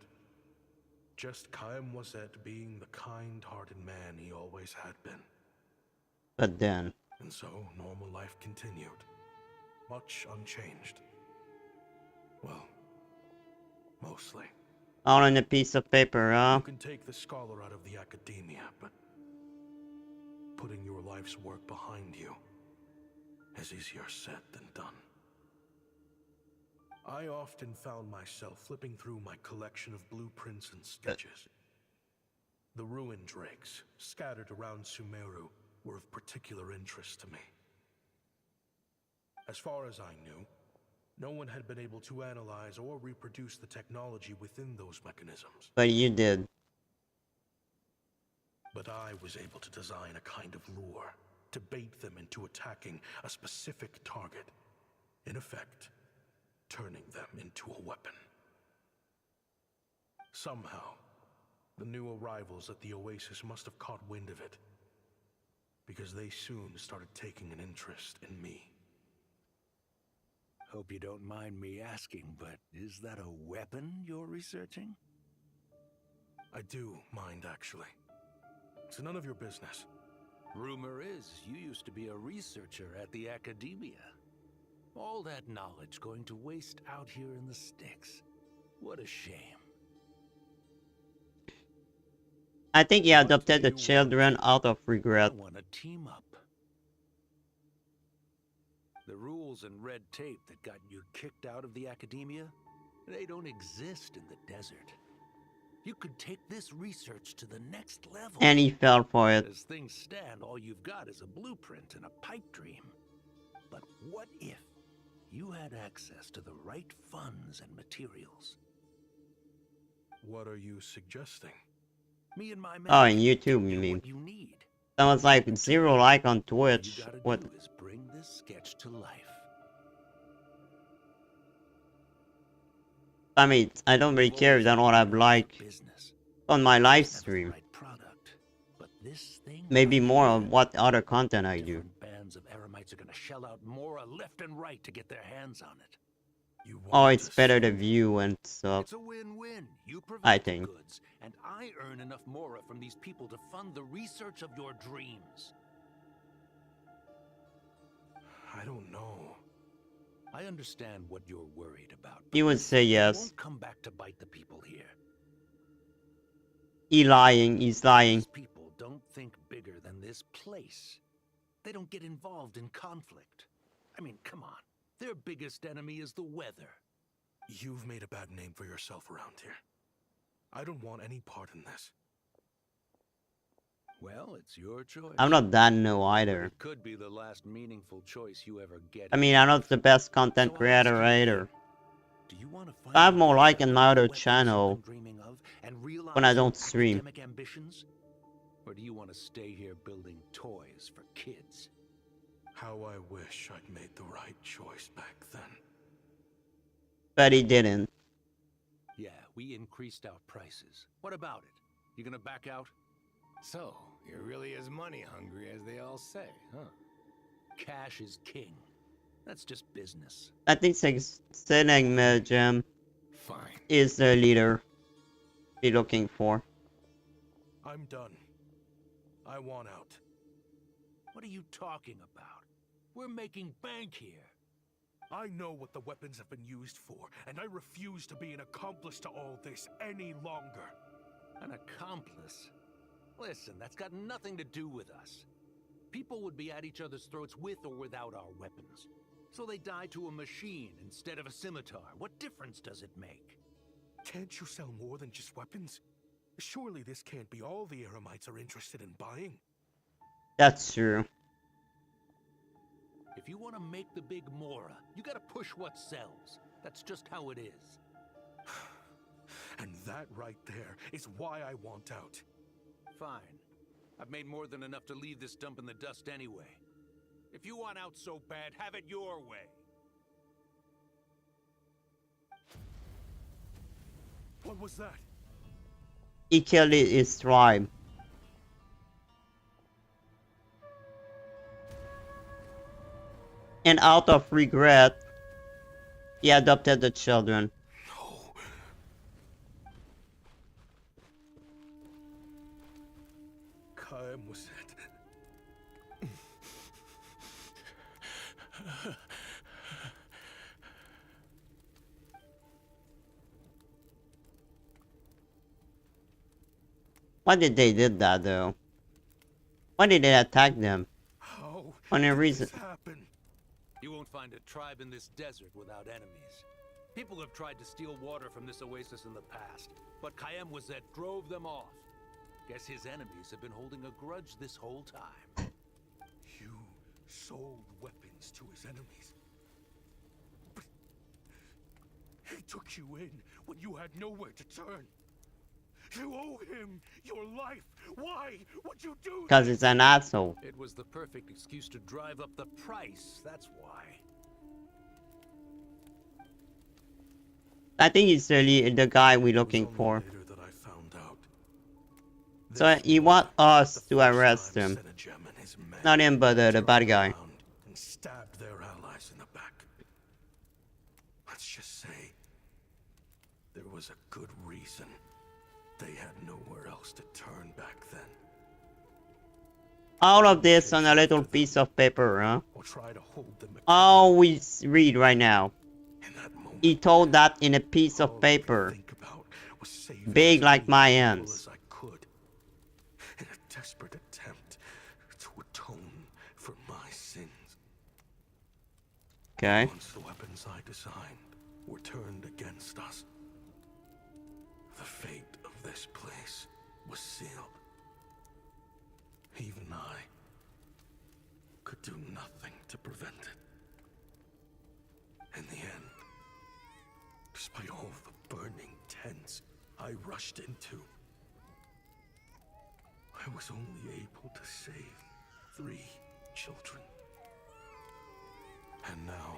S10: Just Chaim Waset being the kind-hearted man he always had been.
S1: But then...
S10: And so, normal life continued. Much unchanged. Well, mostly.
S1: All on a piece of paper, huh?
S10: You can take the scholar out of the academia, but putting your life's work behind you is easier said than done. I often found myself flipping through my collection of blueprints and sketches. The ruined drakes, scattered around Sumeru, were of particular interest to me. As far as I knew, no one had been able to analyze or reproduce the technology within those mechanisms.
S1: But you did.
S10: But I was able to design a kind of lure to bait them into attacking a specific target. In effect, turning them into a weapon. Somehow, the new arrivals at the oasis must have caught wind of it, because they soon started taking an interest in me.
S20: Hope you don't mind me asking, but is that a weapon you're researching?
S10: I do mind, actually. It's none of your business.
S20: Rumor is you used to be a researcher at the academia. All that knowledge going to waste out here in the sticks. What a shame.
S1: I think he adopted the children out of regret.
S20: I want to team up. The rules and red tape that got you kicked out of the academia, they don't exist in the desert. You could take this research to the next level.
S1: And he fell for it.
S20: As things stand, all you've got is a blueprint and a pipe dream. But what if you had access to the right funds and materials?
S10: What are you suggesting?
S20: Me and my men
S1: Oh, and YouTube, you mean?
S20: what you need.
S1: Someone's like 0 like on Twitch. What?
S20: Do is bring this sketch to life.
S1: I mean, I don't really care if I don't have like on my live stream. Maybe more of what other content I do.
S20: Bands of Eremites are gonna shell out more left and right to get their hands on it.
S1: Oh, it's better to view and stuff.
S20: It's a win-win. You
S1: I
S20: provide the
S1: think.
S20: goods, and I earn enough mora from these people to fund the research of your dreams.
S10: I don't know.
S20: I understand what you're worried about.
S1: He would say
S20: It
S1: yes.
S20: won't come back to bite the people here.
S1: He's lying.
S20: These people don't think bigger than this place. They don't get involved in conflict. I mean, come on. Their biggest enemy is the weather.
S10: You've made a bad name for yourself around here. I don't want any part in this.
S20: Well, it's your choice.
S1: I'm not that new either.
S20: It could be the last meaningful choice you ever get.
S1: I mean, I'm not the best content creator either.
S20: Do you want to find
S1: I have more
S20: out
S1: like in my other
S20: what you've
S1: channel
S20: been dreaming of and realize
S1: when I don't
S20: your
S1: stream.
S20: academic ambitions? Or do you want to stay here building toys for kids?
S10: How I wish I'd made the right choice back then.
S1: But he didn't.
S20: Yeah, we increased our prices. What about it? You gonna back out?
S18: So, you're really as money hungry as they all say, huh?
S20: Cash is king. That's just business.
S1: I think Seneng Gem
S18: Fine.
S1: is the leader be looking for.
S10: I'm done. I want out.
S20: What are you talking about? We're making bank here.
S10: I know what the weapons have been used for, and I refuse to be an accomplice to all this any longer.
S20: An accomplice? Listen, that's got nothing to do with us. People would be at each other's throats with or without our weapons. So they die to a machine instead of a scimitar. What difference does it make?
S10: Can't you sell more than just weapons? Surely this can't be all the Eremites are interested in buying.
S1: That's true.
S20: If you want to make the big mora, you gotta push what sells. That's just how it is.
S10: And that right there is why I want out.
S20: Fine. I've made more than enough to leave this dump in the dust anyway. If you want out so bad, have it your way.
S10: What was that?
S1: He killed his tribe. And out of regret, he adopted the children.
S10: Kaim was it.
S1: Why did they did that though? Why did they attack them?
S10: How
S1: For no reason.
S10: did this happen?
S20: You won't find a tribe in this desert without enemies. People have tried to steal water from this oasis in the past, but Kaim was that drove them off. Guess his enemies have been holding a grudge this whole time.
S10: You sold weapons to his enemies. But he took you in when you had nowhere to turn. You owe him your life. Why would you do
S1: Because he's an asshole.
S20: It was the perfect excuse to drive up the price, that's why.
S1: I think he's really the guy we're looking for. So he wants us to arrest him. Not him, but the bad guy.
S10: And stabbed their allies in the back. Let's just say there was a good reason. They had nowhere else to turn back then.
S1: All of this on a little piece of paper, huh?
S10: Or try to hold them.
S1: All we read right now. He told that in a piece of paper. Big like my hands. Okay.
S10: Once the weapons I designed were turned against us, the fate of this place was sealed. Even I could do nothing to prevent it. In the end, despite all the burning tents I rushed into, I was only able to save 3 children. And now,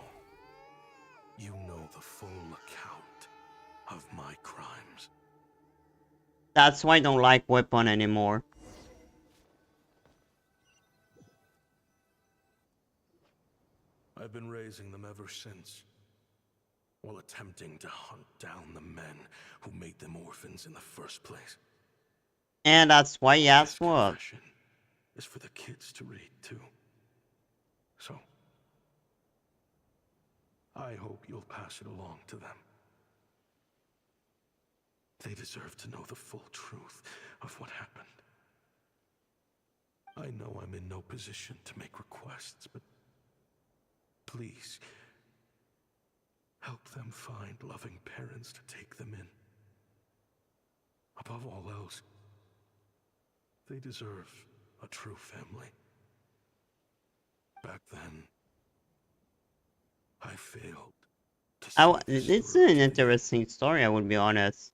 S10: you know the full account of my crimes.
S1: That's why I don't like weapon anymore.
S10: I've been raising them ever since, while attempting to hunt down the men who made them orphans in the first place.
S1: And that's why he asked what?
S10: Is for the kids to read too. So, I hope you'll pass it along to them. They deserve to know the full truth of what happened. I know I'm in no position to make requests, but please, help them find loving parents to take them in. Above all else, they deserve a true family. Back then, I failed.
S1: It's an interesting story, I would be honest.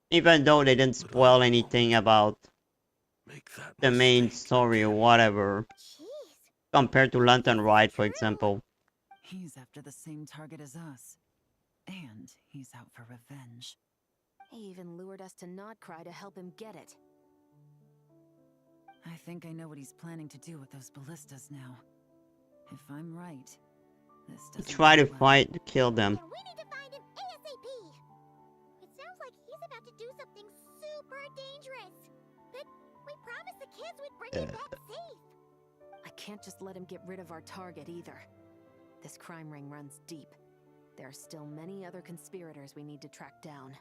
S1: Even though they didn't spoil anything about the main story or whatever. Compared to Lantern Ride, for example.
S14: He's after the same target as us. And he's out for revenge.
S5: He even lured us to Nodcry to help him get it.
S14: I think I know what he's planning to do with those ballistas now. If I'm right, this doesn't
S1: Try to
S14: go well.
S1: kill them.
S2: We need to find him ASAP. It sounds like he's about to do something super dangerous. But we promised the kids we'd bring him back safe.
S5: I can't just let him get rid of our target either. This crime ring runs deep. There are still many other conspirators we need to track down.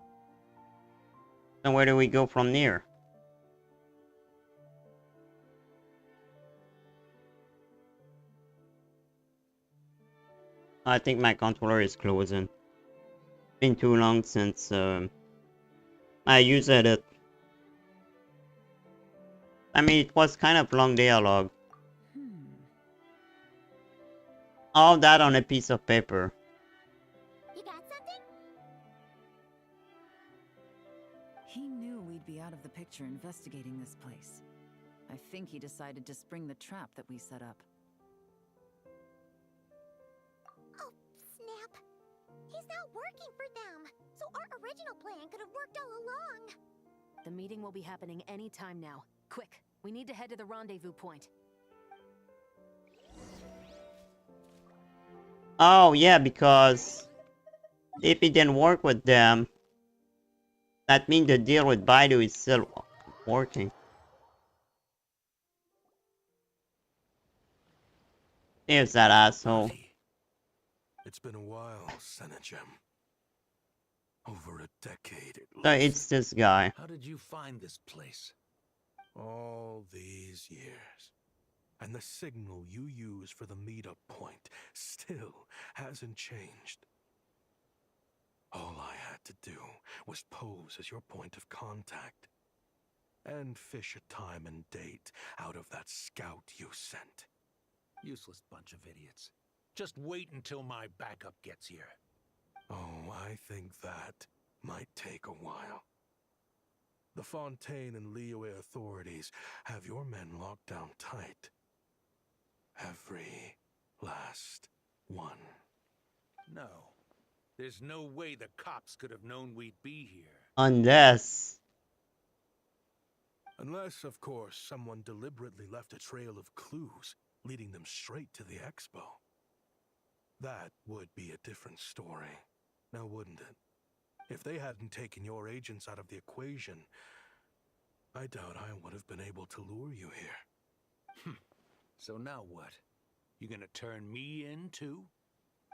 S1: And where do we go from here? I think my controller is closing. Been too long since I used it. I mean, it was kind of long dialogue. All that on a piece of paper.
S2: You got something?
S14: He knew we'd be out of the picture investigating this place. I think he decided to spring the trap that we set up.
S2: Oh, snap. He's not working for them. So our original plan could have worked all along.
S5: The meeting will be happening any time now. Quick, we need to head to the rendezvous point.
S1: Oh, yeah, because if it didn't work with them, that means the deal with Baidu is still working. Here's that asshole.
S10: It's been a while, Senegem. Over a decade at least.
S1: So it's this guy.
S20: How did you find this place?
S10: All these years. And the signal you use for the meetup point still hasn't changed. All I had to do was pose as your point of contact. And fish a time and date out of that scout you sent.
S20: Useless bunch of idiots. Just wait until my backup gets here.
S10: Oh, I think that might take a while. The Fontaine and Liyue authorities have your men locked down tight. Every last one.
S20: No. There's no way the cops could have known we'd be here.
S1: Unless,
S10: of course, someone deliberately left a trail of clues, leading them straight to the expo. That would be a different story, now wouldn't it? If they hadn't taken your agents out of the equation, I doubt I would have been able to lure you here.
S20: So now what? You gonna turn me in too?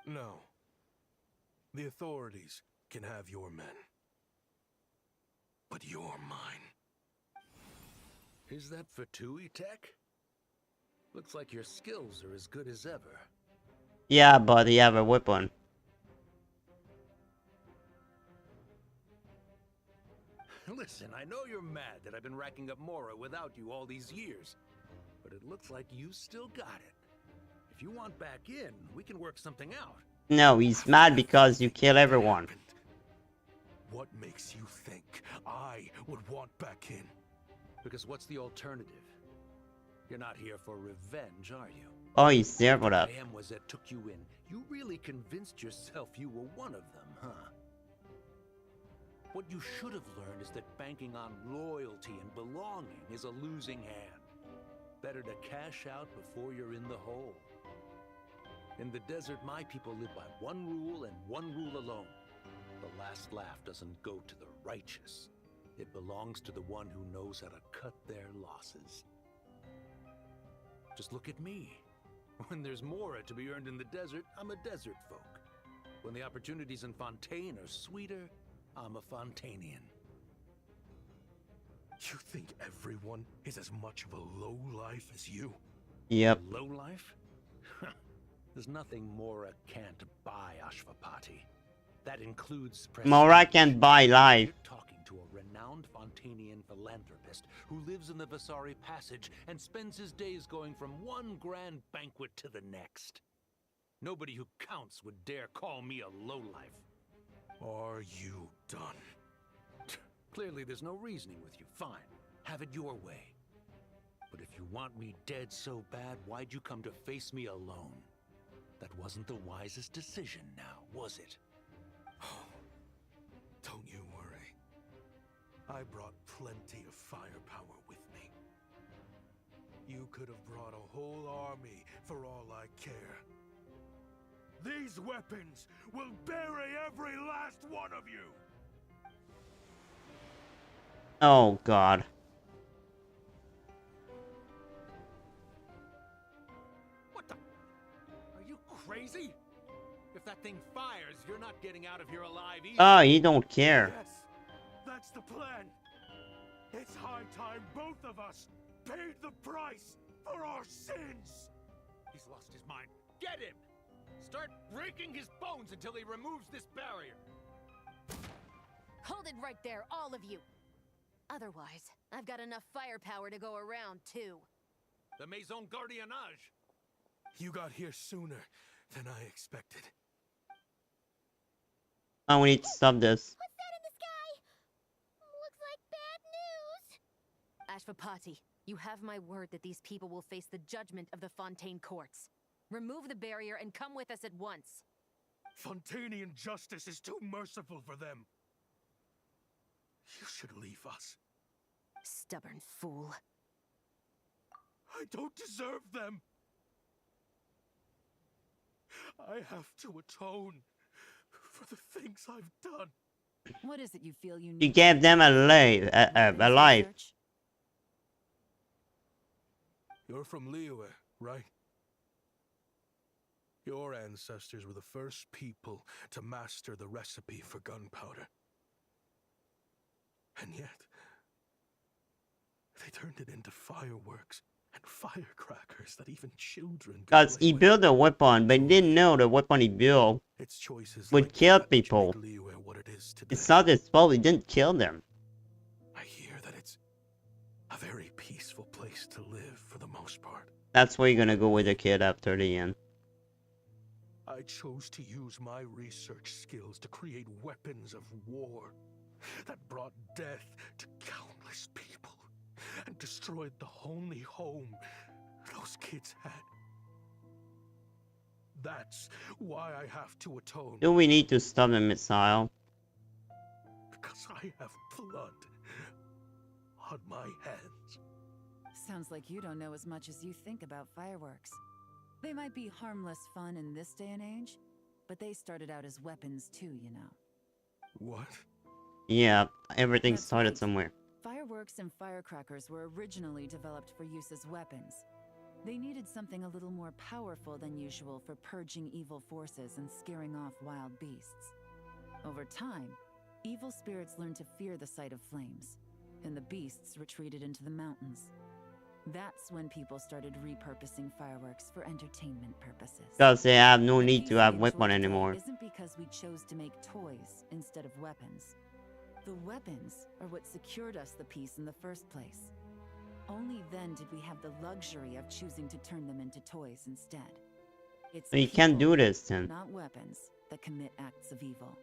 S10: No. The authorities can have your men. But you're mine.
S20: Is that Fatui tech? Looks like your skills are as good as ever.
S1: Yeah, but he have a weapon.
S20: Listen, I know you're mad that I've been racking up Mora without you all these years, but it looks like you still got it. If you want back in, we can work something out.
S1: No, he's mad because you kill everyone.
S10: What makes you think I would want back in?
S20: Because what's the alternative? You're not here for revenge, are you?
S1: Oh, he's there for that.
S20: PM was that took you in. You really convinced yourself you were one of them, huh? What you should have learned is that banking on loyalty and belonging is a losing hand. Better to cash out before you're in the hole. In the desert, my people live by one rule and one rule alone. The last laugh doesn't go to the righteous. It belongs to the one who knows how to cut their losses. Just look at me. When there's Mora to be earned in the desert, I'm a desert folk. When the opportunities in Fontaine are sweeter, I'm a Fontanian.
S10: You think everyone is as much of a lowlife as you?
S1: Yep.
S20: Lowlife? There's nothing Mora can't buy, Ashvapati. That includes
S1: Mora can't buy life.
S20: You're talking to a renowned Fontanian philanthropist who lives in the Vasari Passage and spends his days going from one grand banquet to the next. Nobody who counts would dare call me a lowlife.
S10: Are you done?
S20: Clearly there's no reasoning with you. Fine, have it your way. But if you want me dead so bad, why'd you come to face me alone? That wasn't the wisest decision now, was it?
S10: Don't you worry. I brought plenty of firepower with me. You could have brought a whole army for all I care. These weapons will bury every last one of you!
S1: Oh, God.
S20: What the? Are you crazy? If that thing fires, you're not getting out of here alive either.
S1: Oh, he don't care.
S10: Yes, that's the plan. It's high time both of us paid the price for our sins.
S20: He's lost his mind. Get him! Start breaking his bones until he removes this barrier.
S5: Hold it right there, all of you. Otherwise, I've got enough firepower to go around, too.
S20: The Maison Gardiennage.
S10: You got here sooner than I expected.
S1: Oh, we need to stop this.
S2: What's that in the sky? Looks like bad news.
S5: Ashvapati, you have my word that these people will face the judgment of the Fontaine courts. Remove the barrier and come with us at once.
S10: Fontanian justice is too merciful for them. You should leave us.
S5: Stubborn fool.
S10: I don't deserve them. I have to atone for the things I've done.
S14: What is it you feel you need?
S1: You gave them a life.
S10: You're from Liyue, right? Your ancestors were the first people to master the recipe for gunpowder. And yet, they turned it into fireworks and firecrackers that even children could
S1: Because
S10: play
S1: he
S10: with.
S1: built a weapon, but he didn't know the weapon he built
S10: It's choices
S1: would
S10: like
S1: kill
S10: that which
S1: people.
S10: make Liyue what it is today.
S1: It's not his fault, he didn't kill them.
S10: I hear that it's a very peaceful place to live for the most part.
S1: That's where you're gonna go with the kid after the end.
S10: I chose to use my research skills to create weapons of war that brought death to countless people and destroyed the only home those kids had. That's why I have to atone.
S1: Do we need to stop the missile?
S10: Because I have blood on my hands.
S14: Sounds like you don't know as much as you think about fireworks. They might be harmless fun in this day and age, but they started out as weapons too, you know.
S10: What?
S1: Yeah, everything
S14: That's
S1: started
S14: right.
S1: somewhere.
S14: Fireworks and firecrackers were originally developed for use as weapons. They needed something a little more powerful than usual for purging evil forces and scaring off wild beasts. Over time, evil spirits learned to fear the sight of flames, and the beasts retreated into the mountains. That's when people started repurposing fireworks for entertainment purposes.
S1: Because they have no
S14: The
S1: need
S14: piece
S1: to
S14: we
S1: have
S14: enjoy
S1: weapon
S14: today
S1: anymore.
S14: Isn't because we chose to make toys instead of weapons. The weapons are what secured us the peace in the first place. Only then did we have the luxury of choosing to turn them into toys instead. It's
S1: So you can't do
S14: people,
S1: this then.
S14: not weapons, that commit acts of evil.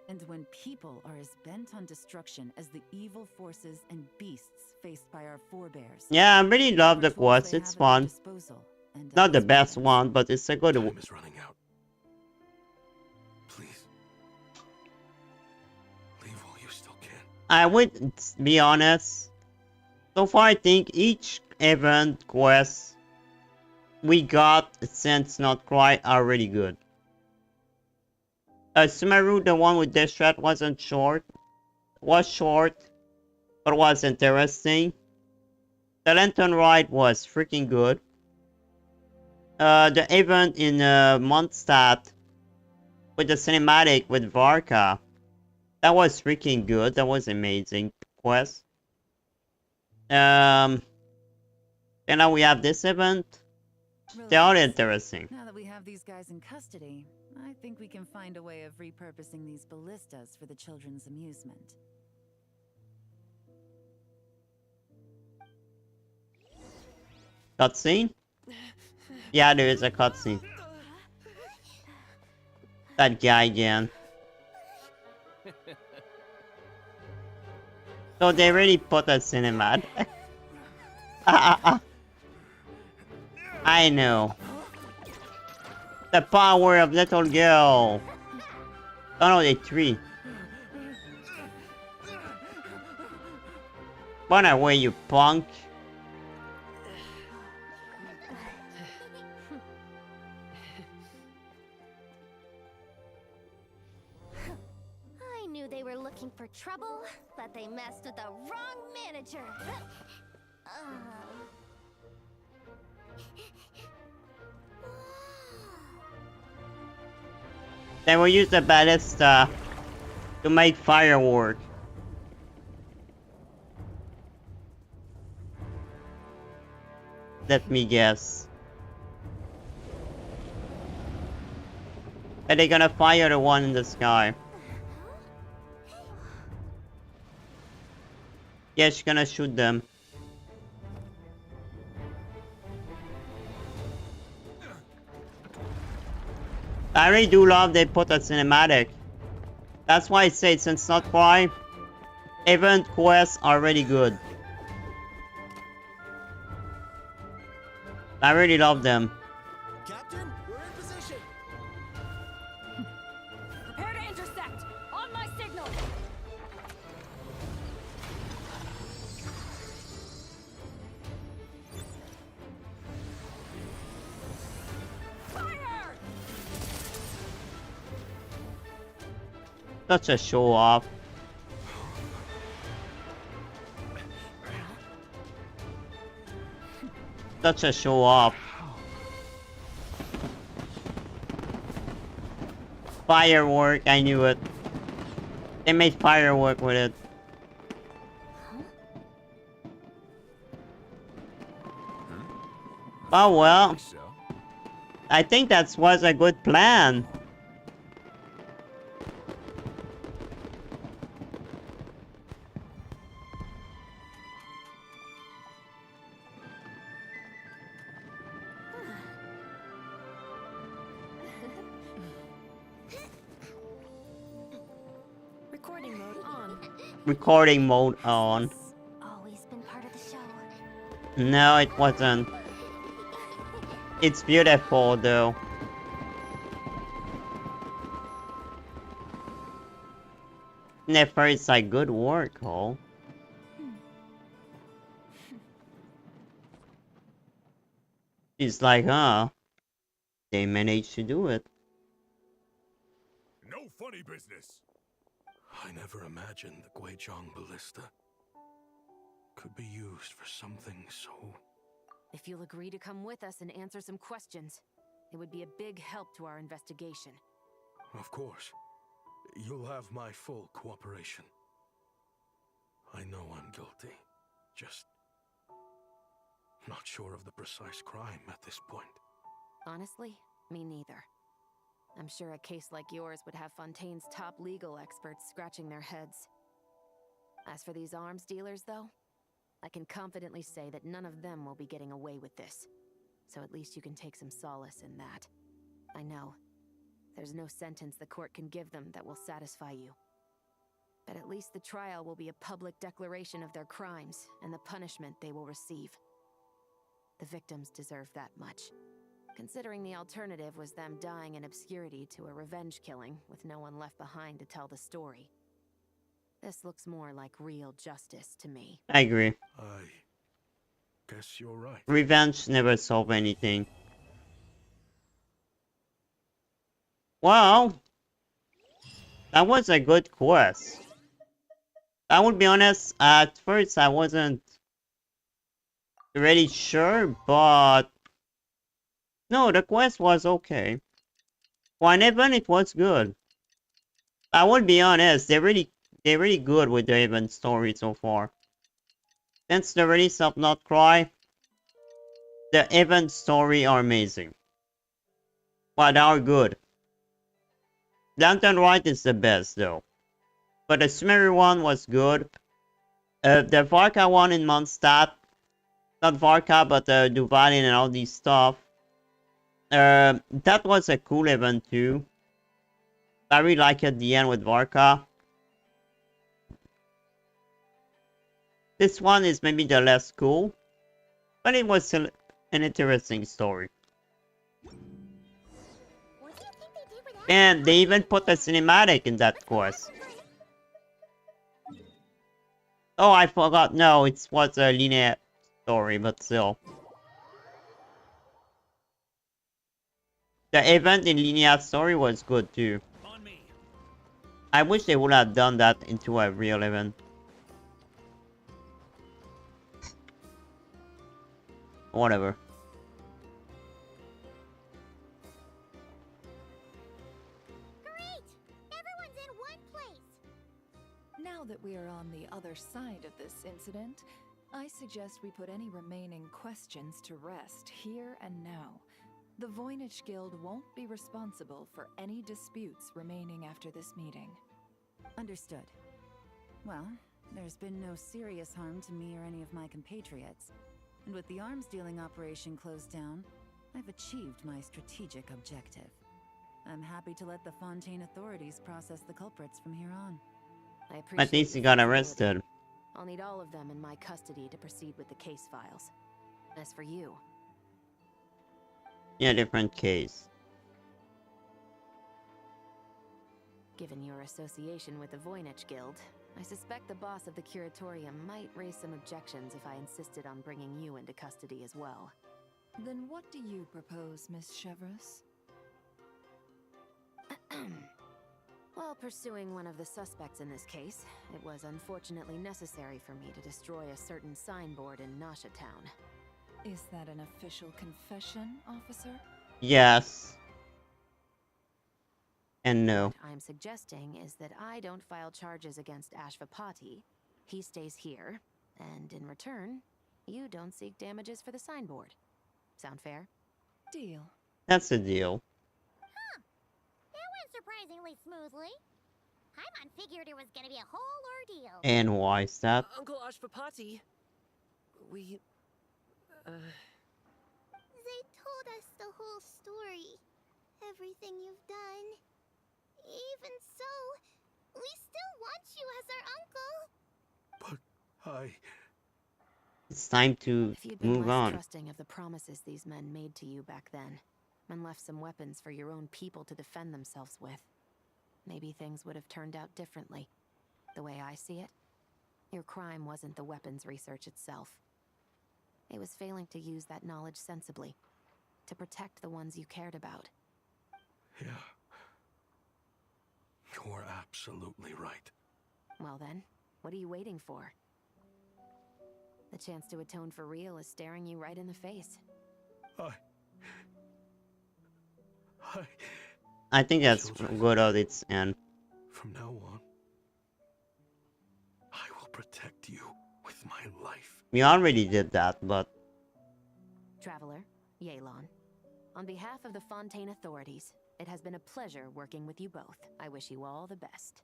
S14: And when people are as bent on destruction as the evil forces and beasts faced by our forebears.
S1: Yeah, I really love the
S14: whatever tools
S1: quest.
S14: they
S1: It's
S14: have at their
S1: fun.
S14: disposal end up
S1: Not the
S14: as
S1: best
S14: weapons.
S1: one, but it's a good one.
S10: Time is running out. Please. Leave while you still can.
S1: I would be honest. So far, I think each event quest we got since Not Cry are really good. Sumeru, the one with this threat, wasn't short. Was short, but was interesting. The Lantern Ride was freaking good. The event in Mondstadt with the cinematic with Varka, that was freaking good. That was amazing quest. And now we have this event. They are
S14: Relax.
S1: interesting.
S14: Now that we have these guys in custody, I think we can find a way of repurposing these ballistas for the children's amusement.
S1: Cutscene? Yeah, there is a cutscene. That guy again. So they really put a cinematic. I know. The power of little girl. Oh no, they three. Run away, you punk.
S4: I knew they were looking for trouble, but they messed with the wrong manager.
S1: They will use the ballista to make firework. Let me guess. Are they gonna fire the one in the sky? Yeah, she's gonna shoot them. I really do love they put a cinematic. That's why I say since Not Cry, event quests are really good. I really love them.
S12: Captain, we're in position.
S7: Prepare to intersect! On my signal! Fire!
S1: Such a show off. Such a show off. Firework, I knew it. They made firework with it. Oh well. I think that was a good plan.
S8: Recording mode on.
S1: Recording mode on.
S4: Always been part of the show.
S1: No, it wasn't. It's beautiful though. Never is like good work, Cole. It's like, huh? They managed to do it.
S6: No funny business.
S10: I never imagined the Guizhong ballista could be used for something so...
S5: If you'll agree to come with us and answer some questions, it would be a big help to our investigation.
S10: Of course. You'll have my full cooperation. I know I'm guilty. Just... Not sure of the precise crime at this point.
S5: Honestly, me neither. I'm sure a case like yours would have Fontaine's top legal experts scratching their heads. As for these arms dealers, though, I can confidently say that none of them will be getting away with this. So at least you can take some solace in that. I know. There's no sentence the court can give them that will satisfy you. But at least the trial will be a public declaration of their crimes and the punishment they will receive. The victims deserve that much, considering the alternative was them dying in obscurity to a revenge killing with no one left behind to tell the story. This looks more like real justice to me.
S1: I agree.
S10: I guess you're right.
S1: Revenge never solves anything. Well, that was a good quest. I would be honest, at first I wasn't really sure, but no, the quest was okay. For an event, it was good. I would be honest, they're really good with the event story so far. Since the release of Not Cry, the event story are amazing. But they are good. Downtown Right is the best though. But the Sumeru one was good. The Varka one in Mondstadt, not Varka, but Duvalin and all these stuff. That was a cool event too. I really like at the end with Varka. This one is maybe the less cool, but it was still an interesting story. And they even put a cinematic in that quest. Oh, I forgot. No, it was a linear story, but still. The event in linear story was good too. I wish they would have done that into a real event. Whatever.
S3: Now that we are on the other side of this incident, I suggest we put any remaining questions to rest here and now. The Voynich Guild won't be responsible for any disputes remaining after this meeting.
S14: Understood. Well, there's been no serious harm to me or any of my compatriots. And with the arms dealing operation closed down, I've achieved my strategic objective. I'm happy to let the Fontaine authorities process the culprits from here on.
S1: At least he got arrested.
S5: I'll need all of them in my custody to proceed with the case files. As for you...
S1: Yeah, different case.
S5: Given your association with the Voynich Guild, I suspect the boss of the Curatorium might raise some objections if I insisted on bringing you into custody as well.
S3: Then what do you propose, Miss Chevreuse?
S5: While pursuing one of the suspects in this case, it was unfortunately necessary for me to destroy a certain signboard in Nasha Town.
S3: Is that an official confession, officer?
S1: Yes. And no.
S5: What I'm suggesting is that I don't file charges against Ashvapati. He stays here, and in return, you don't seek damages for the signboard. Sound fair?
S3: Deal.
S1: That's a deal.
S2: Huh. That went surprisingly smoothly. Paimon figured it was gonna be a whole ordeal.
S1: And why is that?
S9: Uncle Ashvapati, we...
S2: They told us the whole story. Everything you've done. Even so, we still want you as our uncle.
S10: But I...
S1: It's time to
S5: If you'd been
S1: move
S5: less
S1: on.
S5: trusting of the promises these men made to you back then, and left some weapons for your own people to defend themselves with, maybe things would have turned out differently. The way I see it, your crime wasn't the weapons research itself. It was failing to use that knowledge sensibly, to protect the ones you cared about.
S10: Yeah. You're absolutely right.
S5: Well then, what are you waiting for? The chance to atone for real is staring you right in the face.
S1: I think that's good at its end.
S10: From now on, I will protect you with my life.
S1: We already did that, but
S5: Traveler, Yelan. On behalf of the Fontaine authorities, it has been a pleasure working with you both. I wish you all the best.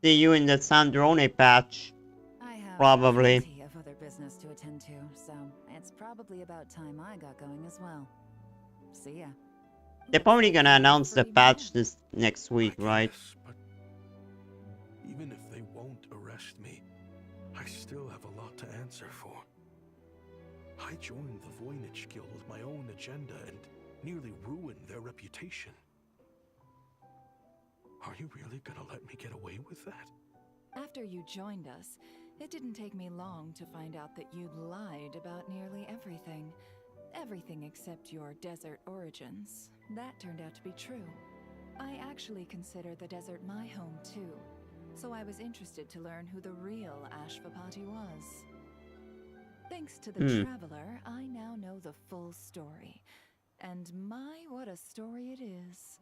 S1: See you in the Sandrone patch.
S14: I have
S1: Probably.
S14: plenty of other business to attend to, so it's probably about time I got going as well. See ya.
S1: They're probably gonna announce the patch this next week, right?
S10: Yes, but even if they won't arrest me, I still have a lot to answer for. I joined the Voynich Guild with my own agenda and nearly ruined their reputation. Are you really gonna let me get away with that?
S3: After you joined us, it didn't take me long to find out that you'd lied about nearly everything. Everything except your desert origins. That turned out to be true. I actually consider the desert my home too, so I was interested to learn who the real Ashvapati was. Thanks to the Traveler, I now know the full story. And my, what a story it is.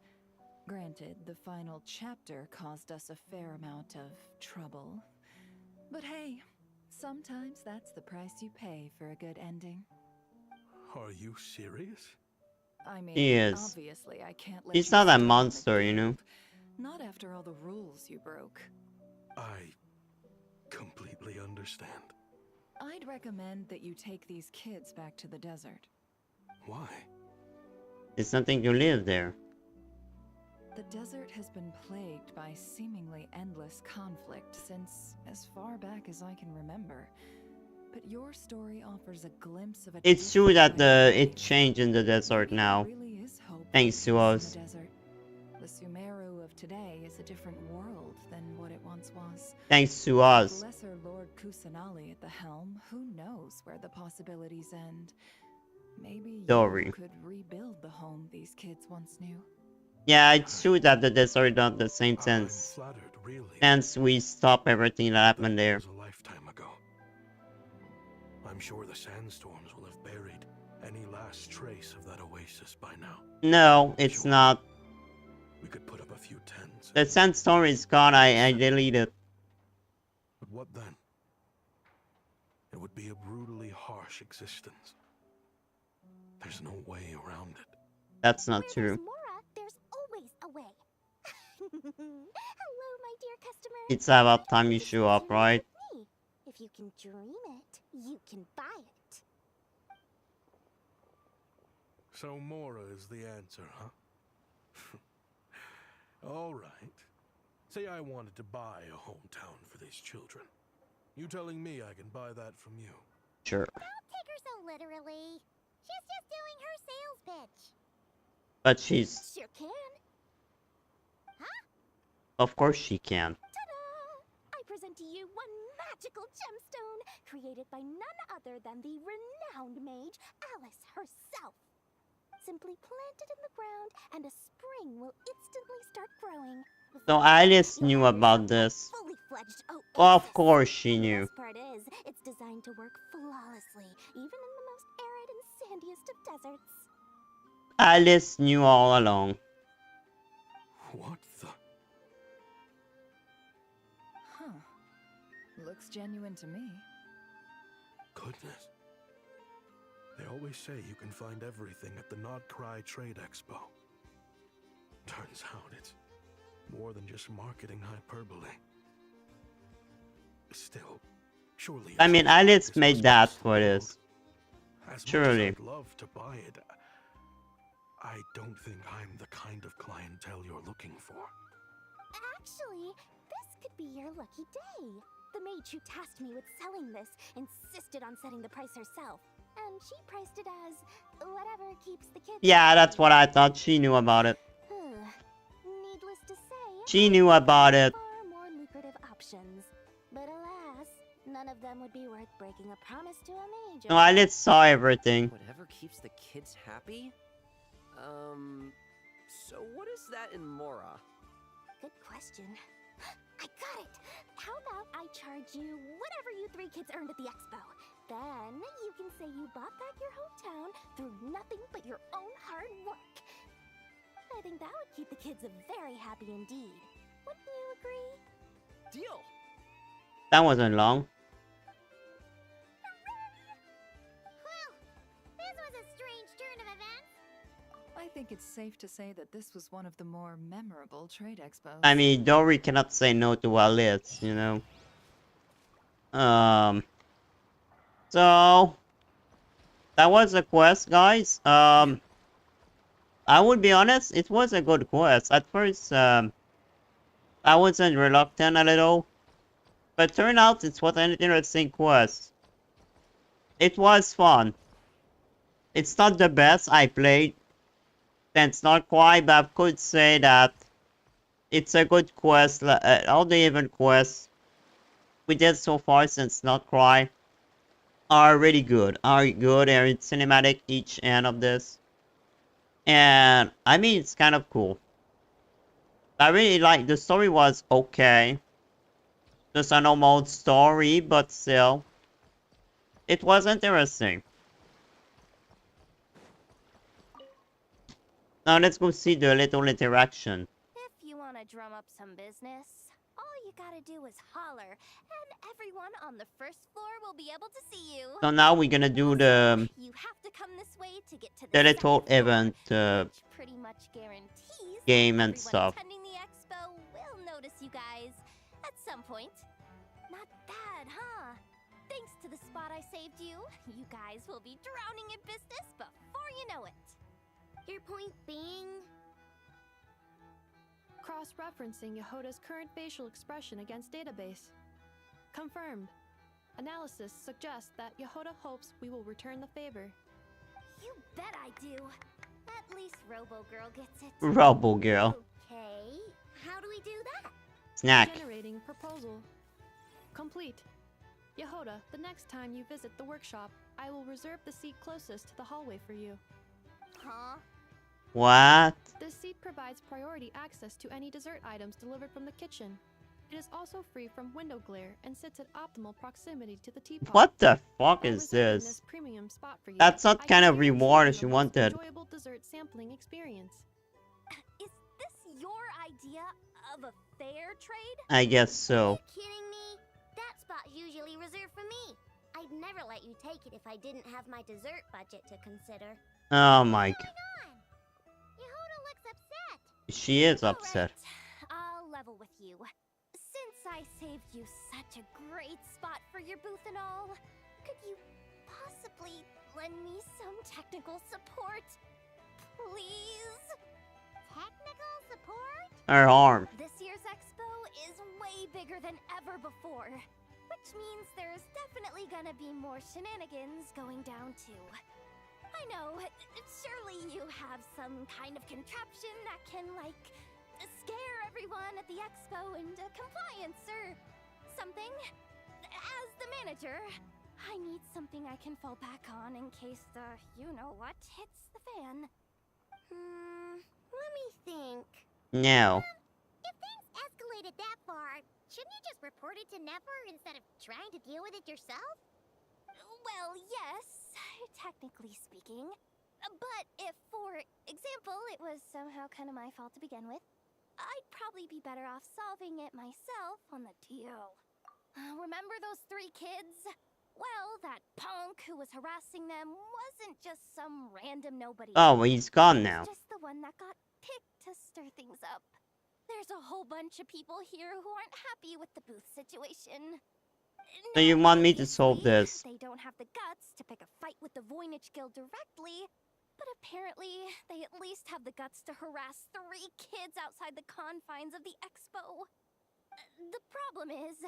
S3: Granted, the final chapter caused us a fair amount of trouble. But hey, sometimes that's the price you pay for a good ending.
S10: Are you serious?
S3: I mean,
S1: He is.
S3: obviously I can't let
S1: He's
S3: you
S1: not a
S3: stay in the
S1: monster, you know?
S3: guild. Not after all the rules you broke.
S10: I completely understand.
S3: I'd recommend that you take these kids back to the desert.
S10: Why?
S1: It's nothing to live there.
S3: The desert has been plagued by seemingly endless conflict since as far back as I can remember. But your story offers a glimpse of a
S1: It's true
S3: different
S1: that
S3: way of
S1: it
S3: life.
S1: changed in the desert
S3: Maybe
S1: now.
S3: there really is hope for
S1: Thanks
S3: peace
S1: to
S3: in
S1: us.
S3: the desert. The Sumeru of today is a different world than what it once was.
S1: Thanks to
S3: With
S1: us.
S3: Lesser Lord Kusanali at the helm, who knows where the possibilities end? Maybe
S1: Dory.
S3: you could rebuild the home these kids once knew.
S1: Yeah, it's true that the desert not the same
S10: I'm
S1: sense.
S10: flattered, really.
S1: Since we stopped everything that happened there.
S10: Was a lifetime ago. I'm sure the sandstorms will have buried any last trace of that oasis by now.
S1: No, it's not.
S10: We could put up a few tents.
S1: The sandstorm is gone, I deleted.
S10: But what then? It would be a brutally harsh existence. There's no way around it.
S1: That's not
S2: Where
S1: true.
S2: there's Mora, there's always a way. Hello, my dear customer.
S1: It's about time you show up, right?
S2: Me. If you can dream it, you can buy it.
S10: So Mora is the answer, huh? All right. Say I wanted to buy a hometown for these children. You telling me I can buy that from you?
S1: Sure.
S2: Don't take her so literally. She's just doing her sales pitch.
S1: But she's...
S2: Sure can. Huh?
S1: Of course she can.
S2: Ta-da! I present to you one magical gemstone created by none other than the renowned mage Alice herself. Simply plant it in the ground and a spring will instantly start growing.
S1: So Alice knew about this.
S2: Fully fledged oasis.
S1: Of course she knew.
S2: The best part is, it's designed to work flawlessly, even in the most arid and sandiest of deserts.
S1: Alice knew all along.
S10: What the?
S3: Huh. Looks genuine to me.
S10: Goodness. They always say you can find everything at the Nodcry Trade Expo. Turns out it's more than just marketing hyperbole. Still, surely...
S1: I mean, Alice made that for this.
S10: As
S1: Surely.
S10: much as I'd love to buy it, I don't think I'm the kind of clientele you're looking for.
S2: Actually, this could be your lucky day. The mage who tasked me with selling this insisted on setting the price herself. And she priced it as whatever keeps the kids...
S1: Yeah, that's what I thought. She knew about it.
S2: Needless to say,
S1: She knew about it.
S2: far more lucrative options. But alas, none of them would be worth breaking a promise to a mage.
S1: No, Alice saw everything.
S9: Whatever keeps the kids happy? So what is that in Mora?
S2: Good question. I got it! How about I charge you whatever you three kids earned at the expo? Then you can say you bought back your hometown through nothing but your own hard work. I think that would keep the kids very happy indeed. Wouldn't you agree?
S9: Deal!
S1: That wasn't long.
S2: Well, this was a strange
S3: safe to say that this was one of the more memorable trade expos.
S1: I mean, Dory cannot say no to Alice, you know. So that was a quest, guys. I would be honest, it was a good quest. At first, I wasn't reluctant a little, but turned out it was an interesting quest. It was fun. It's not the best I played since Not Quite, but I could say that it's a good quest. All the event quests we did so far since Not Cry are really good. They're cinematic, each end of this. And I mean, it's kind of cool. I really like the story was okay. Just a normal story, but still, it was interesting. Now let's go see the little interaction.
S4: If you want to drum up some business, all you gotta do is holler, and everyone on the first floor will be able to see you.
S1: So now we're gonna do the
S4: You have to come this way to get to
S1: the little event
S4: pretty much guarantees
S1: game and
S4: everyone
S1: stuff.
S4: attending the expo will notice you guys at some point. Not bad, huh? Thanks to the spot I saved you, you guys will be drowning in business before you know it.
S2: Your point being?
S8: Cross-referencing Yehoda's current facial expression against database. Confirmed. Analysis suggests that Yehoda hopes we will return the favor.
S4: You bet I do. At least Robo Girl gets it.
S1: Robo Girl.
S2: Okay, how do we do that?
S1: Snack.
S8: Generating proposal. Complete. Yehoda, the next time you visit the workshop, I will reserve the seat closest to the hallway for you.
S4: Huh?
S1: What?
S8: This seat provides priority access to any dessert items delivered from the kitchen. It is also free from window glare and sits at optimal proximity to the teapot.
S1: What the fuck is this?
S8: Premium spot for you,
S1: That's not
S8: I
S1: kind
S8: can
S1: of reward you wanted.
S8: enjoyable dessert sampling experience.
S4: Is this your idea of a fair trade?
S1: I guess so.
S2: Kidding me? That spot's usually reserved for me. I'd never let you take it if I didn't have my dessert budget to consider.
S1: Oh my god.
S2: Yehoda looks upset.
S1: She is upset.
S4: I'll level with you. Since I saved you such a great spot for your booth and all, could you possibly lend me some technical support? Please?
S2: Technical support?
S1: Her arm.
S4: This year's expo is way bigger than ever before, which means there's definitely gonna be more shenanigans going down too. I know, surely you have some kind of contraption that can, like, scare everyone at the expo into compliance or something. As the manager, I need something I can fall back on in case the you-know-what hits the fan.
S2: Let me think.
S1: No.
S2: If things escalated that far, shouldn't you just report it to Nefer instead of trying to deal with it yourself?
S4: Well, yes, technically speaking. But if, for example, it was somehow kind of my fault to begin with, I'd probably be better off solving it myself on the DL. Remember those 3 kids? Well, that punk who was harassing them wasn't just some random nobody.
S1: Oh, well, he's gone now.
S4: Just the one that got picked to stir things up. There's a whole bunch of people here who aren't happy with the booth situation.
S1: So you want me to solve this?
S4: They don't have the guts to pick a fight with the Voynich Guild directly, but apparently they at least have the guts to harass 3 kids outside the confines of the expo. The problem is,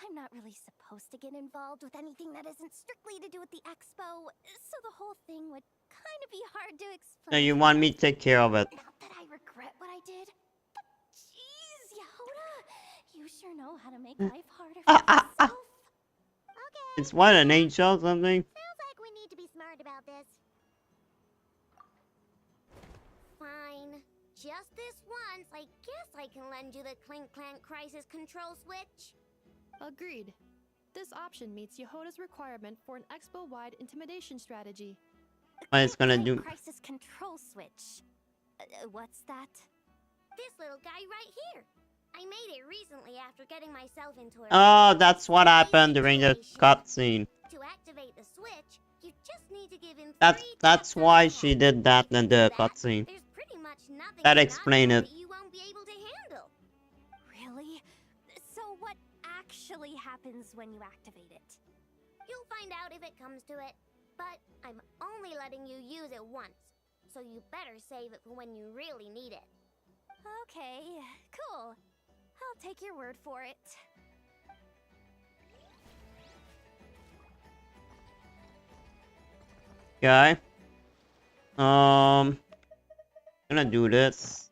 S4: I'm not really supposed to get involved with anything that isn't strictly to do with the expo, so the whole thing would kind of be hard to explain.
S1: So you want me to take care of it?
S4: Not that I regret what I did, but jeez, Yehoda, you sure know how to make life harder for yourself.
S1: It's what, an angel or something?
S2: Sounds like we need to be smart about this. Fine. Just this once, I guess I can lend you the Clink Clank Crisis Control Switch.
S8: Agreed. This option meets Yehoda's requirement for an expo-wide intimidation strategy.
S1: What it's gonna do?
S4: Crisis control switch. What's that?
S2: This little guy right here. I made it recently after getting myself into a...
S1: Oh, that's what happened during the cutscene.
S2: To activate the switch, you just need to give him
S1: That's why she did that in the cutscene.
S2: There's pretty much nothing
S1: That
S2: about
S1: explain
S2: that
S1: it.
S2: you won't be able to handle.
S4: Really? So what actually happens when you activate it?
S2: You'll find out if it comes to it, but I'm only letting you use it once, so you better save it for when you really need it.
S4: Okay, cool. I'll take your word for it.
S1: Okay. Gonna do this.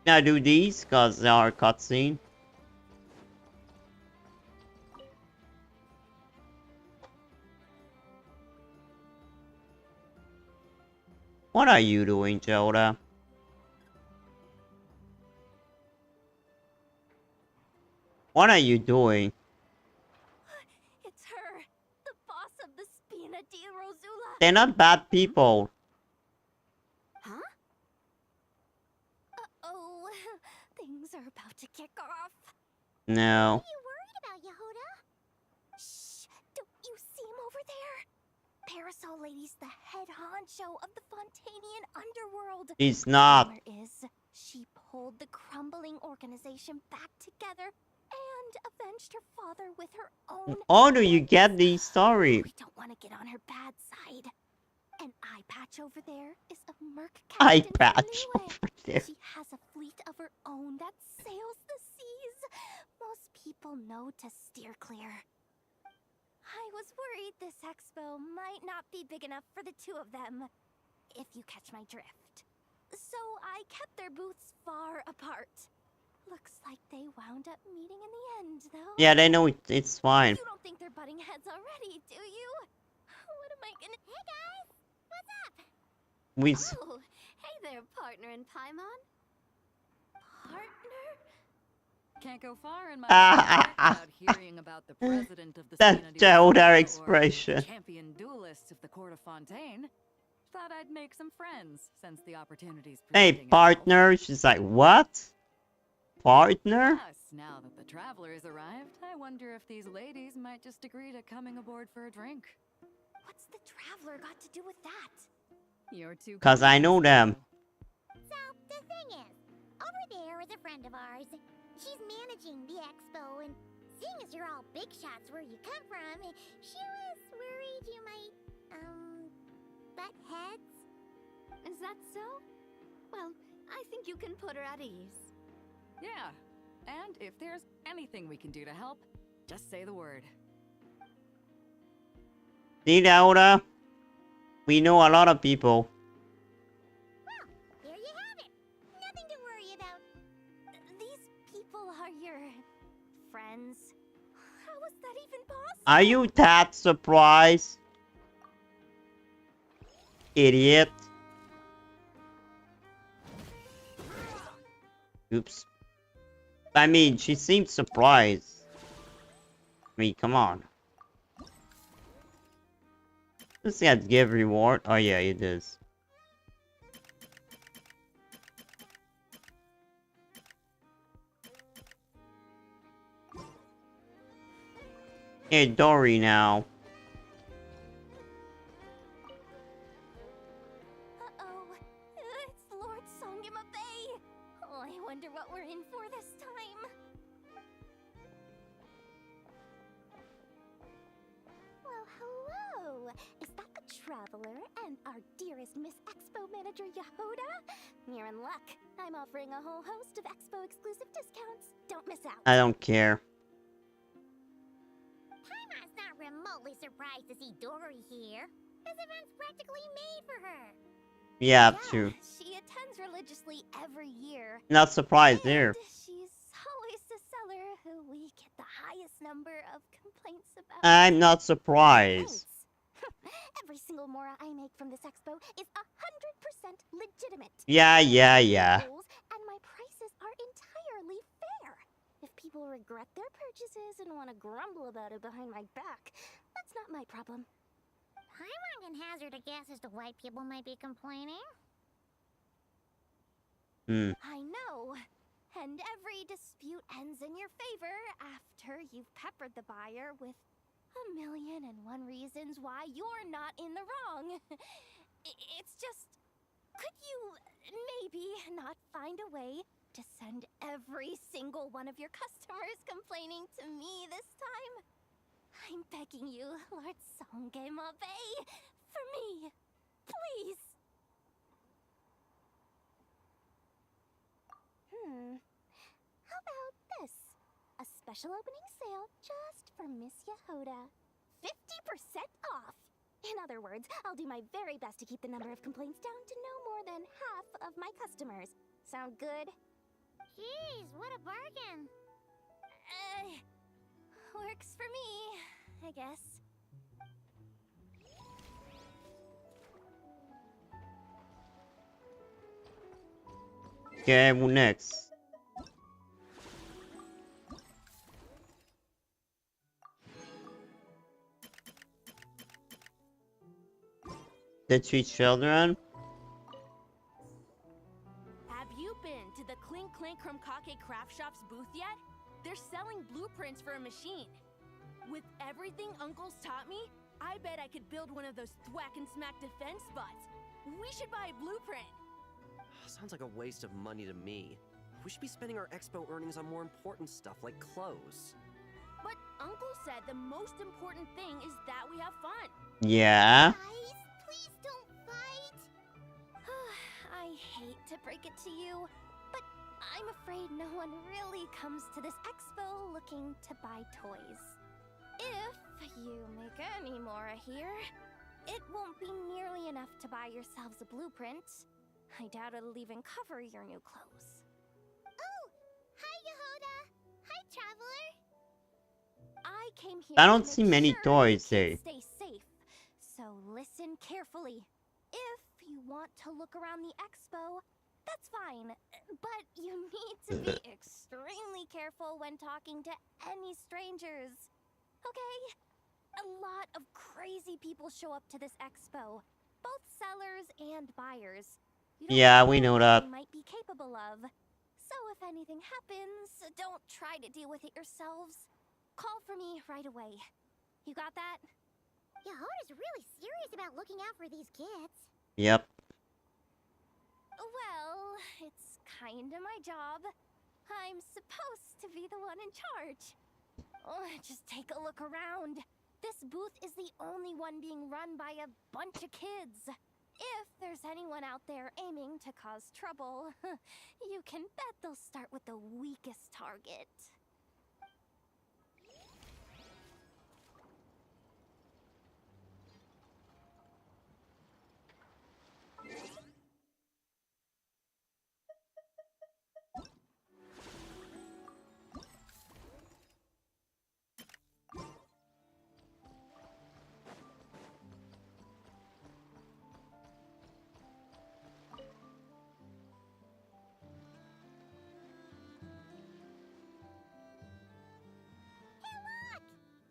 S1: Now do these because they are cutscene. What are you doing, Zelda? What are you doing?
S4: It's her, the boss of the Spina di Rosula.
S1: They're not bad people.
S4: Huh? Uh-oh, things are about to kick off.
S1: No.
S2: What are you worried about, Yehuda?
S4: Shh! Don't you see him over there? Parasol Lady's the head honcho of the Fontanian underworld.
S1: He's not.
S4: Rumor is she pulled the crumbling organization back together and avenged her father with her own.
S1: How do you get these stories?
S4: We don't want to get on her bad side. An eye patch over there is a merc
S1: Eye
S4: captain
S1: patch
S4: from Liyue.
S1: over there.
S4: She has a fleet of her own that sails the seas. Most people know to steer clear. I was worried this expo might not be big enough for the two of them, if you catch my drift. So I kept their booths far apart. Looks like they wound up meeting in the end, though.
S1: Yeah, they know it's fine.
S4: You don't think they're butting heads already, do you? What am I gonna...
S2: Hey guys, what's up?
S1: We
S4: Oh, hey there, partner in Paimon. Partner?
S7: Can't go far in my
S1: Ah,
S7: without hearing about the president of the
S1: that
S7: Spina di
S1: Zelda
S7: Rosula or
S1: expression.
S7: champion duelist of the court of Fontaine. Thought I'd make some friends since the opportunity's
S1: Hey,
S7: presenting
S1: partner. She's like, what? Partner?
S7: Yes, now that the traveler has arrived, I wonder if these ladies might just agree to coming aboard for a drink.
S4: What's the traveler got to do with that?
S7: You're too.
S1: Because I know them.
S2: So, the thing is, over there is a friend of ours. She's managing the expo, and seeing as you're all big shots where you come from, she was worried you might, butt heads.
S4: Is that so? Well, I think you can put her at ease.
S7: Yeah, and if there's anything we can do to help, just say the word.
S1: See, Zelda? We know a lot of people.
S2: Well, there you have it. Nothing to worry about.
S4: These people are your friends. How is that even possible?
S1: Are you that surprised? Idiot. Oops. I mean, she seemed surprised. I mean, come on. Does that give reward? Oh yeah, it does. Hey, Dory now.
S4: Uh-oh. It's Lord Songima Bay. Oh, I wonder what we're in for this time. Well, hello. Is that the traveler and our dearest Miss Expo manager, Yehuda? You're in luck. I'm offering a whole host of Expo exclusive discounts. Don't miss out.
S1: I don't care.
S2: Paimon's not remotely surprised to see Dory here. This event's practically made for her.
S1: Yeah, true.
S4: She attends religiously every year.
S1: Not surprised there.
S4: She's always the seller who we get the highest number of complaints about.
S1: I'm not surprised.
S4: Every single mora I make from this expo is 100% legitimate.
S1: Yeah.
S4: Rules, and my prices are entirely fair. If people regret their purchases and want to grumble about it behind my back, that's not my problem.
S2: Paimon can hazard a guess as to why people might be complaining.
S4: I know. And every dispute ends in your favor after you've peppered the buyer with 1,000,001 reasons why you're not in the wrong. It's just, could you maybe not find a way to send every single one of your customers complaining to me this time? I'm begging you, Lord Songemabe, for me, please. How about this? A special opening sale just for Miss Yehoda. 50% off! In other words, I'll do my very best to keep the number of complaints down to no more than half of my customers. Sound good?
S2: Jeez, what a bargain!
S4: Works for me, I guess.
S1: Okay, well, next. The 3 children.
S21: Have you been to the Clink Clink Krumkake Craft Shop's booth yet? They're selling blueprints for a machine. With everything Uncle's taught me, I bet I could build one of those thwack and smack defense spots. We should buy a blueprint.
S9: Sounds like a waste of money to me. We should be spending our expo earnings on more important stuff like clothes.
S21: But Uncle said the most important thing is that we have fun.
S1: Yeah.
S4: Guys, please don't fight. I hate to break it to you, but I'm afraid no one really comes to this expo looking to buy toys. If you make any more here, it won't be nearly enough to buy yourselves a blueprint. I doubt it'll even cover your new clothes.
S2: Oh! Hi, Yehoda! Hi, Traveler!
S4: I came here
S1: I don't
S4: to
S1: see
S4: make
S1: many
S4: sure
S1: toys,
S4: you
S1: eh?
S4: kids stay safe. So listen carefully. If you want to look around the expo, that's fine. But you need to be extremely careful when talking to any strangers. Okay? A lot of crazy people show up to this expo. Both sellers and buyers. You don't
S1: Yeah, we know
S4: what
S1: that.
S4: they might be capable of. So if anything happens, don't try to deal with it yourselves. Call for me right away. You got that?
S2: Yehoda's really serious about looking out for these kids.
S1: Yep.
S4: Well, it's kinda my job. I'm supposed to be the one in charge. Oh, just take a look around. This booth is the only one being run by a bunch of kids. If there's anyone out there aiming to cause trouble, you can bet they'll start with the weakest target.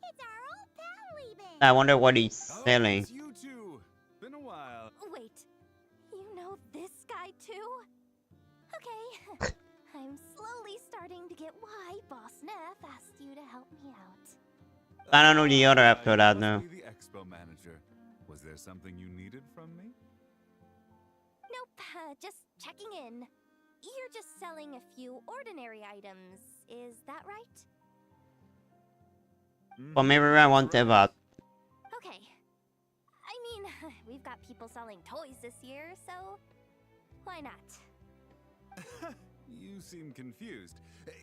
S2: It's our old pal leaving!
S1: I wonder what he's selling.
S6: It's you two. Been a while.
S4: Wait, you know this guy too? Okay, I'm slowly starting to get why Boss Neff asked you to help me out.
S1: I don't know the other after that, no.
S6: Must be the expo manager. Was there something you needed from me?
S4: Nope, just checking in. You're just selling a few ordinary items, is that right?
S1: But maybe I want about.
S4: Okay. I mean, we've got people selling toys this year, so why not?
S6: You seem confused.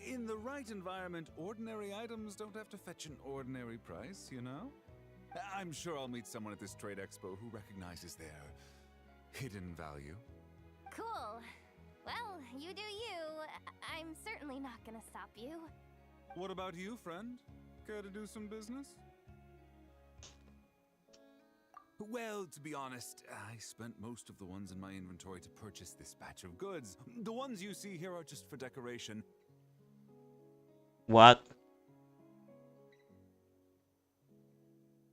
S6: In the right environment, ordinary items don't have to fetch an ordinary price, you know? I'm sure I'll meet someone at this trade expo who recognizes their hidden value.
S4: Cool. Well, you do you. I'm certainly not gonna stop you.
S6: What about you, friend? Care to do some business? Well, to be honest, I spent most of the ones in my inventory to purchase this batch of goods. The ones you see here are just for decoration.
S1: What?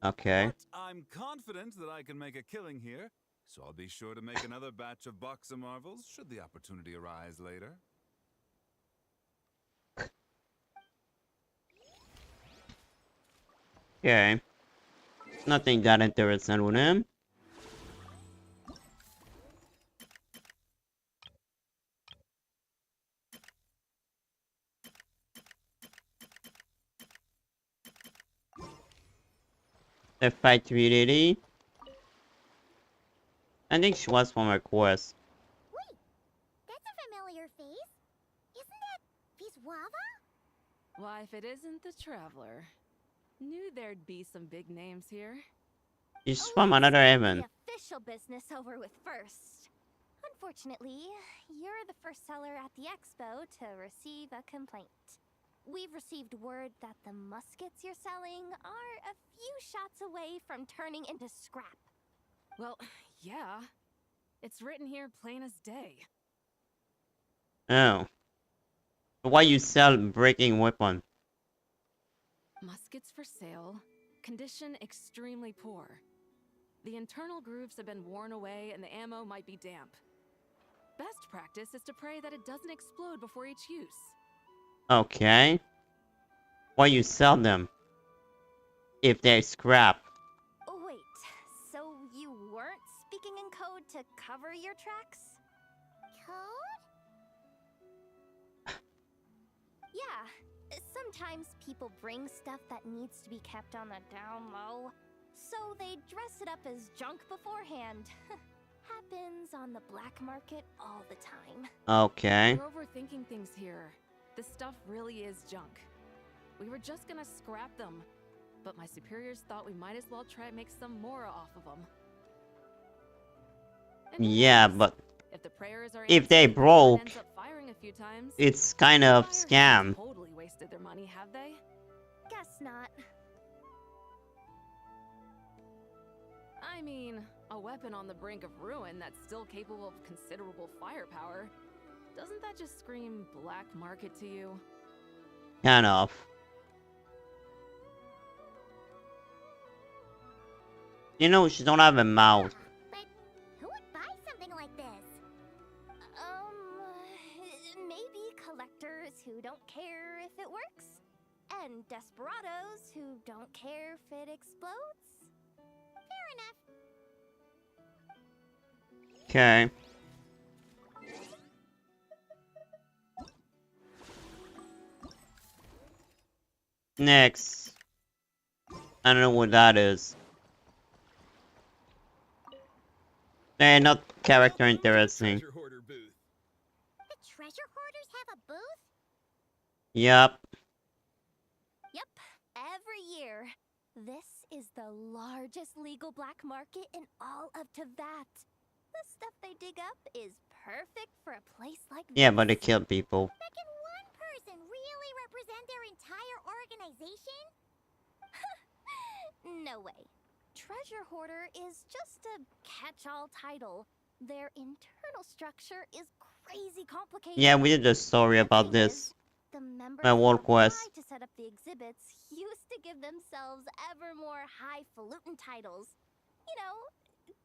S1: Okay.
S6: But I'm confident that I can make a killing here, so I'll be sure to make another batch of Box of Marvels should the opportunity arise later.
S1: Okay. Nothing that interesting with him. The fight community. I think she was from her quest.
S2: Wait, that's a familiar face. Isn't that Viswava?
S13: Why, if it isn't the Traveler. Knew there'd be some big names here.
S1: She's from another heaven.
S4: The official business over with first. Unfortunately, you're the first seller at the expo to receive a complaint. We've received word that the muskets you're selling are a few shots away from turning into scrap.
S13: Well, yeah. It's written here plain as day.
S1: Oh. Why you sell breaking weapon?
S13: Muskets for sale. Condition extremely poor. The internal grooves have been worn away and the ammo might be damp. Best practice is to pray that it doesn't explode before each use.
S1: Okay. Why you sell them? If they're scrap.
S4: Wait, so you weren't speaking in code to cover your tracks?
S2: Code?
S4: Yeah, sometimes people bring stuff that needs to be kept on the down low, so they dress it up as junk beforehand. Happens on the black market all the time.
S1: Okay.
S13: You're overthinking things here. This stuff really is junk. We were just gonna scrap them, but my superiors thought we might as well try to make some more off of them.
S1: Yeah, but
S13: If the prayers are
S1: if they
S13: answered,
S1: broke,
S13: ends up firing a few times.
S1: it's kind of
S13: Fire
S1: scam.
S13: haven't totally wasted their money, have they?
S4: Guess not.
S13: I mean, a weapon on the brink of ruin that's still capable of considerable firepower. Doesn't that just scream black market to you?
S1: Kind of. You know, she don't have a mouth.
S2: But who would buy something like this?
S4: Maybe collectors who don't care if it works, and desperados who don't care if it explodes.
S2: Fair enough.
S1: Okay. Next. I don't know what that is. They're not character interesting.
S2: The treasure hoarders have a booth?
S1: Yep.
S4: Yep, every year. This is the largest legal black market in all of Teyvat. The stuff they dig up is perfect for a place like this.
S1: Yeah, but they kill people.
S2: But can one person really represent their entire organization?
S4: No way. Treasure Hoarder is just a catch-all title. Their internal structure is crazy complicated.
S1: Yeah, we did a story about this.
S4: The members
S1: My
S4: who
S1: World Quest.
S4: applied to set up the exhibits used to give themselves ever more highfalutin titles. You know,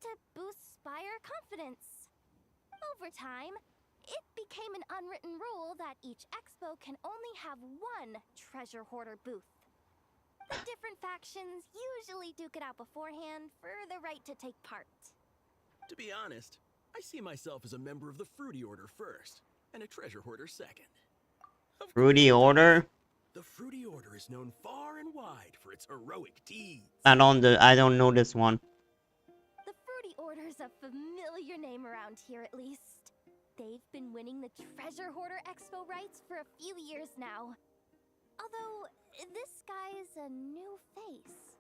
S4: to boost-spire confidence. Over time, it became an unwritten rule that each expo can only have one treasure hoarder booth. The different factions usually duke it out beforehand for the right to take part.
S11: To be honest, I see myself as a member of the Fruity Order first, and a treasure hoarder second.
S1: Fruity Order?
S11: The Fruity Order is known far and wide for its heroic deeds.
S1: I don't know this one.
S4: The Fruity Order's a familiar name around here at least. They've been winning the Treasure Hoarder Expo rights for a few years now. Although, this guy's a new face.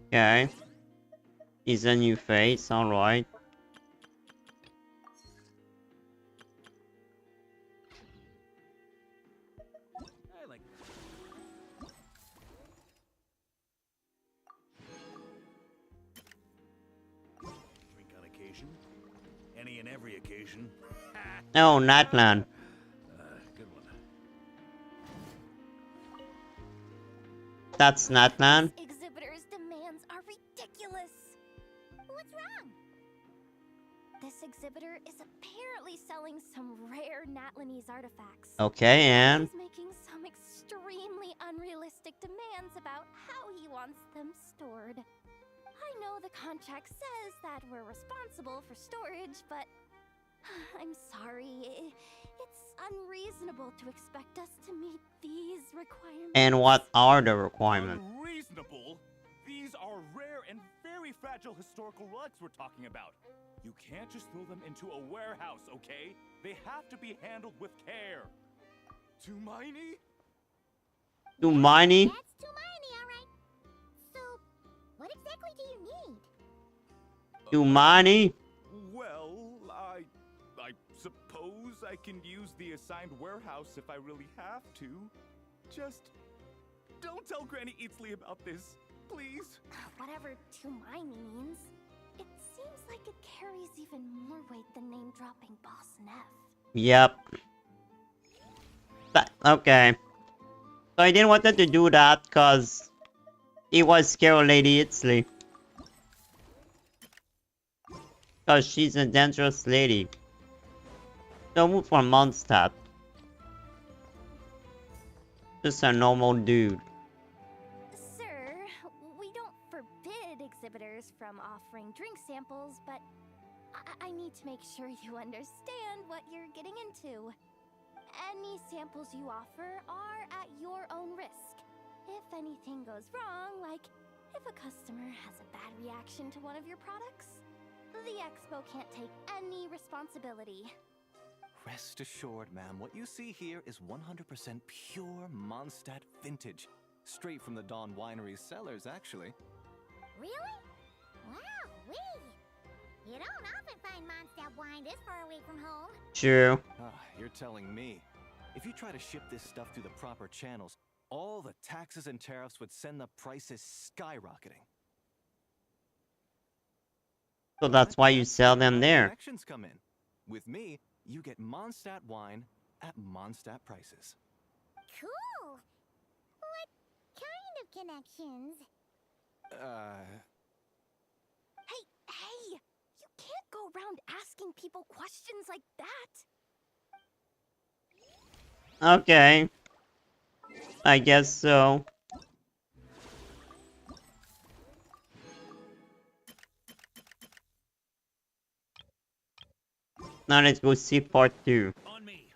S1: Okay. He's a new face, alright.
S19: every occasion.
S1: Oh, Nightland.
S19: Good one.
S1: That's Nightland.
S4: Exhibitor's demands are ridiculous.
S2: What's wrong?
S4: This exhibitor is apparently selling some rare Natlanese artifacts.
S1: Okay, and
S4: He's making some extremely unrealistic demands about how he wants them stored. I know the contract says that we're responsible for storage, but I'm sorry. It's unreasonable to expect us to meet these requirements.
S1: and what are the requirements?
S19: Unreasonable? These are rare and very fragile historical relics we're talking about. You can't just throw them into a warehouse, okay? They have to be handled with care. Too miney?
S1: Too miney?
S2: That's too miney, alright. So, what exactly do you need?
S1: Too miney?
S19: Well, I suppose I can use the assigned warehouse if I really have to. Just don't tell Granny Eatsley about this, please.
S4: Whatever Tumaini means, it seems like it carries even more weight than name-dropping Boss Neff.
S1: Yep. Okay. So I didn't want to do that because it was scare Lady Itzley. Because she's a dangerous lady. Don't move for Mondstadt. Just a normal dude.
S4: Sir, we don't forbid exhibitors from offering drink samples, but I need to make sure you understand what you're getting into. Any samples you offer are at your own risk. If anything goes wrong, like if a customer has a bad reaction to one of your products, the expo can't take any responsibility.
S12: Rest assured, ma'am, what you see here is 100% pure Mondstadt vintage. Straight from the Dawn Winery's cellars, actually.
S2: Really? Wow, you don't often find Mondstadt wine this far away from home.
S1: True.
S12: You're telling me. If you try to ship this stuff through the proper channels, all the taxes and tariffs would send the prices skyrocketing.
S1: So that's why you sell them there.
S12: Connections come in. With me, you get Mondstadt wine at Mondstadt prices.
S2: Cool. What kind of connections?
S4: Hey! You can't go around asking people questions like that!
S1: Okay. I guess so. Now let's go see part 2.
S19: On me.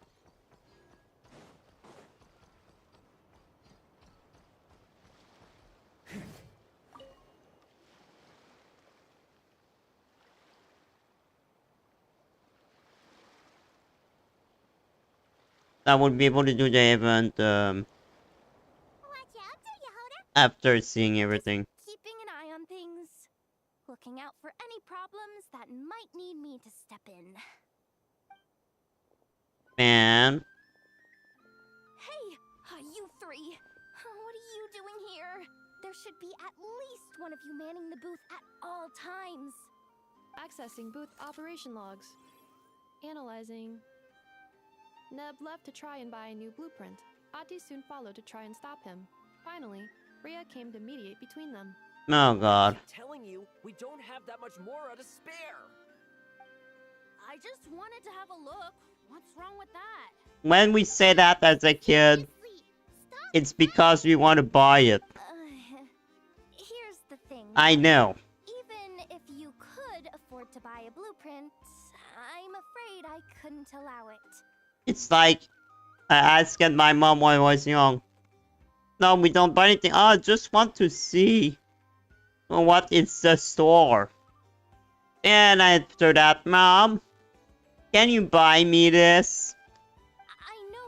S1: I would be able to do the event after seeing everything.
S4: Keeping an eye on things. Looking out for any problems that might need me to step in.
S1: Man.
S4: Hey, you three! What are you doing here? There should be at least one of you manning the booth at all times.
S8: Accessing booth operation logs. Analyzing. Neb left to try and buy a new blueprint. Ati soon followed to try and stop him. Finally, Rhea came to mediate between them.
S1: Oh god.
S9: I'm telling you, we don't have that much Mora to spare.
S13: I just wanted to have a look. What's wrong with that?
S1: When we say that as a kid, it's because we want to buy it.
S4: Here's the thing.
S1: I know.
S4: Even if you could afford to buy a blueprint, I'm afraid I couldn't allow it.
S1: It's like I asked my mom when I was young. No, we don't buy anything. Oh, I just want to see what is the store. And after that, Mom, can you buy me this?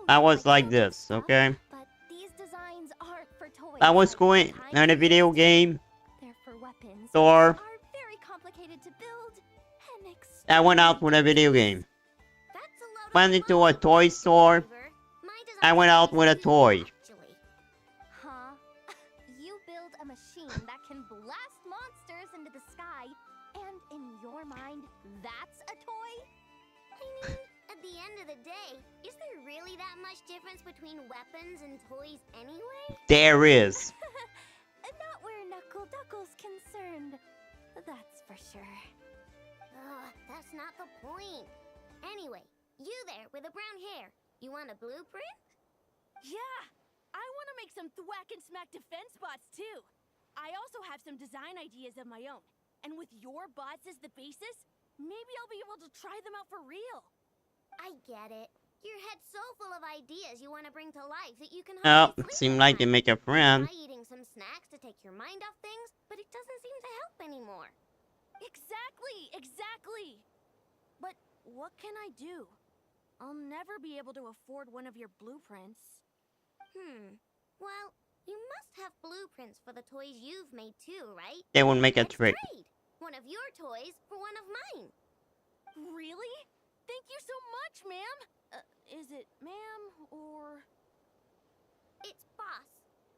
S1: I was like this, okay?
S4: But these designs aren't for toys.
S1: I was going on a video game
S4: They're for weapons.
S1: store.
S4: Are very complicated to build and
S1: I went out with a video game. Went into a toy store. I went out with a toy.
S4: Huh? You build a machine that can blast monsters into the sky, and in your mind, that's a toy?
S2: of the day, is there really that much difference between weapons and toys anyway?
S1: There is.
S4: Not where Knuckle Duckle's concerned. That's for sure.
S2: That's not the point. Anyway, you there with the brown hair, you want a blueprint?
S4: Yeah! I want to make some thwack and smack defense bots too. I also have some design ideas of my own. And with your bots as the basis, maybe I'll be able to try them out for real.
S2: I get it. Your head's so full of ideas you want to bring to life that you can
S1: Oh,
S2: hardly
S1: it
S2: sleep
S1: seemed
S2: at
S1: like they
S2: night.
S1: make a friend.
S2: Try eating some snacks to take your mind off things, but it doesn't seem to help anymore.
S4: Exactly! But what can I do? I'll never be able to afford one of your blueprints.
S2: Well, you must have blueprints for the toys you've made too, right?
S1: They will make a
S2: Let's
S1: trick.
S2: trade. One of your toys for one of mine.
S4: Really? Thank you so much, ma'am! Is it ma'am, or...?
S2: It's Boss.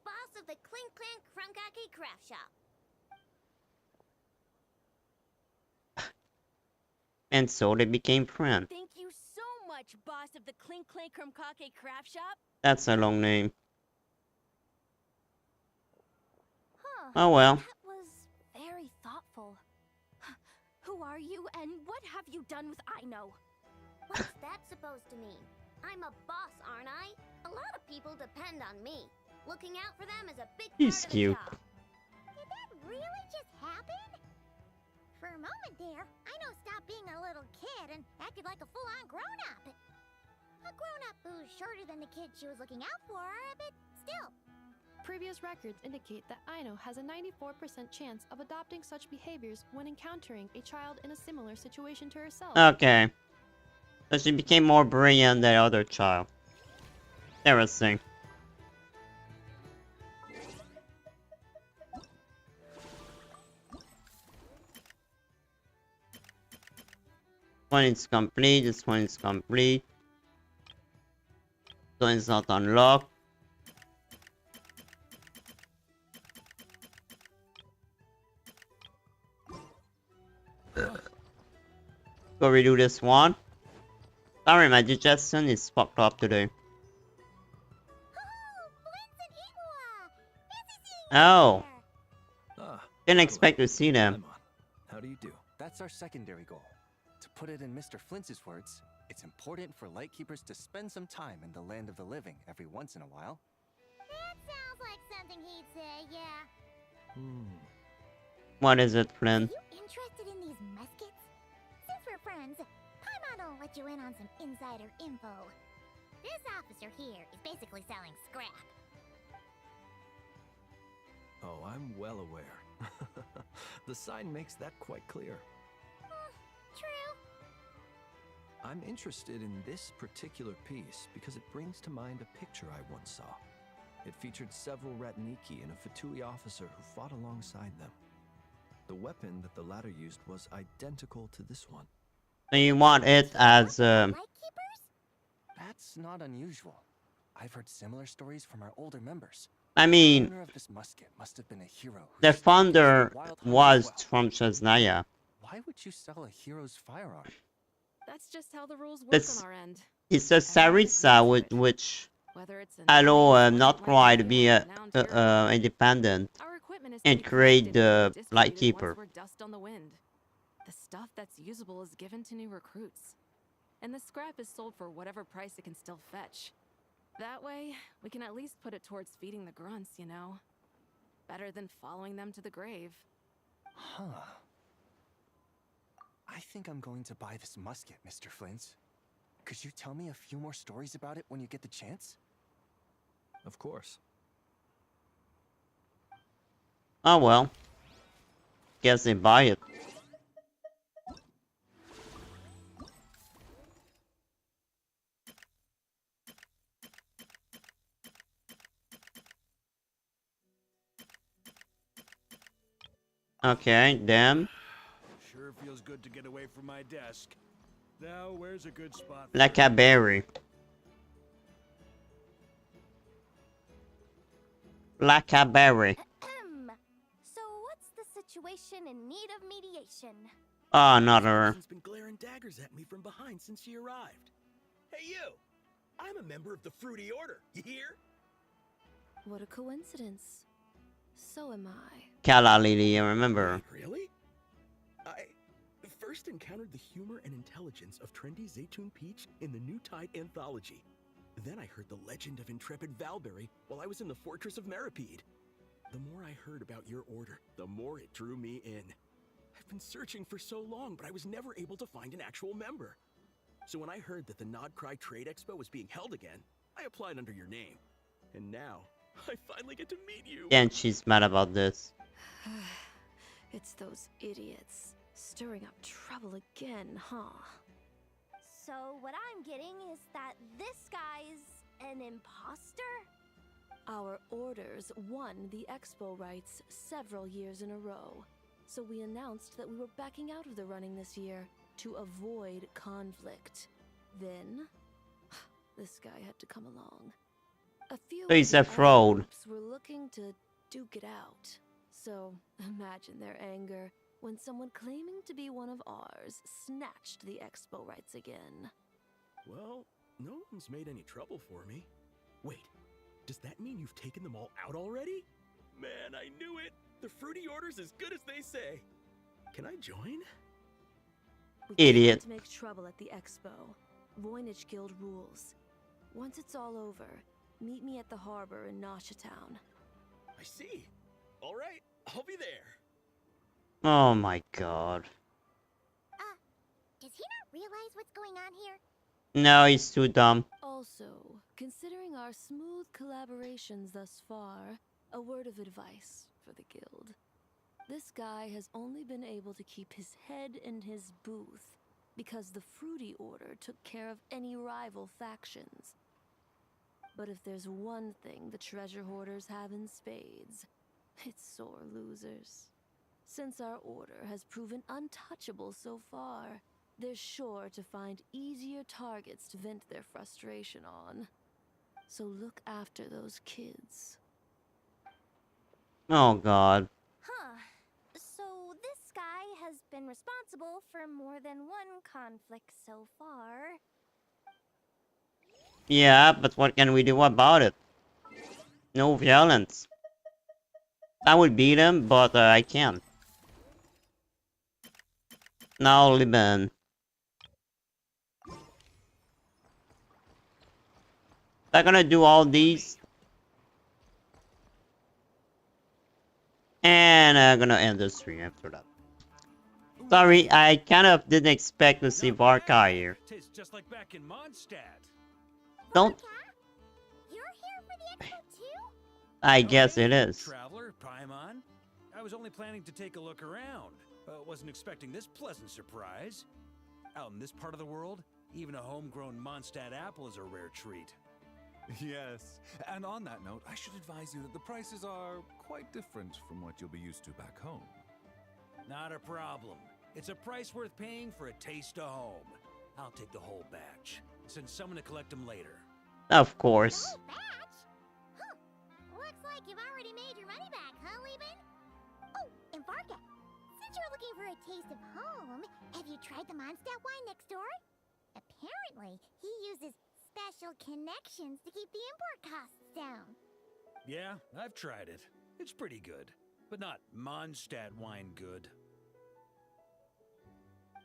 S2: Boss of the Clink Clank Krumkake Craft Shop.
S1: And so they became friends.
S4: Thank you so much, Boss of the Clink Clank Krumkake Craft Shop.
S1: That's a long name.
S4: Huh.
S1: Oh well.
S4: That was very thoughtful. Who are you, and what have you done with Aino?
S2: What's that supposed to mean? I'm a boss, aren't I? A lot of people depend on me. Looking out for them is a big part
S1: He's
S2: of the
S1: cute.
S2: job.
S15: Did that really just happen? For a moment there, Aino stopped being a little kid and acted like a full-on grown-up. A grown-up who's shorter than the kid she was looking out for, but still.
S8: Previous records indicate that Aino has a 94% chance of adopting such behaviors when encountering a child in a similar situation to herself.
S1: Okay. So she became more brilliant than the other child. Interesting. One is complete, this one is complete. This one is not unlocked. Go redo this one. Sorry, my digestion is fucked up today. Oh. Didn't expect to see them.
S12: How do you do? That's our secondary goal. To put it in Mr. Flintz's words, it's important for Lightkeepers to spend some time in the land of the living every once in a while.
S15: That sounds like something he'd say, yeah.
S1: What is it, Flynn?
S15: You interested in these muskets? Since we're friends, Paimon will let you in on some insider info. This officer here is basically selling scrap.
S22: Oh, I'm well aware. The sign makes that quite clear.
S15: True.
S22: I'm interested in this particular piece because it brings to mind a picture I once saw. It featured several Ratniki and a Fatui officer who fought alongside them. The weapon that the latter used was identical to this one.
S1: So you want it as
S12: That's not unusual. I've heard similar stories from our older members.
S1: I
S12: The
S1: mean,
S12: owner of this musket must have been a hero.
S1: the founder was from Chesnaya.
S12: Why would you sell a hero's firearm?
S13: That's just how the rules work
S1: That's
S13: on our end.
S1: it's a Saritsa which allow not quite to be independent
S13: Our equipment is
S1: and
S13: to be
S1: create
S13: collected and
S1: the
S13: distributed
S1: Lightkeeper.
S13: once we're dust on the wind. The stuff that's usable is given to new recruits, and the scrap is sold for whatever price it can still fetch. That way, we can at least put it towards feeding the grunts, you know? Better than following them to the grave.
S12: Huh. I think I'm going to buy this musket, Mr. Flintz. Could you tell me a few more stories about it when you get the chance?
S22: Of course.
S1: Oh well. Guess they buy it. Okay, damn.
S11: Sure feels good to get away from my desk. Now, where's a good spot?
S1: Like a berry. Like a berry.
S4: So what's the situation in need of mediation?
S1: Oh, not her.
S11: She's been glaring daggers at me from behind since she arrived. Hey you! I'm a member of the Fruity Order, you hear?
S8: What a coincidence. So am I.
S1: Kala Lily, I remember.
S11: Really? I first encountered the humor and intelligence of trendy Zaytune Peach in the New Tide anthology. Then I heard the legend of intrepid Valberry while I was in the Fortress of Meripede. The more I heard about your order, the more it drew me in. I've been searching for so long, but I was never able to find an actual member. So when I heard that the Nodcry Trade Expo was being held again, I applied under your name. And now, I finally get to meet you.
S1: And she's mad about this.
S8: It's those idiots. Stirring up trouble again, huh?
S4: So what I'm getting is that this guy's an imposter?
S8: Our orders won the expo rights several years in a row. So we announced that we were backing out of the running this year to avoid conflict. Then, this guy had to come along. A few
S1: So he's
S8: of
S1: a
S8: the other
S1: fraud.
S8: groups were looking to duke it out. So imagine their anger when someone claiming to be one of ours snatched the expo rights again.
S11: Well, no one's made any trouble for me. Wait, does that mean you've taken them all out already? Man, I knew it! The Fruity Order's as good as they say. Can I join?
S8: We
S1: Idiot.
S8: can't make trouble at the expo. Voynich Guild rules. Once it's all over, meet me at the harbor in Nasha Town.
S11: I see. All right, I'll be there.
S1: Oh my god.
S2: Does he not realize what's going on here?
S1: No, he's too dumb.
S8: Also, considering our smooth collaborations thus far, a word of advice for the guild. This guy has only been able to keep his head in his booth because the Fruity Order took care of any rival factions. But if there's one thing the treasure hoarders have in spades, it's sore losers. Since our order has proven untouchable so far, they're sure to find easier targets to vent their frustration on. So look after those kids.
S1: Oh god.
S4: Huh. So this guy has been responsible for more than one conflict so far.
S1: Yeah, but what can we do about it? No violence. I would beat him, but I can't. Now, Liban. I'm gonna do all these. And I'm gonna end the stream after that. Sorry, I kind of didn't expect to see Barkai here.
S20: Tastes just like back in Mondstadt.
S1: Don't.
S2: You're here for the expo too?
S1: I guess it is.
S20: Traveler, Paimon. I was only planning to take a look around. Wasn't expecting this pleasant surprise. Out in this part of the world, even a homegrown Mondstadt apple is a rare treat.
S6: Yes, and on that note, I should advise you that the prices are quite different from what you'll be used to back home.
S20: Not a problem. It's a price worth paying for a taste of home. I'll take the whole batch. Send someone to collect them later.
S1: Of course.
S2: Looks like you've already made your money back, huh, Liban? Oh, and Varka, since you're looking for a taste of home, have you tried the Mondstadt wine next door? Apparently, he uses special connections to keep the import costs down.
S20: Yeah, I've tried it. It's pretty good, but not Mondstadt wine good.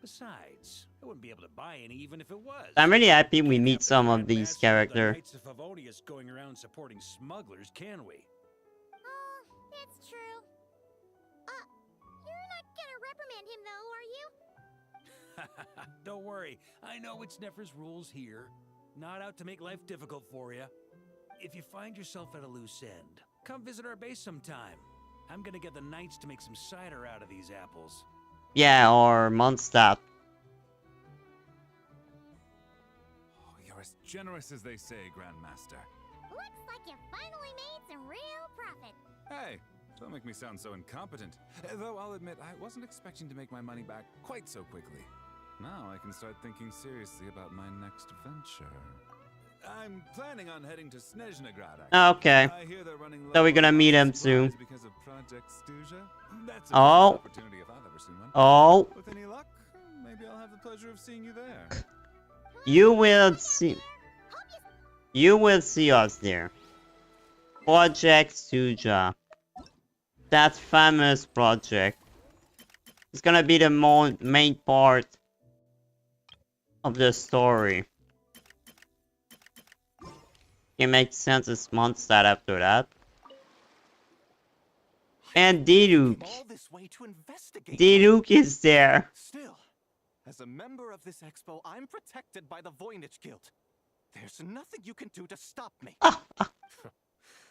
S20: Besides, I wouldn't be able to buy any even if it was.
S1: I'm really happy we meet some of these characters.
S20: Knights of Favonius going around supporting smugglers, can we?
S2: Oh, it's true. You're not gonna reprimand him though, are you?
S20: Don't worry, I know it's Nefer's rules here. Not out to make life difficult for you. If you find yourself at a loose end, come visit our base sometime. I'm gonna get the Knights to make some cider out of these apples.
S1: Yeah, or Mondstadt.
S6: Oh, you're as generous as they say, Grandmaster.
S2: Looks like you finally made some real profit.
S6: Hey, don't make me sound so incompetent. Though I'll admit, I wasn't expecting to make my money back quite so quickly. Now I can start thinking seriously about my next venture. I'm planning on heading to Snezhnegrad.
S1: Okay.
S6: I hear they're running
S1: So
S6: low
S1: we're gonna
S6: on
S1: meet him
S6: supplies
S1: soon.
S6: because of Project Stuja. That's a
S1: Oh.
S6: business opportunity if I've ever seen one.
S1: Oh.
S6: With any luck, maybe I'll have the pleasure of seeing you there.
S2: Well,
S1: You will see. You will see us there. Project Suja. That famous project. It's gonna be the main part of the story. It makes sense it's Mondstadt after that. And Diluc. Diluc is there.
S16: Still, as a member of this expo, I'm protected by the Voynich Guild. There's nothing you can do to stop me.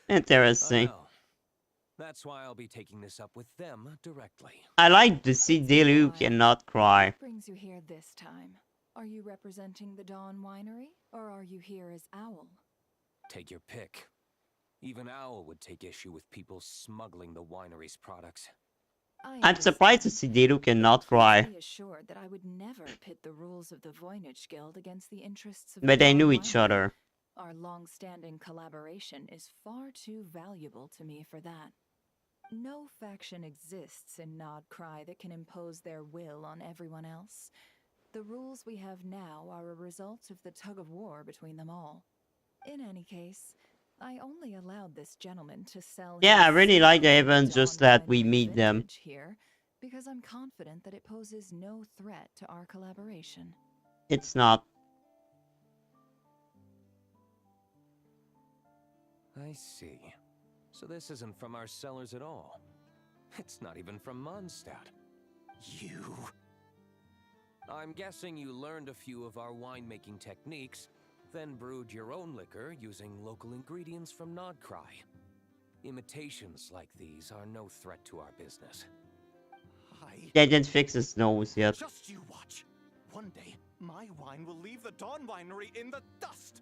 S1: Interesting.
S9: That's why I'll be taking this up with them directly.
S1: I like to see Diluc and not cry.
S3: What brings you here this time? Are you representing the Dawn Winery, or are you here as Owl?
S9: Take your pick. Even Owl would take issue with people smuggling the winery's products.
S1: I'm surprised to see Diluc and not cry.
S3: Be assured that I would never pit the rules of the Voynich Guild against the interests of
S1: But
S3: the
S1: they knew
S3: Dawn
S1: each
S3: Winery.
S1: other.
S3: Our long-standing collaboration is far too valuable to me for that. No faction exists in Nod Cry that can impose their will on everyone else. The rules we have now are a result of the tug-of-war between them all. In any case, I only allowed this gentleman to sell.
S1: Yeah, I
S3: his
S1: really like
S3: single
S1: they even just
S3: Dawn
S1: let we
S3: Winery
S1: meet them.
S3: vintage here because I'm confident that it poses no threat to our collaboration.
S1: It's not.
S9: I see. So this isn't from our cellars at all. It's not even from Mondstadt. You... I'm guessing you learned a few of our winemaking techniques, then brewed your own liquor using local ingredients from Nodcry. Imitations like these are no threat to our business.
S1: They didn't fix his nose yet.
S16: Just you watch. One day, my wine will leave the Dawn Winery in the dust.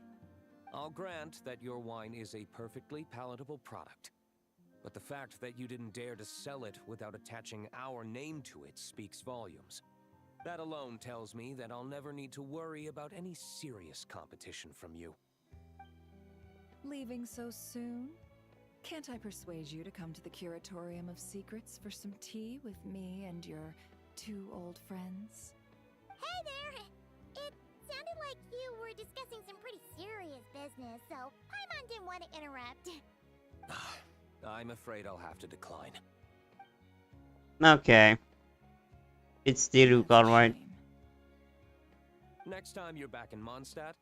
S9: I'll grant that your wine is a perfectly palatable product. But the fact that you didn't dare to sell it without attaching our name to it speaks volumes. That alone tells me that I'll never need to worry about any serious competition from you.
S3: Leaving so soon? Can't I persuade you to come to the Curatorium of Secrets for some tea with me and your two old friends?
S2: Hey there! It sounded like you were discussing some pretty serious business, so Paimon didn't want to interrupt.
S9: I'm afraid I'll have to decline.
S1: Okay. It's Diluc, alright.
S9: Next time you're back in Mondstadt,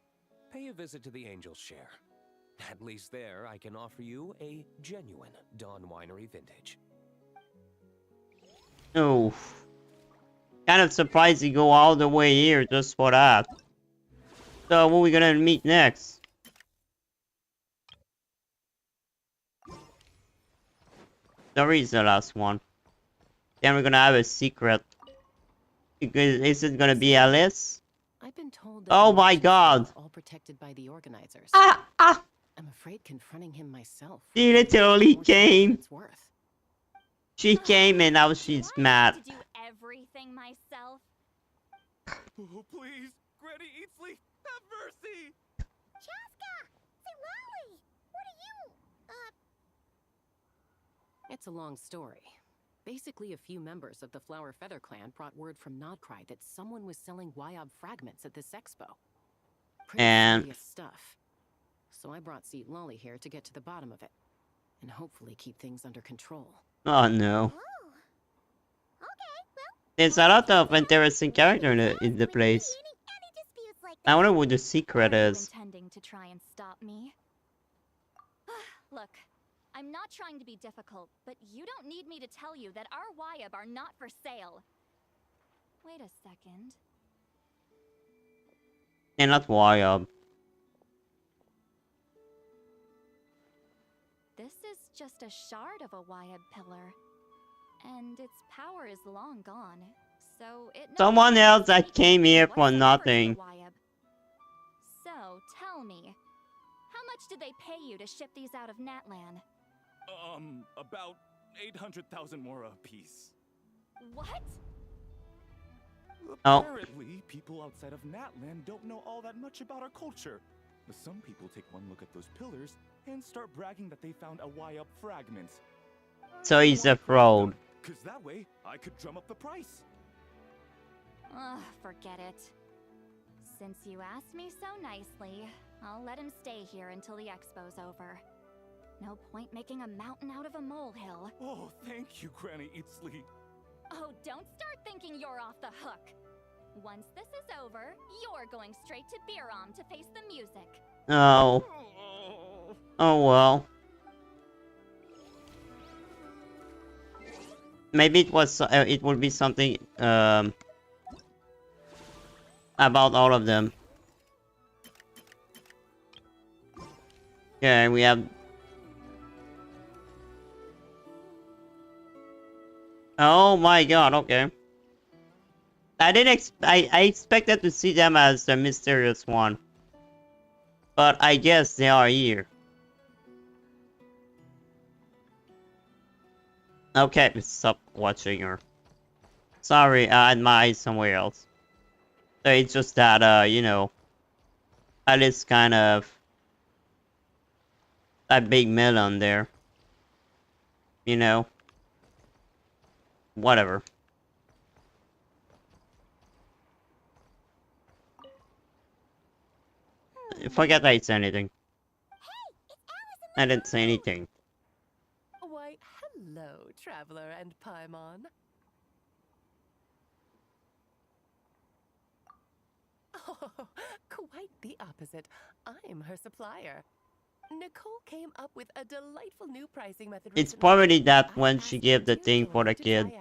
S9: pay a visit to the Angel's Share. At least there, I can offer you a genuine Dawn Winery vintage.
S1: Oh. Kind of surprised you go all the way here just for that. So, what are we gonna meet next? Sorry, is the last one. Then we're gonna have a secret. Is it gonna be Alice?
S5: I've been told that
S1: Oh
S5: the
S1: my
S5: merchants
S1: god!
S5: are all protected by the organizers.
S1: I'm
S5: afraid confronting him myself.
S1: She literally
S5: more
S1: came.
S5: it's worth.
S1: She came and now she's mad.
S4: To do everything myself.
S16: Oh, please, Granny Eatsley, have mercy!
S2: Chaska! Say, Lolly! What are you,
S5: It's a long story. Basically, a few members of the Flower Feather clan brought word from Nodcry that someone was selling Wyob fragments at this expo. Pretty
S1: And-
S5: serious stuff. So I brought Seat Lolly here to get to the bottom of it, and hopefully keep things under control.
S1: Oh no. There's a lot of interesting characters in the place. I wonder what the secret is.
S4: Intending to try and stop me. Look, I'm not trying to be difficult, but you don't need me to tell you that our Wyob are not for sale. Wait a second.
S1: They're not Wyob.
S4: This is just a shard of a Wyob pillar. And its power is long gone, so it...
S1: Someone else that came here for nothing.
S4: So, tell me, how much did they pay you to ship these out of Natlan?
S19: About 800,000 more apiece.
S4: What?
S1: Oh.
S19: Apparently, people outside of Natlan don't know all that much about our culture. But some people take one look at those pillars and start bragging that they found a Wyob fragment.
S1: So he's a fraud.
S19: Cause that way, I could drum up the price.
S4: Ugh, forget it. Since you asked me so nicely, I'll let him stay here until the expo's over. No point making a mountain out of a molehill.
S19: Oh, thank you, Granny Eatsley.
S4: Oh, don't start thinking you're off the hook. Once this is over, you're going straight to Biram to face the music.
S1: Oh. Oh well. Maybe it was. It would be something about all of them. Okay, we have. Oh my god, okay. I didn't I expected to see them as the mysterious one. But I guess they are here. Okay, stop watching her. Sorry, I had my eyes somewhere else. So it's just that, you know, Alice kind of that big melon there. You know. Whatever. Forget I said anything. I didn't say anything.
S17: Why, hello, traveler and Paimon. Oh, quite the opposite. I'm her supplier. Nicole came up with a delightful new pricing method.
S1: It's probably that when she gave the thing for the kid.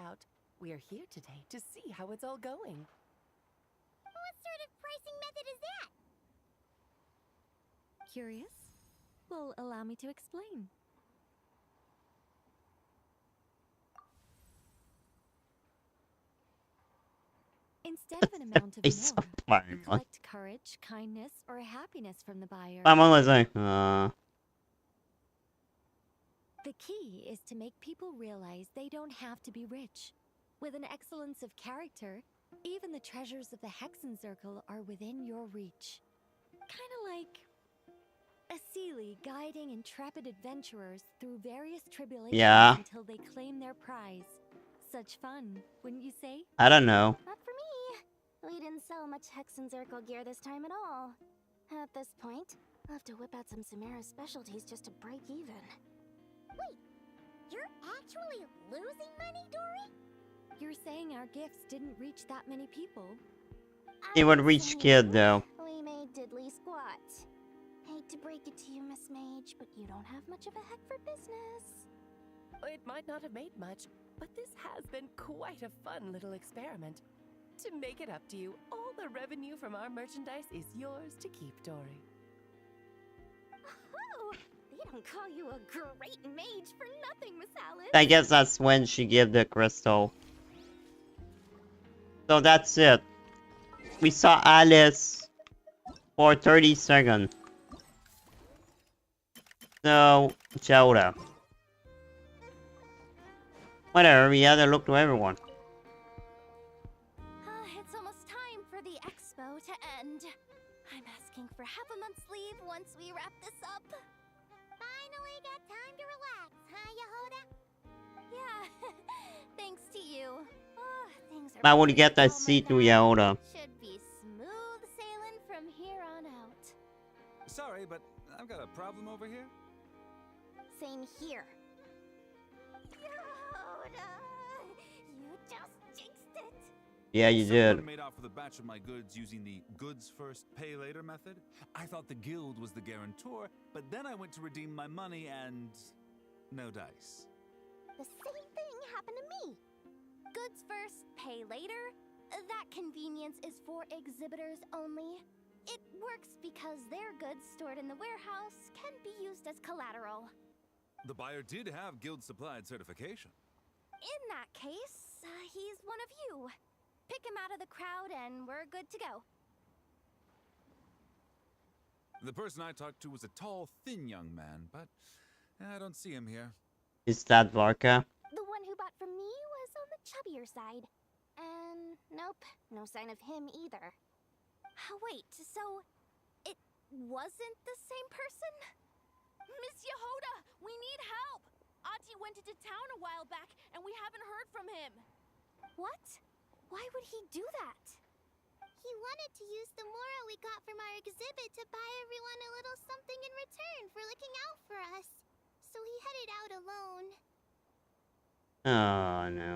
S17: We're here today to see how it's all going.
S2: What sort of pricing method is that?
S4: Curious? Well, allow me to explain. Instead of an amount of more, you collect courage, kindness, or happiness from the buyer.
S1: I'm always like,
S4: The key is to make people realize they don't have to be rich. With an excellence of character, even the treasures of the Hexen Circle are within your reach. Kinda like a Seelie guiding intrepid adventurers through various tribulations until they claim their prize. Such fun, wouldn't you say?
S1: I don't know.
S2: Not for me. We didn't sell much Hexen Circle gear this time at all. At this point, I'll have to whip out some Samara specialties just to break even. Wait, you're actually losing money, Dory?
S4: You're saying our gifts didn't reach that many people?
S1: It would reach kid though.
S2: We made diddly squat. Hate to break it to you, Miss Mage, but you don't have much of a heck for business.
S17: It might not have made much, but this has been quite a fun little experiment. To make it up to you, all the revenue from our merchandise is yours to keep, Dory.
S2: Oh, they don't call you a great mage for nothing, Miss Alice.
S1: I guess that's when she gave the crystal. So that's it. We saw Alice for 30 seconds. So, Zelda. Whatever, we had to look to everyone.
S4: It's almost time for the expo to end. I'm asking for half a month's leave once we wrap this up.
S2: Finally got time to relax, huh, Yehoda?
S4: Yeah, thanks to you. Things are
S1: I would get that seat to Yehoda.
S4: Should be smooth sailing from here on out.
S6: Sorry, but I've got a problem over here.
S2: Same here. Yehoda, you just jinxed it.
S1: Yeah, you did.
S6: Someone made off with a batch of my goods using the goods first, pay later method. I thought the guild was the guarantor, but then I went to redeem my money and no dice.
S2: The same thing happened to me.
S4: Goods first, pay later? That convenience is for exhibitors only. It works because their goods stored in the warehouse can be used as collateral.
S6: The buyer did have guild-supplied certification.
S4: In that case, he's one of you. Pick him out of the crowd and we're good to go.
S6: The person I talked to was a tall, thin young man, but I don't see him here.
S1: Is that Varka?
S2: The one who bought from me was on the chubbier side. And nope, no sign of him either.
S4: Wait, so it wasn't the same person?
S13: Miss Yehoda, we need help! Ati went into town a while back, and we haven't heard from him.
S4: What? Why would he do that?
S2: He wanted to use the moral we got from our exhibit to buy everyone a little something in return for looking out for us. So he headed out alone.
S1: Oh, no.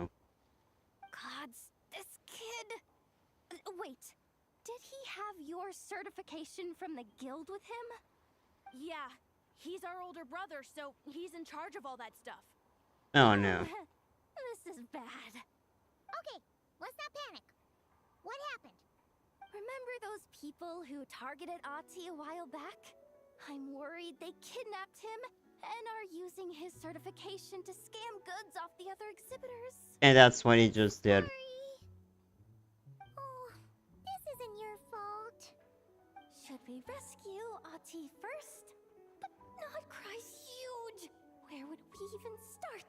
S4: Gods, this kid... Wait, did he have your certification from the guild with him?
S14: Yeah, he's our older brother, so he's in charge of all that stuff.
S1: Oh, no.
S4: This is bad.
S2: Okay, let's not panic. What happened?
S4: Remember those people who targeted Ahti a while back? I'm worried they kidnapped him and are using his certification to scam goods off the other exhibitors.
S1: And that's what he just did.
S2: Oh, this isn't your fault.
S4: Should we rescue Ahti first? But Nodcry's huge. Where would we even start?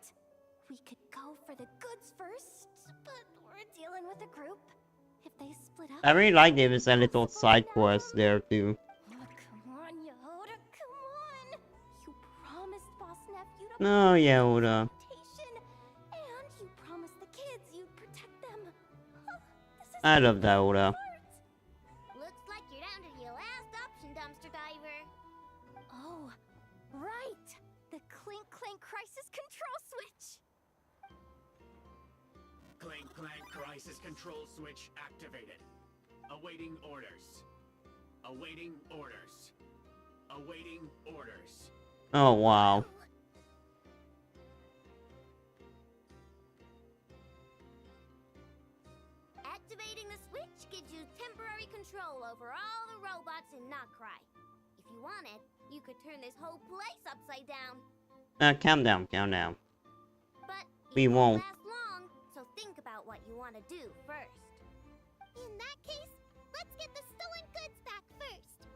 S4: We could go for the goods first, but we're dealing with a group. If they split up...
S1: I really like there was a little side quest there too.
S4: Oh, come on, Yehuda, come on! You promised Boss Nephew to...
S1: No, Yehuda.
S4: And you promised the kids you'd protect them.
S1: I love that, Yehuda.
S2: Looks like you're down to your last option, dumpster diver.
S4: Oh, right! The Clink Clank Crisis Control Switch!
S18: Clank Clank Crisis Control Switch activated. Awaiting orders. Awaiting orders. Awaiting orders.
S1: Oh, wow.
S2: Activating the switch gives you temporary control over all the robots in Nodcry. If you wanted, you could turn this whole place upside down.
S1: Calm down, calm down.
S2: But
S1: We won't.
S2: last long, so think about what you want to do first. In that case, let's get the stolen goods back first.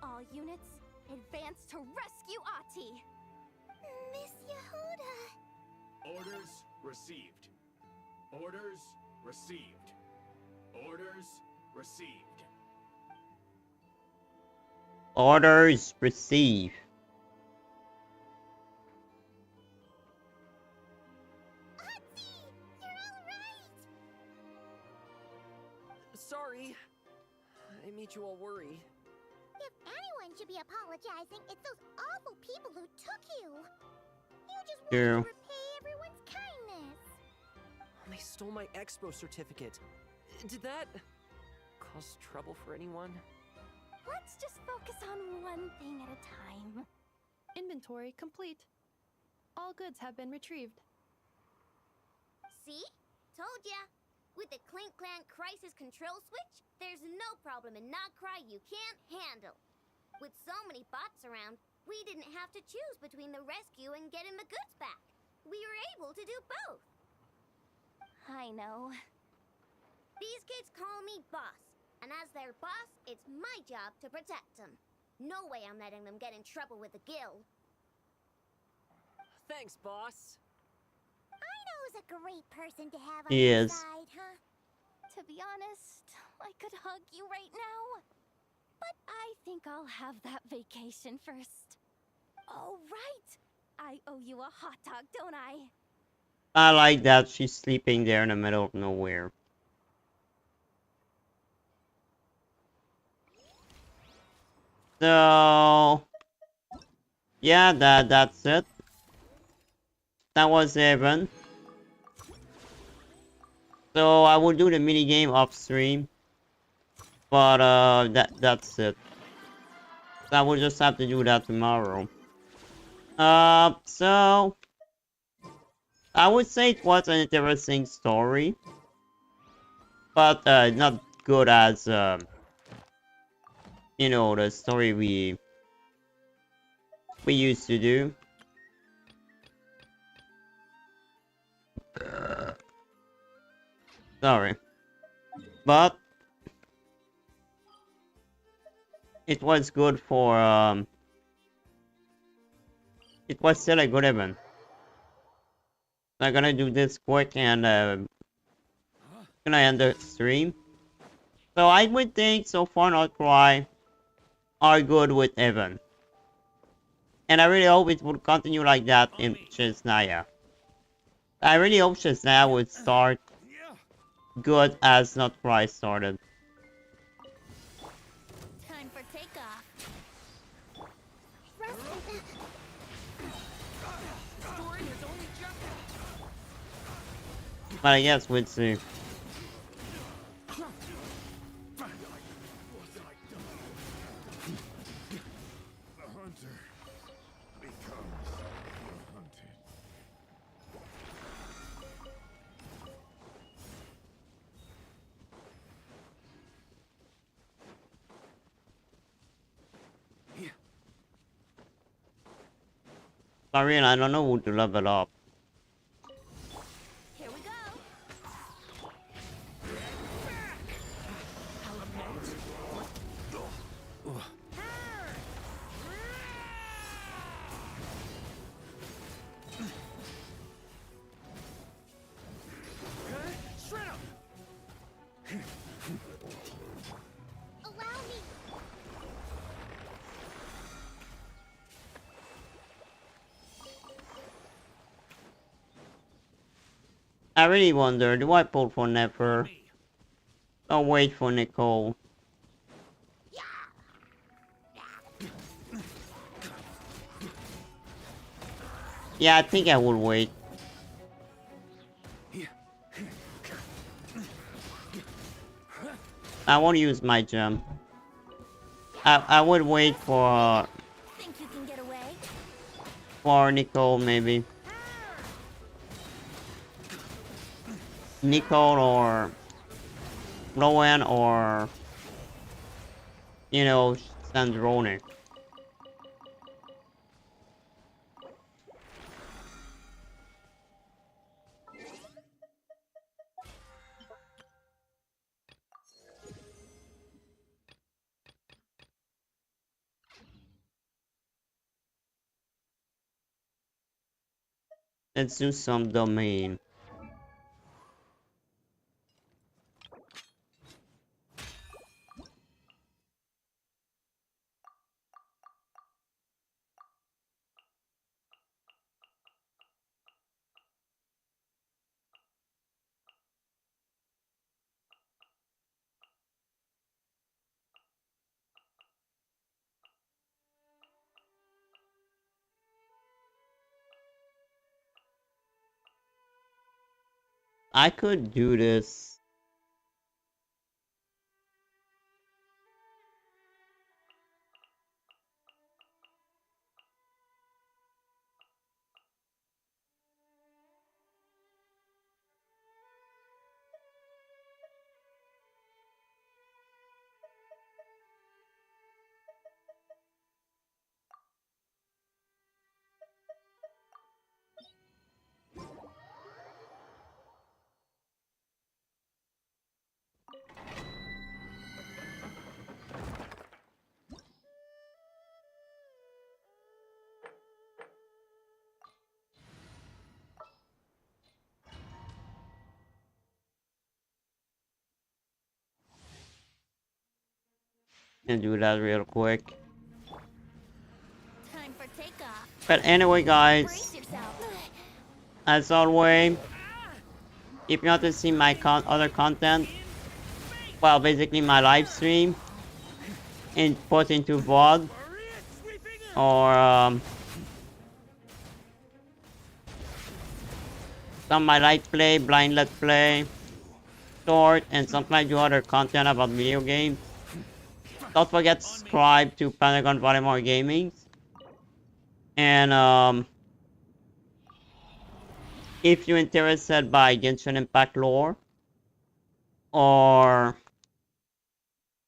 S4: All units, advance to rescue Ahti!
S2: Miss Yehuda.
S18: Orders received. Orders received. Orders received.
S1: Orders received.
S23: Sorry. I made you all worry.
S2: If anyone should be apologizing, it's those awful people who took you. You just wanted
S1: True.
S2: to repay everyone's kindness.
S23: They stole my expo certificate. Did that cause trouble for anyone?
S4: Let's just focus on one thing at a time.
S8: Inventory complete. All goods have been retrieved.
S2: See? Told ya. With the Clink Clank Crisis Control Switch, there's no problem in Nodcry you can't handle. With so many bots around, we didn't have to choose between the rescue and getting the goods back. We were able to do both.
S4: I know.
S2: These kids call me boss, and as their boss, it's my job to protect them. No way I'm letting them get in trouble with the guild.
S23: Thanks, boss.
S2: I know who's a great person to have on
S1: He
S2: your
S1: is.
S2: side, huh?
S4: To be honest, I could hug you right now. But I think I'll have that vacation first. Oh, right! I owe you a hot dog, don't I?
S1: I like that she's sleeping there in the middle of nowhere. So yeah, that's it. That was Evan. So I will do the mini game off stream, but that's it. I will just have to do that tomorrow. So I would say it was an interesting story, but not good as you know, the story we used to do. Sorry, but it was good for it was still a good event. I'm gonna do this quick and gonna end the stream. So I would think so far Nodcry are good with Evan. And I really hope it would continue like that in Chesnaya. I really hope Chesnaya would start good as Not Cry started.
S4: Time for takeoff.
S1: But I guess we'd see. Sorry, I don't know who to level up.
S4: Here we go.
S15: Allow me.
S1: I really wonder, do I pull for Nefer? Or wait for Nicole? Yeah, I think I will wait. I won't use my gem. I would wait for
S4: Think you can get away?
S1: Nicole maybe. Nicole or Rowan or you know Sandrone. Let's do some domain. I could do this. And do that real quick.
S4: Time for takeoff.
S1: But anyway, guys,
S4: Brace yourself.
S1: as always, if you want to see my other content, well, basically my live stream, and put into VOD, or some of my light play, blind let's play, short, and sometimes do other content about video games. Don't forget to subscribe to Pentagon Volleyball Gaming. And if you're interested by Genshin Impact lore, or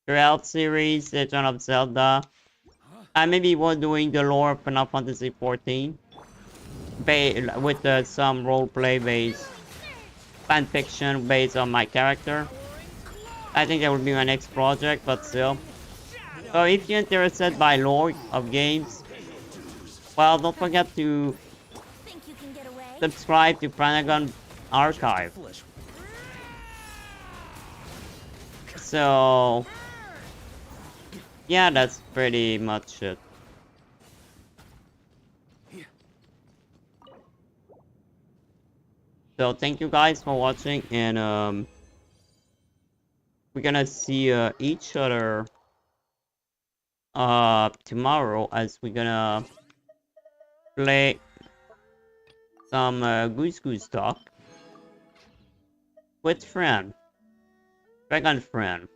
S1: Throughout series, Legend of Zelda, I maybe was doing the lore of Final Fantasy XIV, with some roleplay based fanfiction based on my character. I think that would be my next project, but still. So if you're interested by lore of games, well, don't forget to subscribe to Pentagon Archive. So yeah, that's pretty much it. So thank you guys for watching, and we're gonna see each other tomorrow as we're gonna play some Goose Goose Talk with friend, dragon friend.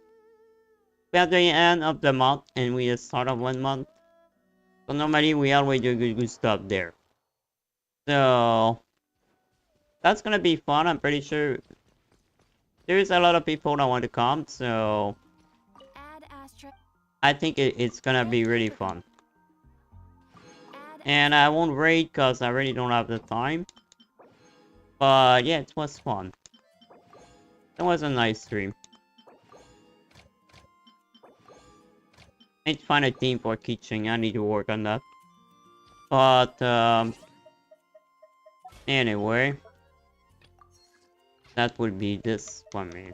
S1: We're at the end of the month and we just start of 1 month. So normally we always do good stuff there. So that's gonna be fun. I'm pretty sure there's a lot of people that want to come, so I think it's gonna be really fun. And I won't raid because I really don't have the time. But yeah, it was fun. It was a nice stream. I need to find a team for teaching. I need to work on that. But anyway, that would be this for me.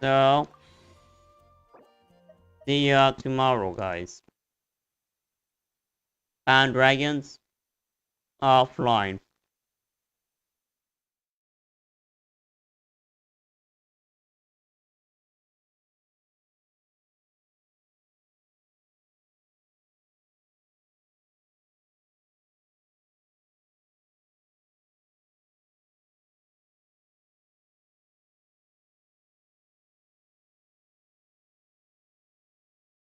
S1: So see ya tomorrow, guys. And dragons offline.